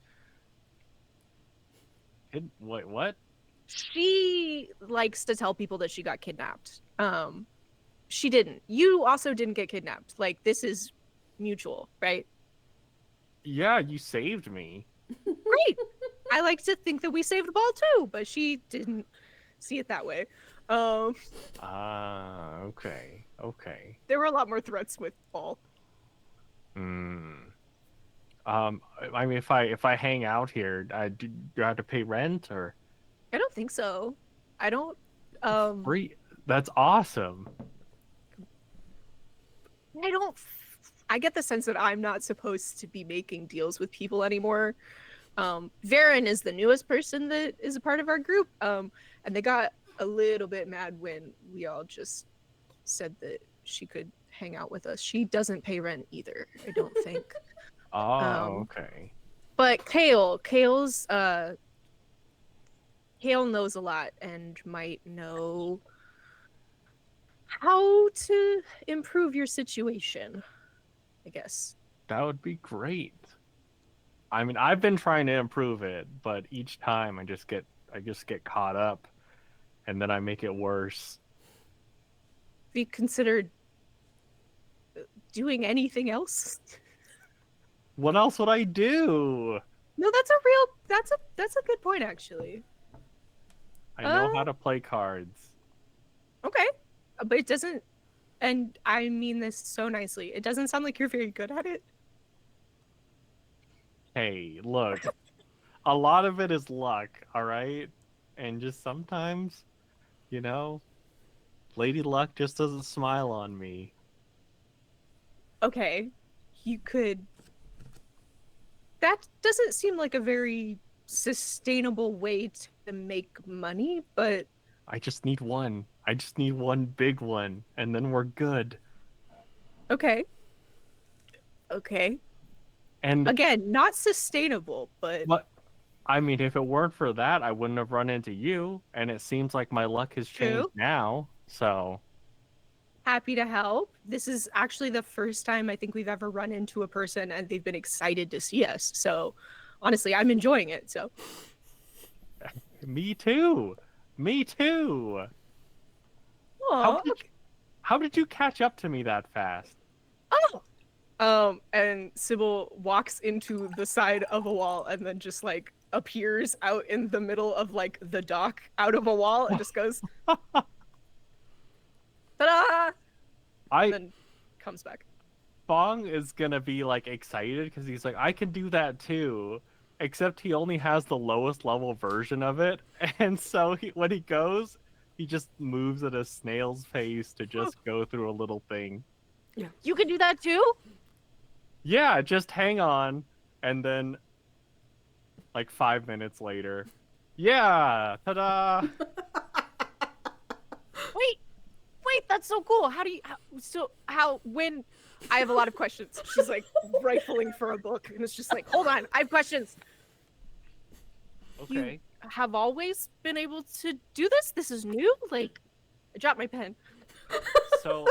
Wait, what? She likes to tell people that she got kidnapped. She didn't. You also didn't get kidnapped. Like, this is mutual, right? Yeah, you saved me. Great. I like to think that we saved Ball too, but she didn't see it that way. Okay. Okay. There were a lot more threats with Ball. I mean, if I hang out here, do I have to pay rent or I don't think so. I don't. free? That's awesome. I don't. I get the sense that I'm not supposed to be making deals with people anymore. Varen is the newest person that is a part of our group, and they got a little bit mad when we all just said that she could hang out with us. She doesn't pay rent either, I don't think. Oh, okay. But Kale's Kale knows a lot and might know how to improve your situation, I guess. That would be great. I mean, I've been trying to improve it, but each time I just get caught up, and then I make it worse. Have you considered doing anything else? What else would I do? No, that's a good point actually. I know how to play cards. Okay. But it doesn't, and I mean this so nicely, it doesn't sound like you're very good at it. Hey, look, a lot of it is luck, all right? And just sometimes, Lady Luck just doesn't smile on me. Okay. You could. That doesn't seem like a very sustainable way to make money, but I just need one. I just need one big one, and then we're good. Okay. Okay. And Again, not sustainable, but what I mean, if it weren't for that, I wouldn't have run into you. And it seems like my luck has changed True. now. So happy to help. This is actually the first time I think we've ever run into a person and they've been excited to see us. So honestly, I'm enjoying it. So me too. Me too. Aw, How did you catch up to me that fast? and Sybil walks into the side of a wall and then just like appears out in the middle of like the dock out of a wall and just goes ta-da! And then comes back. Fang is gonna be like excited because he's like, I can do that too. Except he only has the lowest level version of it, and so when he goes, he just moves at a snail's pace to just go through a little thing. Yeah. You can do that too? Yeah, just hang on, and then like 5 minutes later, yeah, ta-da! Wait, that's so cool. How do you when I have a lot of questions. She's like rifling for a book and it's just like, hold on, I have questions. Okay. You have always been able to do this? This is new? Like, I dropped my pen. So,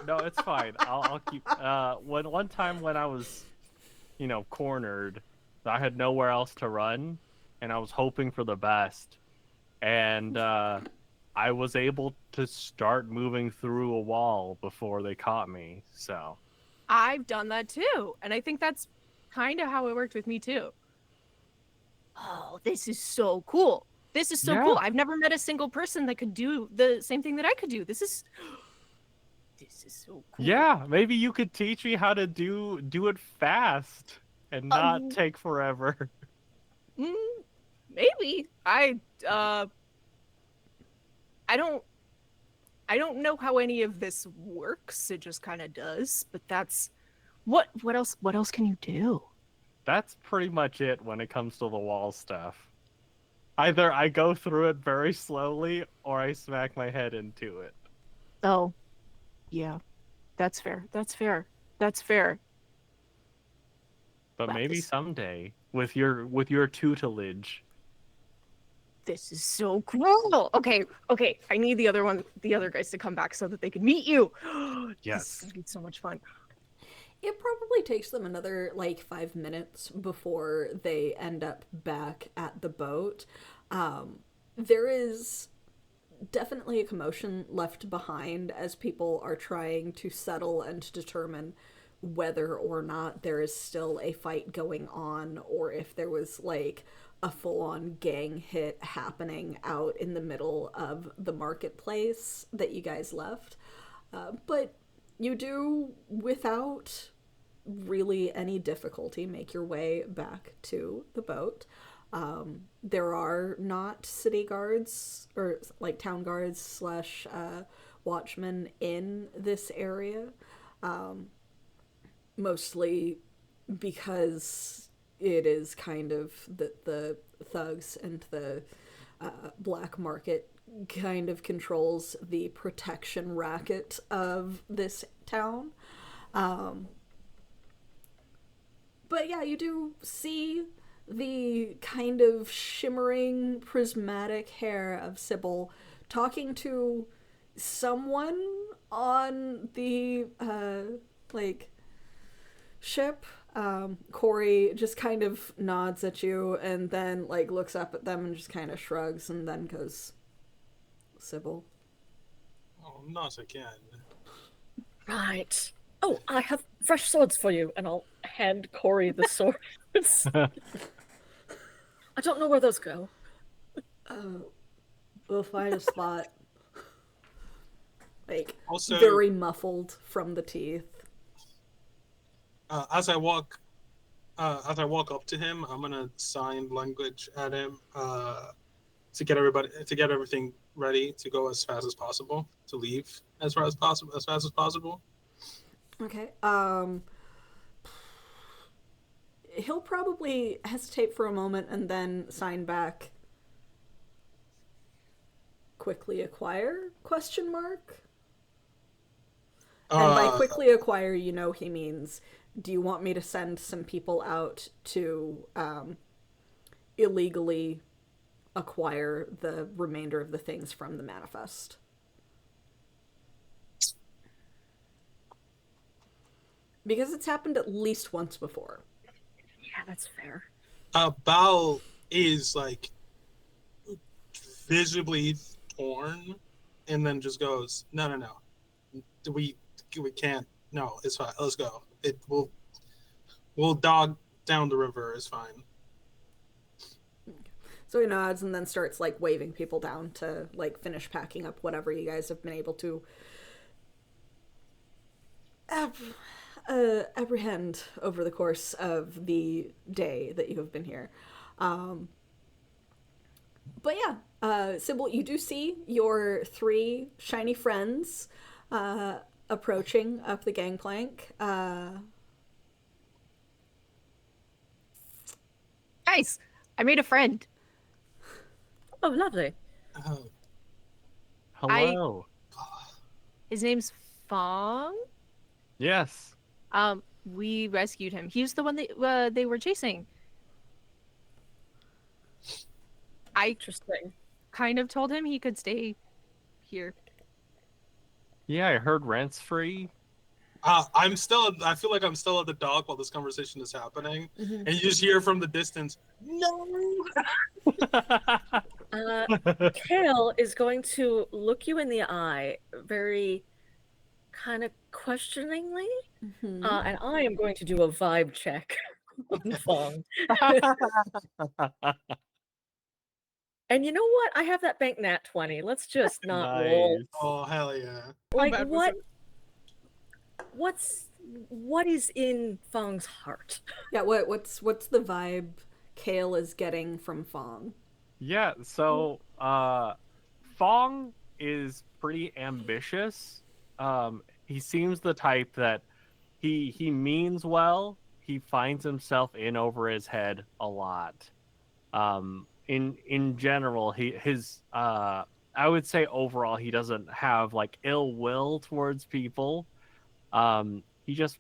no, it's fine. I'll keep. One time when I was, cornered, I had nowhere else to run, and I was hoping for the best, and I was able to start moving through a wall before they caught me. So, I've done that too, and I think that's kind of how it worked with me too. Oh, this is so cool. This is so Yeah. cool. I've never met a single person that could do the same thing that I could do. This is so cool. yeah, maybe you could teach me how to do it fast and not take forever. Maybe. I don't know how any of this works. It just kind of does, but that's what else can you do? That's pretty much it when it comes to the wall stuff. Either I go through it very slowly or I smack my head into it. Oh. Yeah. That's fair. But Wow, maybe this- someday with your tutelage. This is so cool. Okay. I need the other guys to come back so that they can meet you. Yes. This is gonna be so much fun. It probably takes them another 5 minutes before they end up back at the boat. There is definitely a commotion left behind as people are trying to settle and determine whether or not there is still a fight going on or if there was a full-on gang hit happening out in the middle of the marketplace that you guys left. But you do, without really any difficulty, make your way back to the boat. There are not city guards or town guards / watchmen in this area, mostly because it is kind of the thugs and the black market kind of controls the protection racket of this town. But yeah, you do see the kind of shimmering prismatic hair of Sybil talking to someone on the ship. Corey just kind of nods at you and then looks up at them and just kind of shrugs and then goes, Sybil. Oh, not again. Right. Oh, I have fresh swords for you, and I'll hand Corey the swords. I don't know where those go. We'll find a spot. Also, very muffled from the teeth. as I walk up to him, I'm gonna sign language at him to get everything ready to go as fast as possible, to leave as fast as possible. Okay. He'll probably hesitate for a moment and then sign back. Quickly acquire? ? And by Uh, quickly acquire, he means, do you want me to send some people out to illegally acquire the remainder of the things from the manifest? Because it's happened at least once before. Yeah, that's fair. Bao is like visibly torn, and then just goes, no. We can't. No, it's fine. Let's go. We'll dog down the river. It's fine. So he nods and then starts like waving people down to like finish packing up whatever you guys have been able to apprehend over the course of the day that you have been here. But yeah, Sybil, you do see your 3 shiny friends approaching up the gangplank. Guys, I made a friend. Oh, lovely. Oh, Hello. His name's Fang. Yes. We rescued him. He's the one that they were chasing. I Interesting. kind of told him he could stay here. Yeah, I heard rent's free. I feel like I'm still at the dock while this conversation is happening, and you just hear from the distance, no. Kale is going to look you in the eye very kind of questioningly, and I am going to do a vibe check on Fong. And you know what? I have that bank nat 20. Let's just not roll. Nice. Oh, hell yeah. Like bad was what is in Fong's heart? Yeah, what's the vibe Kale is getting from Fong? Yeah, so Fong is pretty ambitious. He seems the type that he means well. He finds himself in over his head a lot. In general, I would say overall he doesn't have like ill will towards people. He just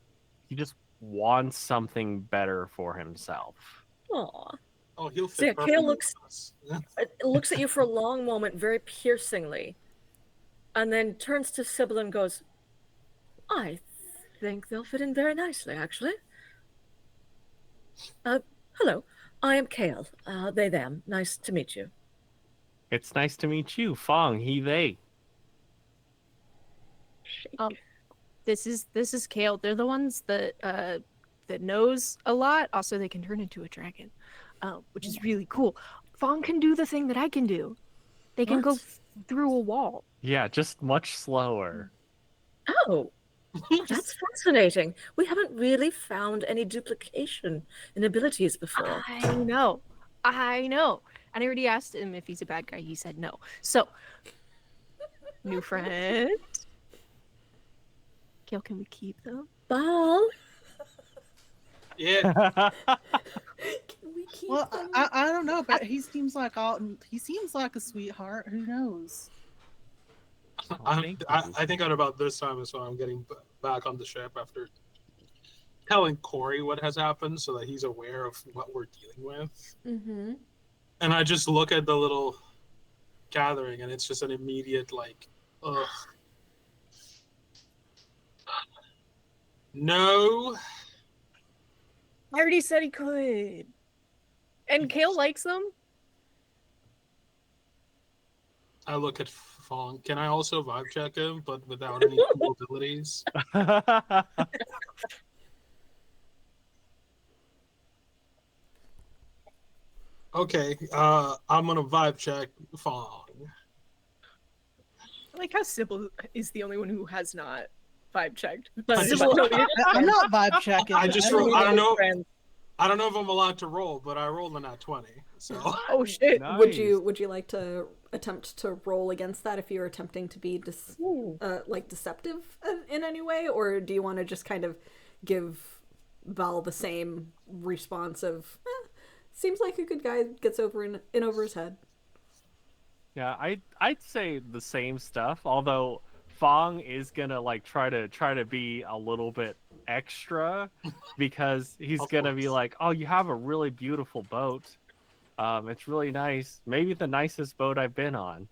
wants something better for himself. Aw. Oh, he'll So yeah, fit Kale perfectly with us. looks at you for a long moment, very piercingly, and then turns to Sybil and goes, I think they'll fit in very nicely, actually. Hello, I am Kale. They, them. Nice to meet you. It's nice to meet you, Fong. He, they. Shake. This is Kale. They're the ones that knows a lot. Also, they can turn into a dragon, which is really cool. Fong can do the thing that I can do. They can go through a wall. Yeah, just much slower. Oh, that's fascinating. We haven't really found any duplication in abilities before. I know. And I already asked him if he's a bad guy. He said no. So, new friend. Kale, can we keep them? Ball. Yeah. Can we keep Well, them? I don't know, but he seems like a sweetheart. Who knows? I think at about this time is when I'm getting back on the ship after telling Corey what has happened so that he's aware of what we're dealing with. Mm-hmm. And I just look at the little gathering and it's just an immediate like, ugh. No. I already said he could. And Kale likes them. I look at Fong. Can I also vibe check him, but without any cool abilities? Okay, I'm gonna vibe check Fong. I like how Sybil is the only one who has not vibe checked. I just- Sybil, I'm not vibe checking. I just don't- I don't know. friends. I don't know if I'm allowed to roll, but I rolled a nat 20. So Oh shit. Nice. Would you like to attempt to roll against that if you're attempting to be deceptive in any way, or do you want to just kind of give Val the same response of seems like a good guy, gets over in over his head? Yeah, I'd say the same stuff. Although Fang is gonna like try to be a little bit extra because he's Of gonna be course. like, "Oh, you have a really beautiful boat. It's really nice. Maybe the nicest boat I've been on."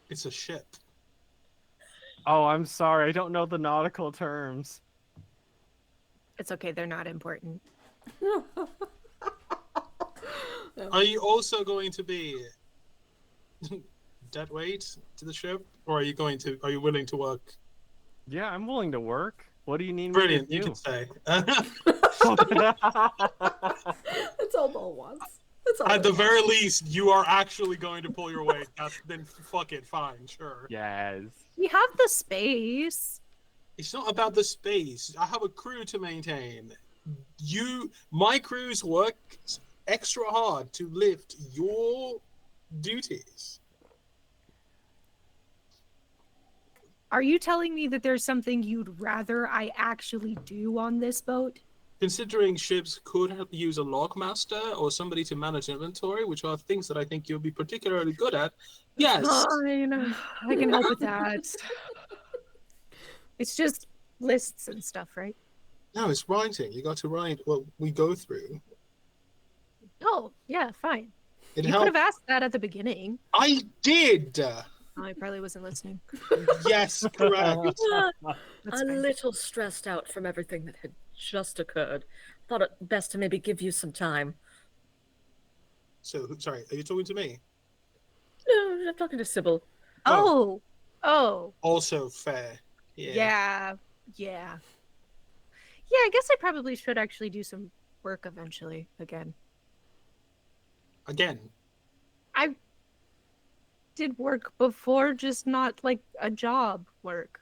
It's a ship. Oh, I'm sorry, I don't know the nautical terms. It's okay, they're not important. Are you also going to be dead weight to the ship, or are you willing to work? Yeah, I'm willing to work. What do you need Brilliant, me you to can stay. do? That's all Ball wants. That's all At he the very wants. least, you are actually going to pull your weight. Then fuck it, fine, sure. Yes. We have the space. It's not about the space. I have a crew to maintain. My crews work extra hard to lift your duties. Are you telling me that there's something you'd rather I actually do on this boat? Considering ships could use a logmaster or somebody to manage inventory, which are things that I think you'll be particularly good at, yes. Fine. I can help with that. It's just lists and stuff, right? No, it's writing. You got to write what we go through. Oh, yeah, fine. It You could have helped. asked that at the beginning. I did. Oh, I probably wasn't listening. Yes, correct. That's A fine. little stressed out from everything that had just occurred. Thought it best to maybe give you some time. So, sorry, are you talking to me? No, I'm talking to Sybil. Oh, Also fair. yeah. Yeah, I guess I probably should actually do some work eventually again. Again. I did work before, just not like a job work.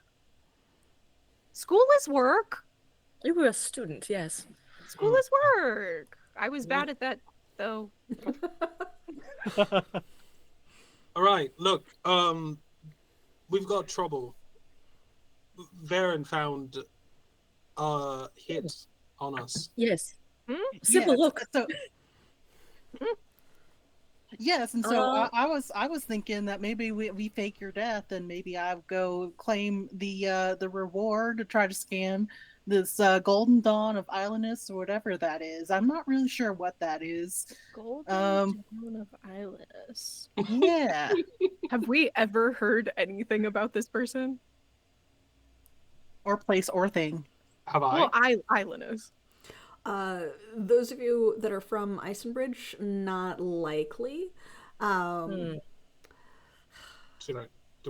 School is work. You were a student, yes. School is work. I was bad at that, though. All right, look, we've got trouble. Varen found a hit on us. Yes. Yes, Sybil, look. So, yes, and so Uh, I was thinking that maybe we fake your death, and maybe I go claim the reward to try to scam this Golden Dawn of Islandus or whatever that is. I'm not really sure what that is. Golden Dawn of Islandus. Yeah. Have we ever heard anything about this person? Or place or thing. Have I? Well, Islandus. Those of you that are from Isenbridge, not likely. Do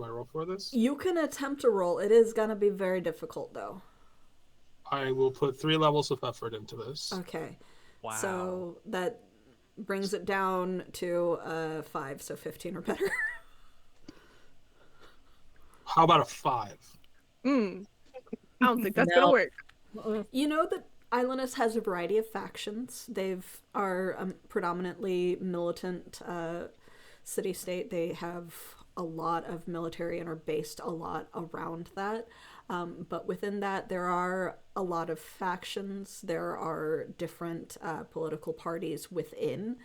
I roll for this? You can attempt to roll. It is gonna be very difficult, though. I will put 3 levels of effort into this. Okay. Wow. So that brings it down to 5, so 15 or better. How about a 5? I don't think that's No. gonna work. You know that Islandus has a variety of factions. They've are predominantly militant city-state. They have a lot of military and are based a lot around that. But within that, there are a lot of factions. There are different political parties within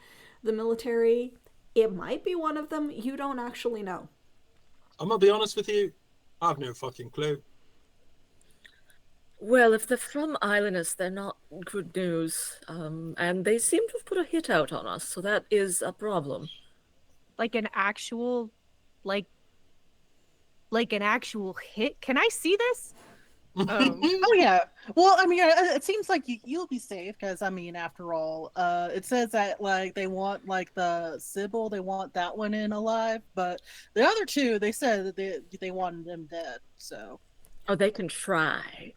the military. It might be one of them. You don't actually know. I'm gonna be honest with you. I have no fucking clue. Well, if they're from Islandus, they're not good news. And they seem to have put a hit out on us, so that is a problem. Like an actual, like an actual hit. Can I see this? Oh yeah. Well, I mean, it seems like you'll be safe because I mean, after all, it says that like they want like the Sybil, they want that one in alive, but the other two, they said that they wanted them dead. So. Oh, they can try.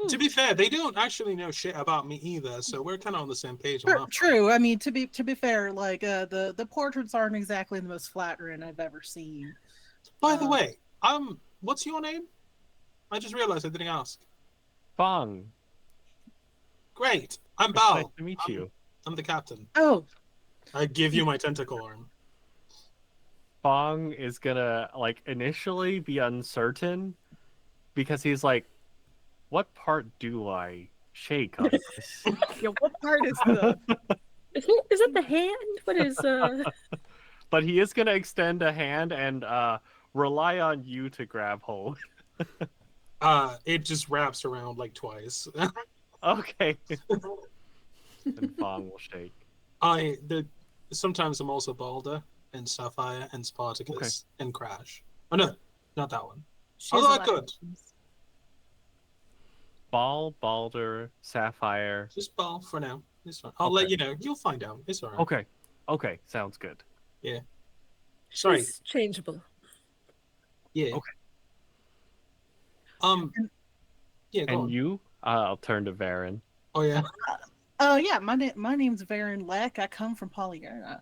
To be fair, they don't actually know shit about me either, so we're kind of on the same page. On that. True. I mean, to be fair, like the portraits aren't exactly the most flattering I've ever seen. By the way, what's your name? I just realized I didn't ask. Fang. Great. I'm It's Bao. nice to meet you. I'm the captain. Oh, I give you my tentacle arm. Fang is gonna like initially be uncertain because he's like, what part do I shake on this? Yeah, what part is the? Is that the hand? What is but he is gonna extend a hand and rely on you to grab hold. It just wraps around like twice. Okay. And Fang will shake. Sometimes I'm also Balder and Sapphire and Spartacus and Crash. Oh no, not that one. She has Although a I lot of could. names. Ball, Balder, Sapphire. Just Ball for now. It's fine. I'll let you know. You'll find out. It's alright. Okay. Okay, sounds good. Sorry. She's changeable. Yeah. Okay. Yeah, go And on. you? I'll turn to Varen. Oh yeah. Yeah, my name's Varen Lek. I come from Polyerna.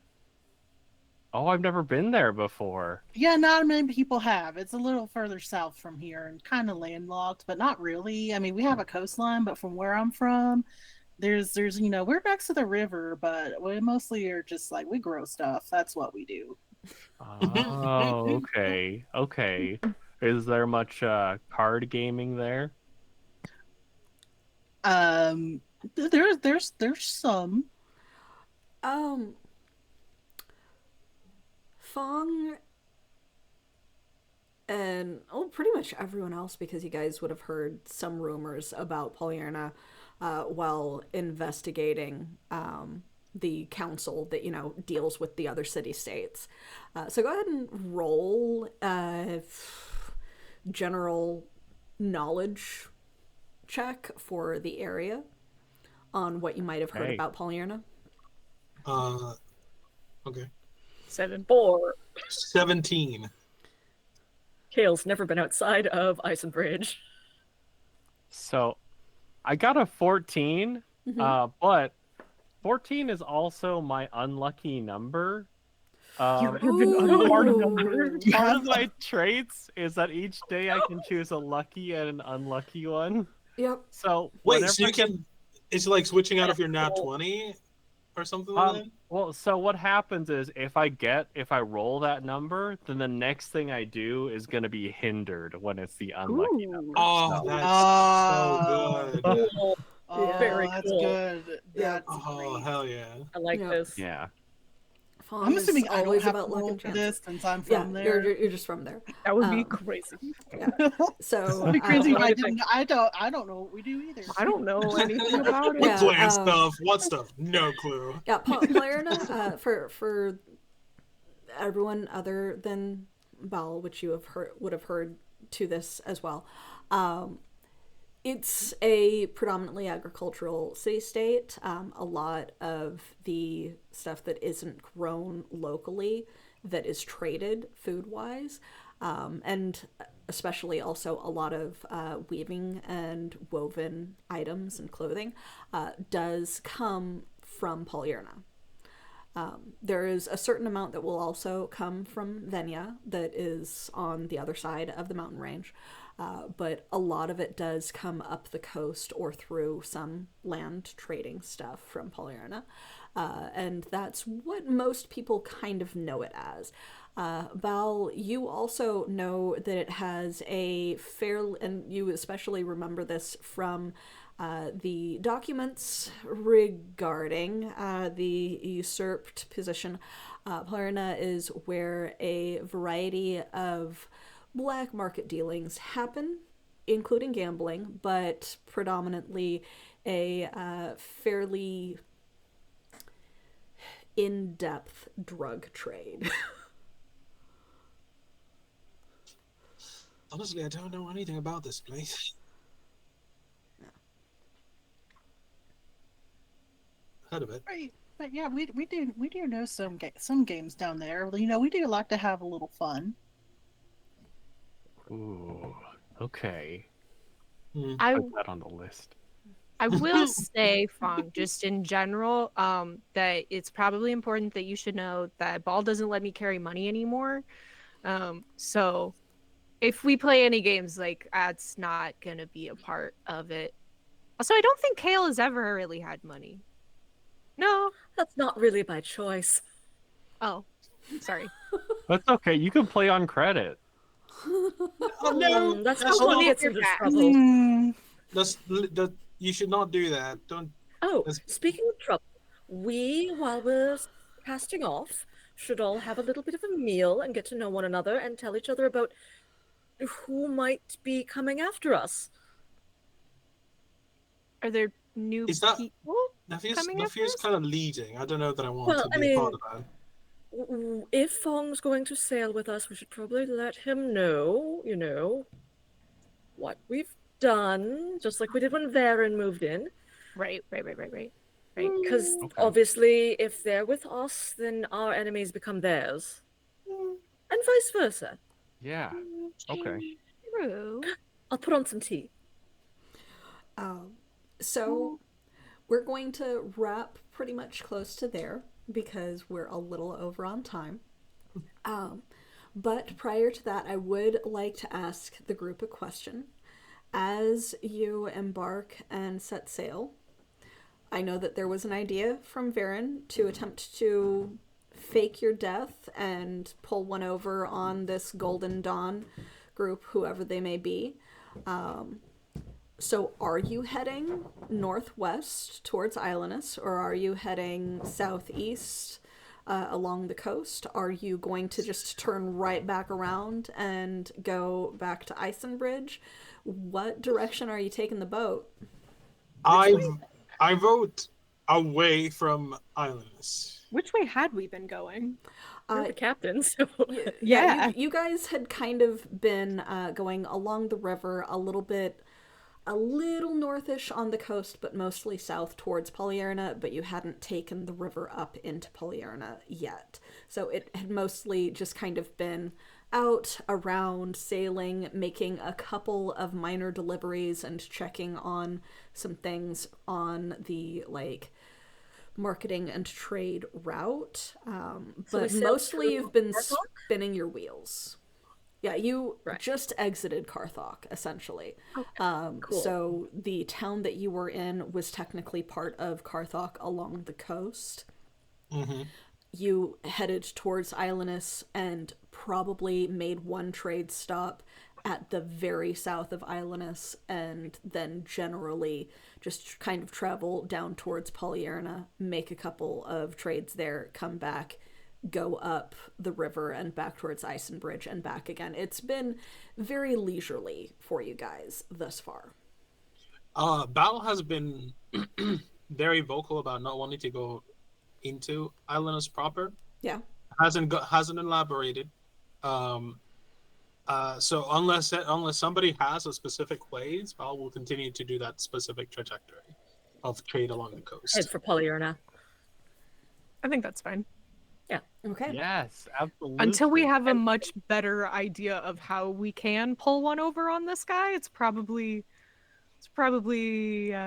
Oh, I've never been there before. Yeah, not many people have. It's a little further south from here and kind of landlocked, but not really. I mean, we have a coastline, but from where I'm from, there's we're next to the river, but we mostly are just like we grow stuff. That's what we do. Oh, okay. Okay. Is there much card gaming there? There's some. Fang and pretty much everyone else, because you guys would have heard some rumors about Polyerna while investigating the council that deals with the other city-states. So go ahead and roll general knowledge check for the area on what you might have heard about Polyerna. Okay. 7. 4. 17. Kale's never been outside of Isenbridge. So, I got a 14, but 14 is also my unlucky number. You have an unlucky number. Part of my traits is that each day I can choose a lucky and an unlucky one. Yep. So Wait, whenever so you I get- can... It's like switching out of your nat 20 or something like that? Well, so what happens is if I roll that number, then the next thing I do is going to be hindered when it's the unlucky number. Oh, So- that's so good. Oh, Very that's cool. good. Yeah. That's Oh, great. hell yeah. I like Yeah. this. Yeah. Fang I'm is assuming I don't always have to about luck roll and for chances. this since I'm Yeah, from there. you're just from there. That would be Um, crazy. So It'd be crazy if what I do you didn't. think? I don't know what we do either. I don't know anything about it. What Yeah, plan stuff? What stuff? No clue. yeah, Polyerna, for everyone other than Bal, which you would have heard to this as well. It's a predominantly agricultural city-state. A lot of the stuff that isn't grown locally that is traded food-wise, and especially also a lot of weaving and woven items and clothing does come from Polyerna. There is a certain amount that will also come from Venya that is on the other side of the mountain range, but a lot of it does come up the coast or through some land trading stuff from Polyerna, and that's what most people kind of know it as. Val, you also know that it has a and you especially remember this from the documents regarding the usurped position. Polyerna is where a variety of black market dealings happen, including gambling, but predominantly a fairly in-depth drug trade. Honestly, I don't know anything about this place. Heard of it. Right, but yeah, we do know some games down there. We do like to have a little fun. Ooh. Okay. I Put that on the list. I will say, Fang, just in general, that it's probably important that you should know that Ball doesn't let me carry money anymore. So if we play any games, like, that's not gonna be a part of it. Also, I don't think Kale has ever really had money. No. That's not really by choice. Oh, sorry. That's okay. You can play on credit. Oh no! That's That's how one not- gets into that. trouble. That you should not do that. Don't. Oh, That's- speaking of trouble, while we're casting off, should all have a little bit of a meal and get to know one another and tell each other about who might be coming after us. Are there new Is that- people? The fear's kind of leading. I don't know that I want Well, to I be a part mean, of that. If Fong's going to sail with us, we should probably let him know, what we've done, just like we did when Varen moved in. Right. Because Okay. obviously, if they're with us, then our enemies become theirs. And vice versa. Yeah. Okay. True. I'll put on some tea. So we're going to wrap pretty much close to there because we're a little over on time. But prior to that, I would like to ask the group a question. As you embark and set sail, I know that there was an idea from Varen to attempt to fake your death and pull one over on this Golden Dawn group, whoever they may be. So are you heading northwest towards Islanus, or are you heading southeast along the coast? Are you going to just turn right back around and go back to Isenbridge? What direction are you taking the boat? I vote away from Islanders. Which way had we been going? You're the captain, so... Yeah. You guys had kind of been going along the river a little northish on the coast, but mostly south towards Polyarna, but you hadn't taken the river up into Polyarna yet. So it had mostly just kind of been out, around, sailing, making a couple of minor deliveries and checking on some things on the, marketing and trade route. But mostly you've been spinning your wheels. Yeah, you just exited Carthok, essentially. Cool. So the town that you were in was technically part of Carthok along the coast. Mm-hmm. You headed towards Islanus and probably made one trade stop at the very south of Islanus, and then generally just kind of travel down towards Polyarna, make a couple of trades there, come back, go up the river and back towards Isenbridge and back again. It's been very leisurely for you guys thus far. Bal has been very vocal about not wanting to go into Islanders proper. Yeah. Hasn't elaborated. So unless somebody has a specific ways, Bal will continue to do that specific trajectory of trade along the coast. Head for Polyarna. I think that's fine. Okay. Yes, absolutely. Until we have a much better idea of how we can pull one over on this guy, it's probably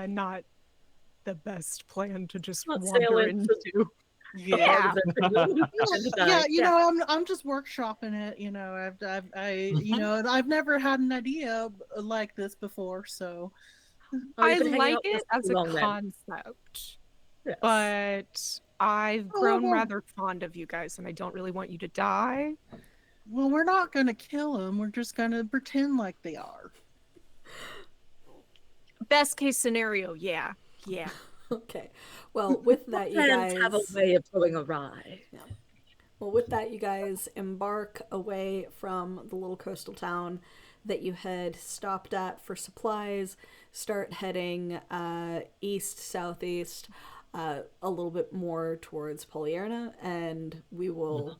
not the best plan to just Not wander sail into. Yeah. Yeah. I'm just workshopping it. I've never had an idea like this before, so Oh, you've I been hanging like out with it us as too a long then. concept, Yes. but I've grown well- rather fond of you guys, and I don't really want you to die. well, we're not gonna kill them. We're just gonna pretend like they are. Best case scenario, yeah. Okay. Well, with that, you Plans guys have a way of going awry. Well, with that, you guys embark away from the little coastal town that you had stopped at for supplies, start heading east, southeast, a little bit more towards Polyarna, and we will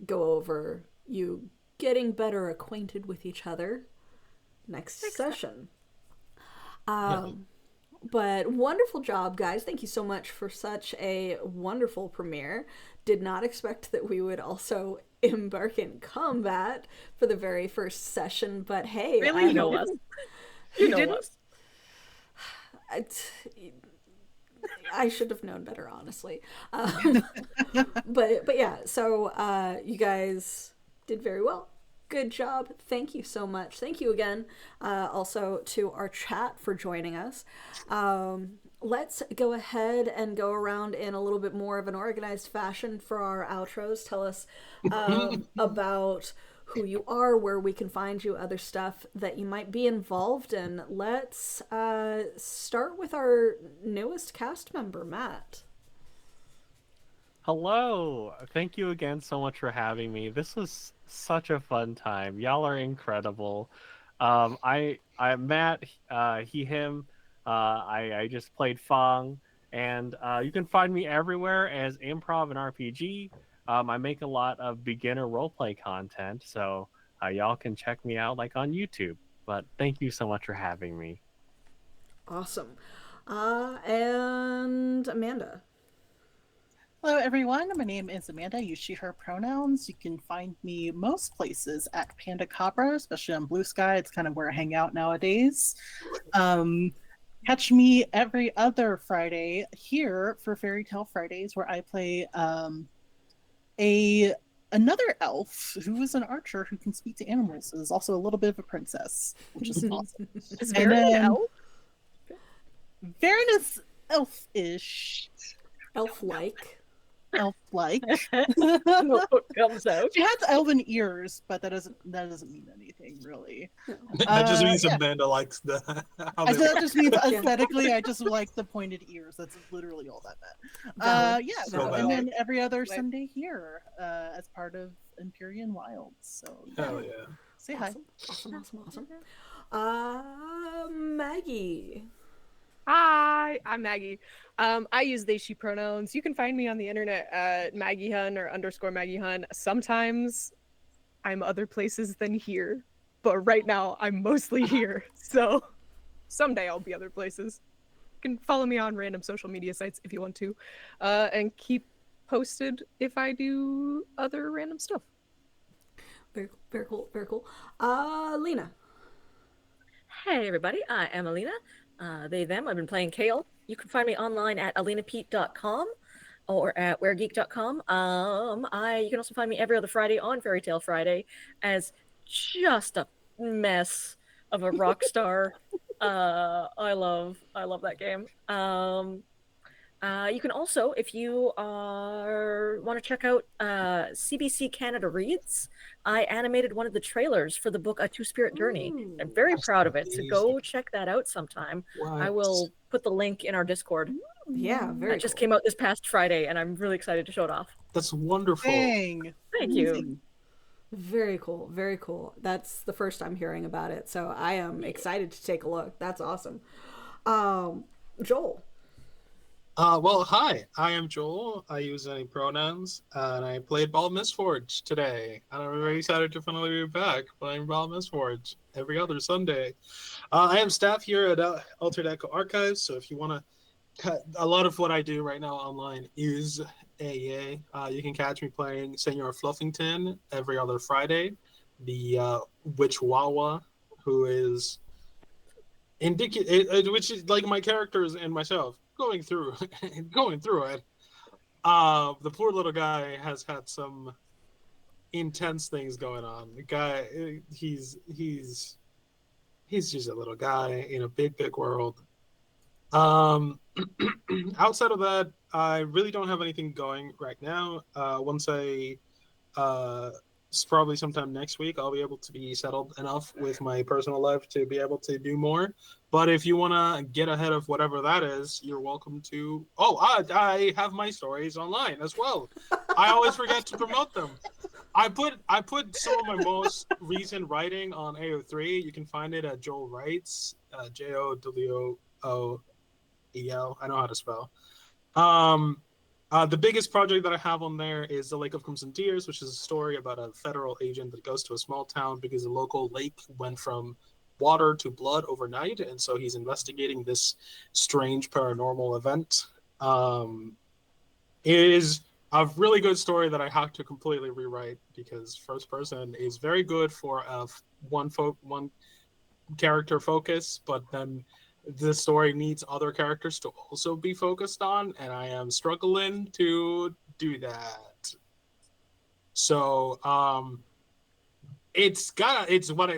go over you getting better acquainted with each other next session. But wonderful job, guys. Thank you so much for such a wonderful premiere. Did not expect that we would also embark in combat for the very first session, but hey. Really? You know us. You know us. I should have known better, honestly. But yeah, so you guys did very well. Good job. Thank you so much. Thank you again also to our chat for joining us. Let's go ahead and go around in a little bit more of an organized fashion for our outros. Tell us about who you are, where we can find you, other stuff that you might be involved in. Let's start with our newest cast member, Matt. Hello. Thank you again so much for having me. This was such a fun time. Y'all are incredible. I'm Matt, he, him. I just played Fang, and you can find me everywhere as improv and RPG. I make a lot of beginner roleplay content, so y'all can check me out like on YouTube. But thank you so much for having me. Awesome. And Amanda. Hello, everyone. My name is Amanda. I use she, her pronouns. You can find me most places at Panda Cabra, especially on Blue Sky. It's kind of where I hang out nowadays. Catch me every other Friday here for Fairy Tale Fridays, where I play another elf who is an archer who can speak to animals. Is also a little bit of a princess, which is awesome. Is Varen an elf? Varen is elf-ish. Elf-like. Elf-like. Notebook comes out. She has elven ears, but that doesn't mean anything really. That just means yeah. Amanda likes the. That just means aesthetically, I just like the pointed ears. That's literally all that meant. Yeah, So and then valid. every other Sunday here as part of Empyrean Wilds. So Hell yeah. say hi. Awesome. Maggie. Hi, I'm Maggie. I use they, she pronouns. You can find me on the internet at Maggie Hun or _Maggie Hun. Sometimes I'm other places than here, but right now I'm mostly here. So someday I'll be other places. You can follow me on random social media sites if you want to, and keep posted if I do other random stuff. Very cool. Lena. Hey everybody, I am Alina. They, them. I've been playing Kale. You can find me online at alinapete.com or at weregeek.com. You can also find me every other Friday on Fairy Tale Friday as just a mess of a rock star. I love that game. You can also, if you want to check out CBC Canada Reads, I animated one of the trailers for the book A Two-Spirit Journey. I'm very proud of it, so go check that out sometime. What? I will put the link in our Discord. Yeah, very It just cool. came out this past Friday, and I'm really excited to show it off. That's wonderful. Dang. Thank you. Very cool. That's the first I'm hearing about it, so I am excited to take a look. That's awesome. Joel. Well, hi. I am Joel. I use any pronouns, and I played Ball Mistforge today. And I'm very excited to finally be back playing Ball Mistforge every other Sunday. I am staff here at Altered Echo Archives, so if you want to, a lot of what I do right now online is AA. You can catch me playing Senor Fluffington every other Friday. The Witch Wawa, who is which is like my characters and myself going through it. The poor little guy has had some intense things going on. The guy, he's just a little guy in a big world. Outside of that, I really don't have anything going right now. Once it's probably sometime next week, I'll be able to be settled enough with my personal life to be able to do more. But if you want to get ahead of whatever that is, you're welcome to. Oh, I have my stories online as well. I always forget to promote them. I put some of my most recent writing on AO3. You can find it at Joel Writes, JOWOEL. I know how to spell. The biggest project that I have on there is The Lake of Crimson Tears, which is a story about a federal agent that goes to a small town because the local lake went from water to blood overnight, and so he's investigating this strange paranormal event. It is a really good story that I have to completely rewrite because first person is very good for one character focus, but then the story needs other characters to also be focused on, and I am struggling to do that. So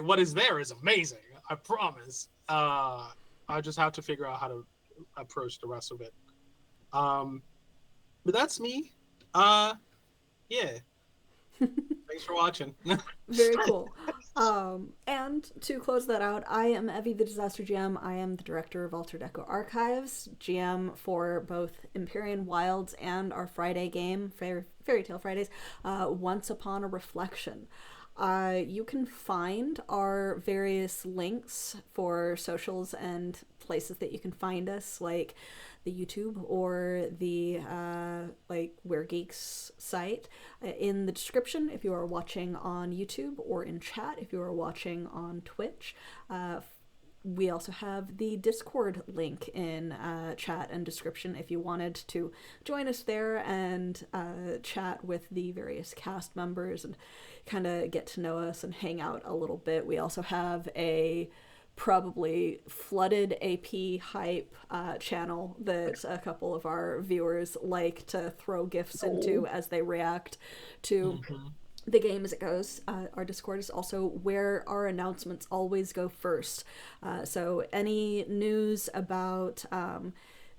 what is there is amazing, I promise. I just have to figure out how to approach the rest of it. But that's me. Yeah. Thanks for watching. Very cool. And to close that out, I am Evie, the Disaster GM. I am the director of Alter Deco Archives, GM for both Empyrean Wilds and our Friday game, Fairy Tale Fridays, Once Upon a Reflection. You can find our various links for socials and places that you can find us, like the YouTube or the We're Geeks site, in the description if you are watching on YouTube, or in chat if you are watching on Twitch. We also have the Discord link in chat and description if you wanted to join us there and chat with the various cast members and kind of get to know us and hang out a little bit. We also have a probably flooded AP hype channel that a couple of our viewers like to throw gifts into as they react to the game as it goes. Our Discord is also where our announcements always go first. So any news about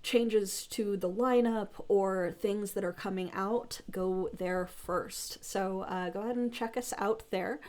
changes to the lineup or things that are coming out go there first. So go ahead and check us out there.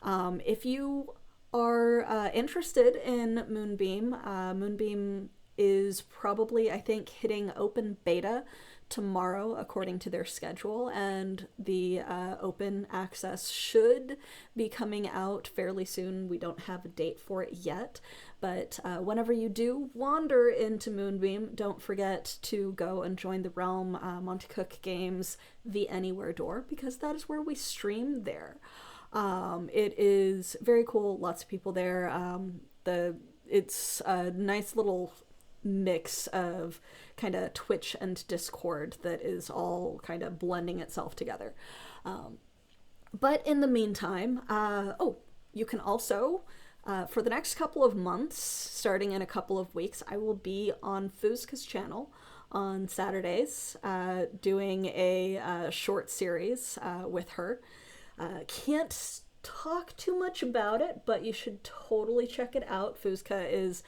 If you are interested in Moonbeam, Moonbeam is probably, I think, hitting open beta tomorrow according to their schedule, and the open access should be coming out fairly soon. We don't have a date for it yet, but whenever you do wander into Moonbeam, don't forget to go and join the Realm Monte Cook Games The Anywhere Door, because that is where we stream there. It is very cool, lots of people there. It's a nice little mix of kind of Twitch and Discord that is all kind of blending itself together. But in the meantime, you can also, for the next couple of months, starting in a couple of weeks, I will be on Fuzka's channel on Saturdays, doing a short series with her. Can't talk too much about it, but you should totally check it out. Fuzka is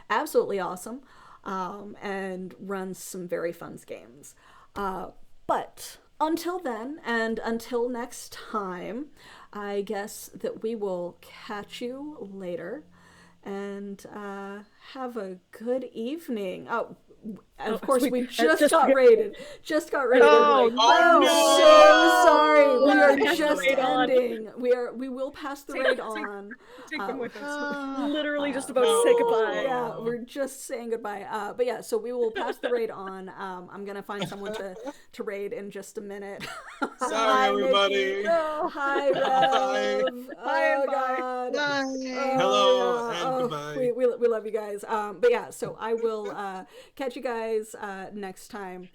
absolutely awesome, and runs some very fun games. But until then, and until next time, I guess that we will catch you later, and have a good evening. Of course, we just got raided. Just got raided. Oh, I'm so sorry. We are Pass the just raid on. ending. We will pass the raid on. Take them with us. Literally just about to say goodbye. Yeah, we're just saying goodbye. But yeah, so we will pass the raid on. I'm gonna find someone to raid in just a minute. Sorry, Hi, everybody. Nikki. Hi, Rev. Oh, God. Hello, and Oh, goodbye. we love you guys. But yeah, so I will catch you guys next time.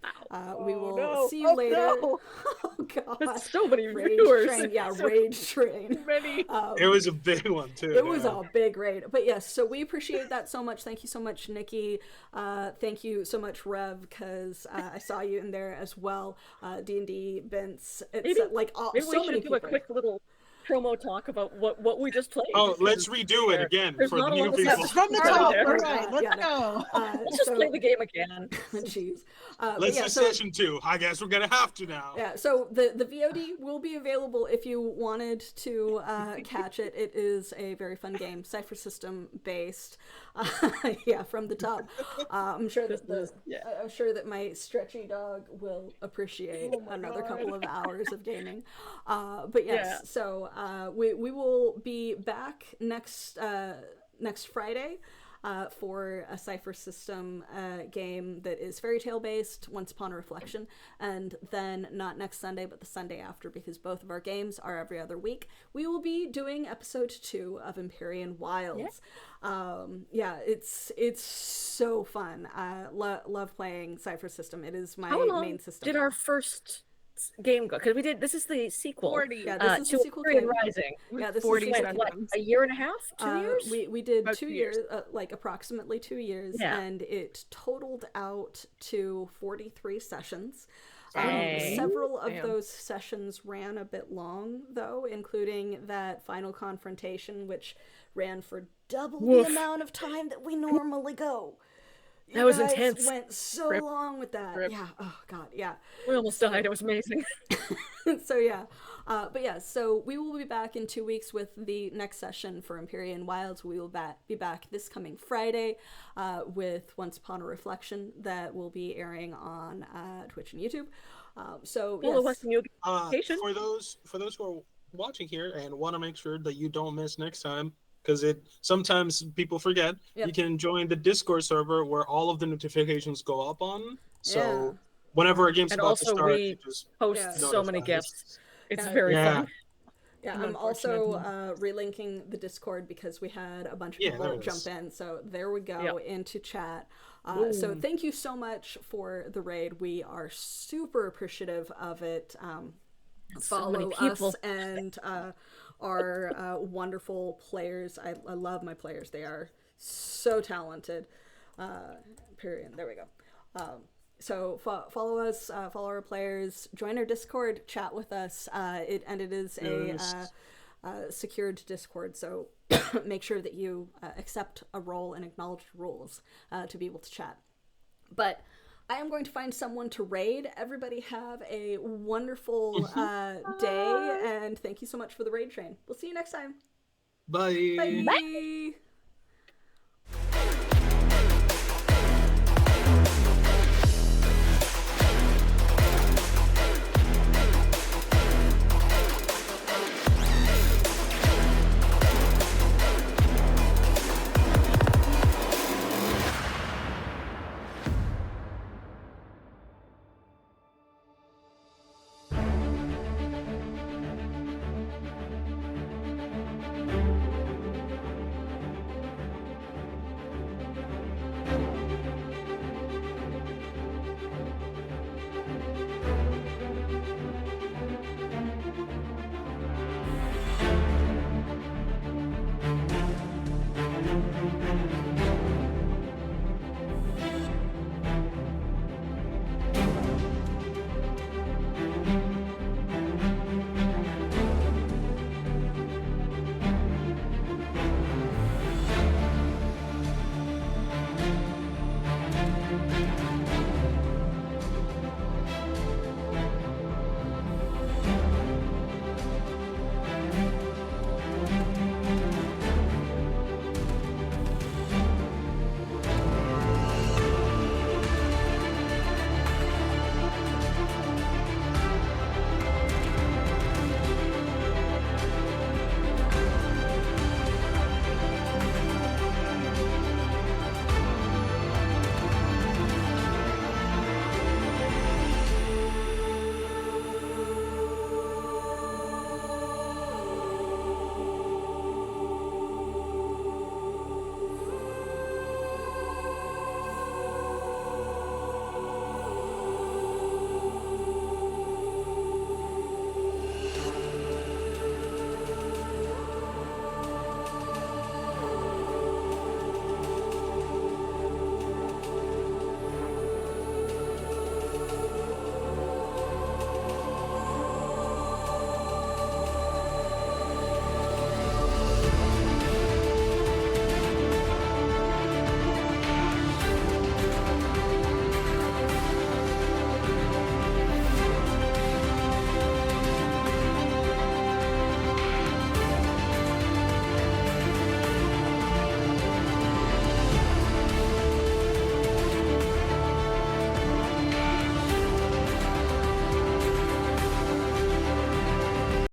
We will see you later. No. Oh, God. There's so many Rage viewers. train. Yeah, So rage train. many. It was a big one too. It was a big raid. But yes, so we appreciate that so much. Thank you so much, Nikki. Thank you so much, Rev, because I saw you in there as well. D&D, Vince. It's Maybe so we many should do people. a quick little promo talk about what we just played. Oh, let's redo it again There's for the not a new lot of people. stuff. From the Right top. there. All right, let's Yeah, go. Let's just play the game again. Jeez. Let's yeah, do so, session 2. I guess we're gonna have to now. yeah, so the VOD will be available if you wanted to catch it. It is a very fun game, Cypher System based. Yeah, from the top. I'm sure that I'm sure that my stretchy dog will appreciate another couple of hours of gaming. But yes, so we will be back next Friday. For a Cypher System game that is fairy tale based, Once Upon a Reflection, and then not next Sunday but the Sunday after, because both of our games are every other week, we will be doing episode 2 of Empyrean Wilds. Yeah, it's so fun. Love playing Cypher System. It is my How long main system. did our first game go? Because this is the sequel 40. Yeah, this is to the sequel Empyrean to Rising. Yeah, this 40 is the sessions. What, a year and a half? 2 years? We did About 2 2 years, years. like approximately 2 years, Yeah. and it totaled out to 43 sessions. Dang. Several of Damn. those sessions ran a bit long, though, including that final confrontation, which ran for double Woof. the amount of time that we normally go. That was guys intense. Went so Rip. long with that. Rip. Yeah. Oh God. Yeah. We almost died. It was amazing. So yeah, but yeah, so we will be back in 2 weeks with the next session for Empyrean Wilds. We will be back this coming Friday with Once Upon a Reflection that will be airing on Twitch and YouTube. So Well, yes. Western Education. For those who are watching here and want to make sure that you don't miss next time, because it sometimes people forget, you can join the Discord server where all of the notifications go up on. So whenever a game's And about to also start, we you just post so many notifies. gifts. It's very fun. Yeah, An I'm also unfortunate relinking the Discord because we had a bunch of Yeah, people there it jump is. in. So there we go into chat. So Boom. thank you so much for the raid. We are super appreciative of it. So many Follow people. us and our wonderful players. I love my players. They are so talented. Period. There we go. So follow us, follow our players, join our Discord, chat with us. It is a secured Discord, so make sure that you accept a role and acknowledge the rules to be able to chat. But I am going to find someone to raid. Everybody have a wonderful day, and thank you so much for the raid train. We'll see you next time. Bye. Bye.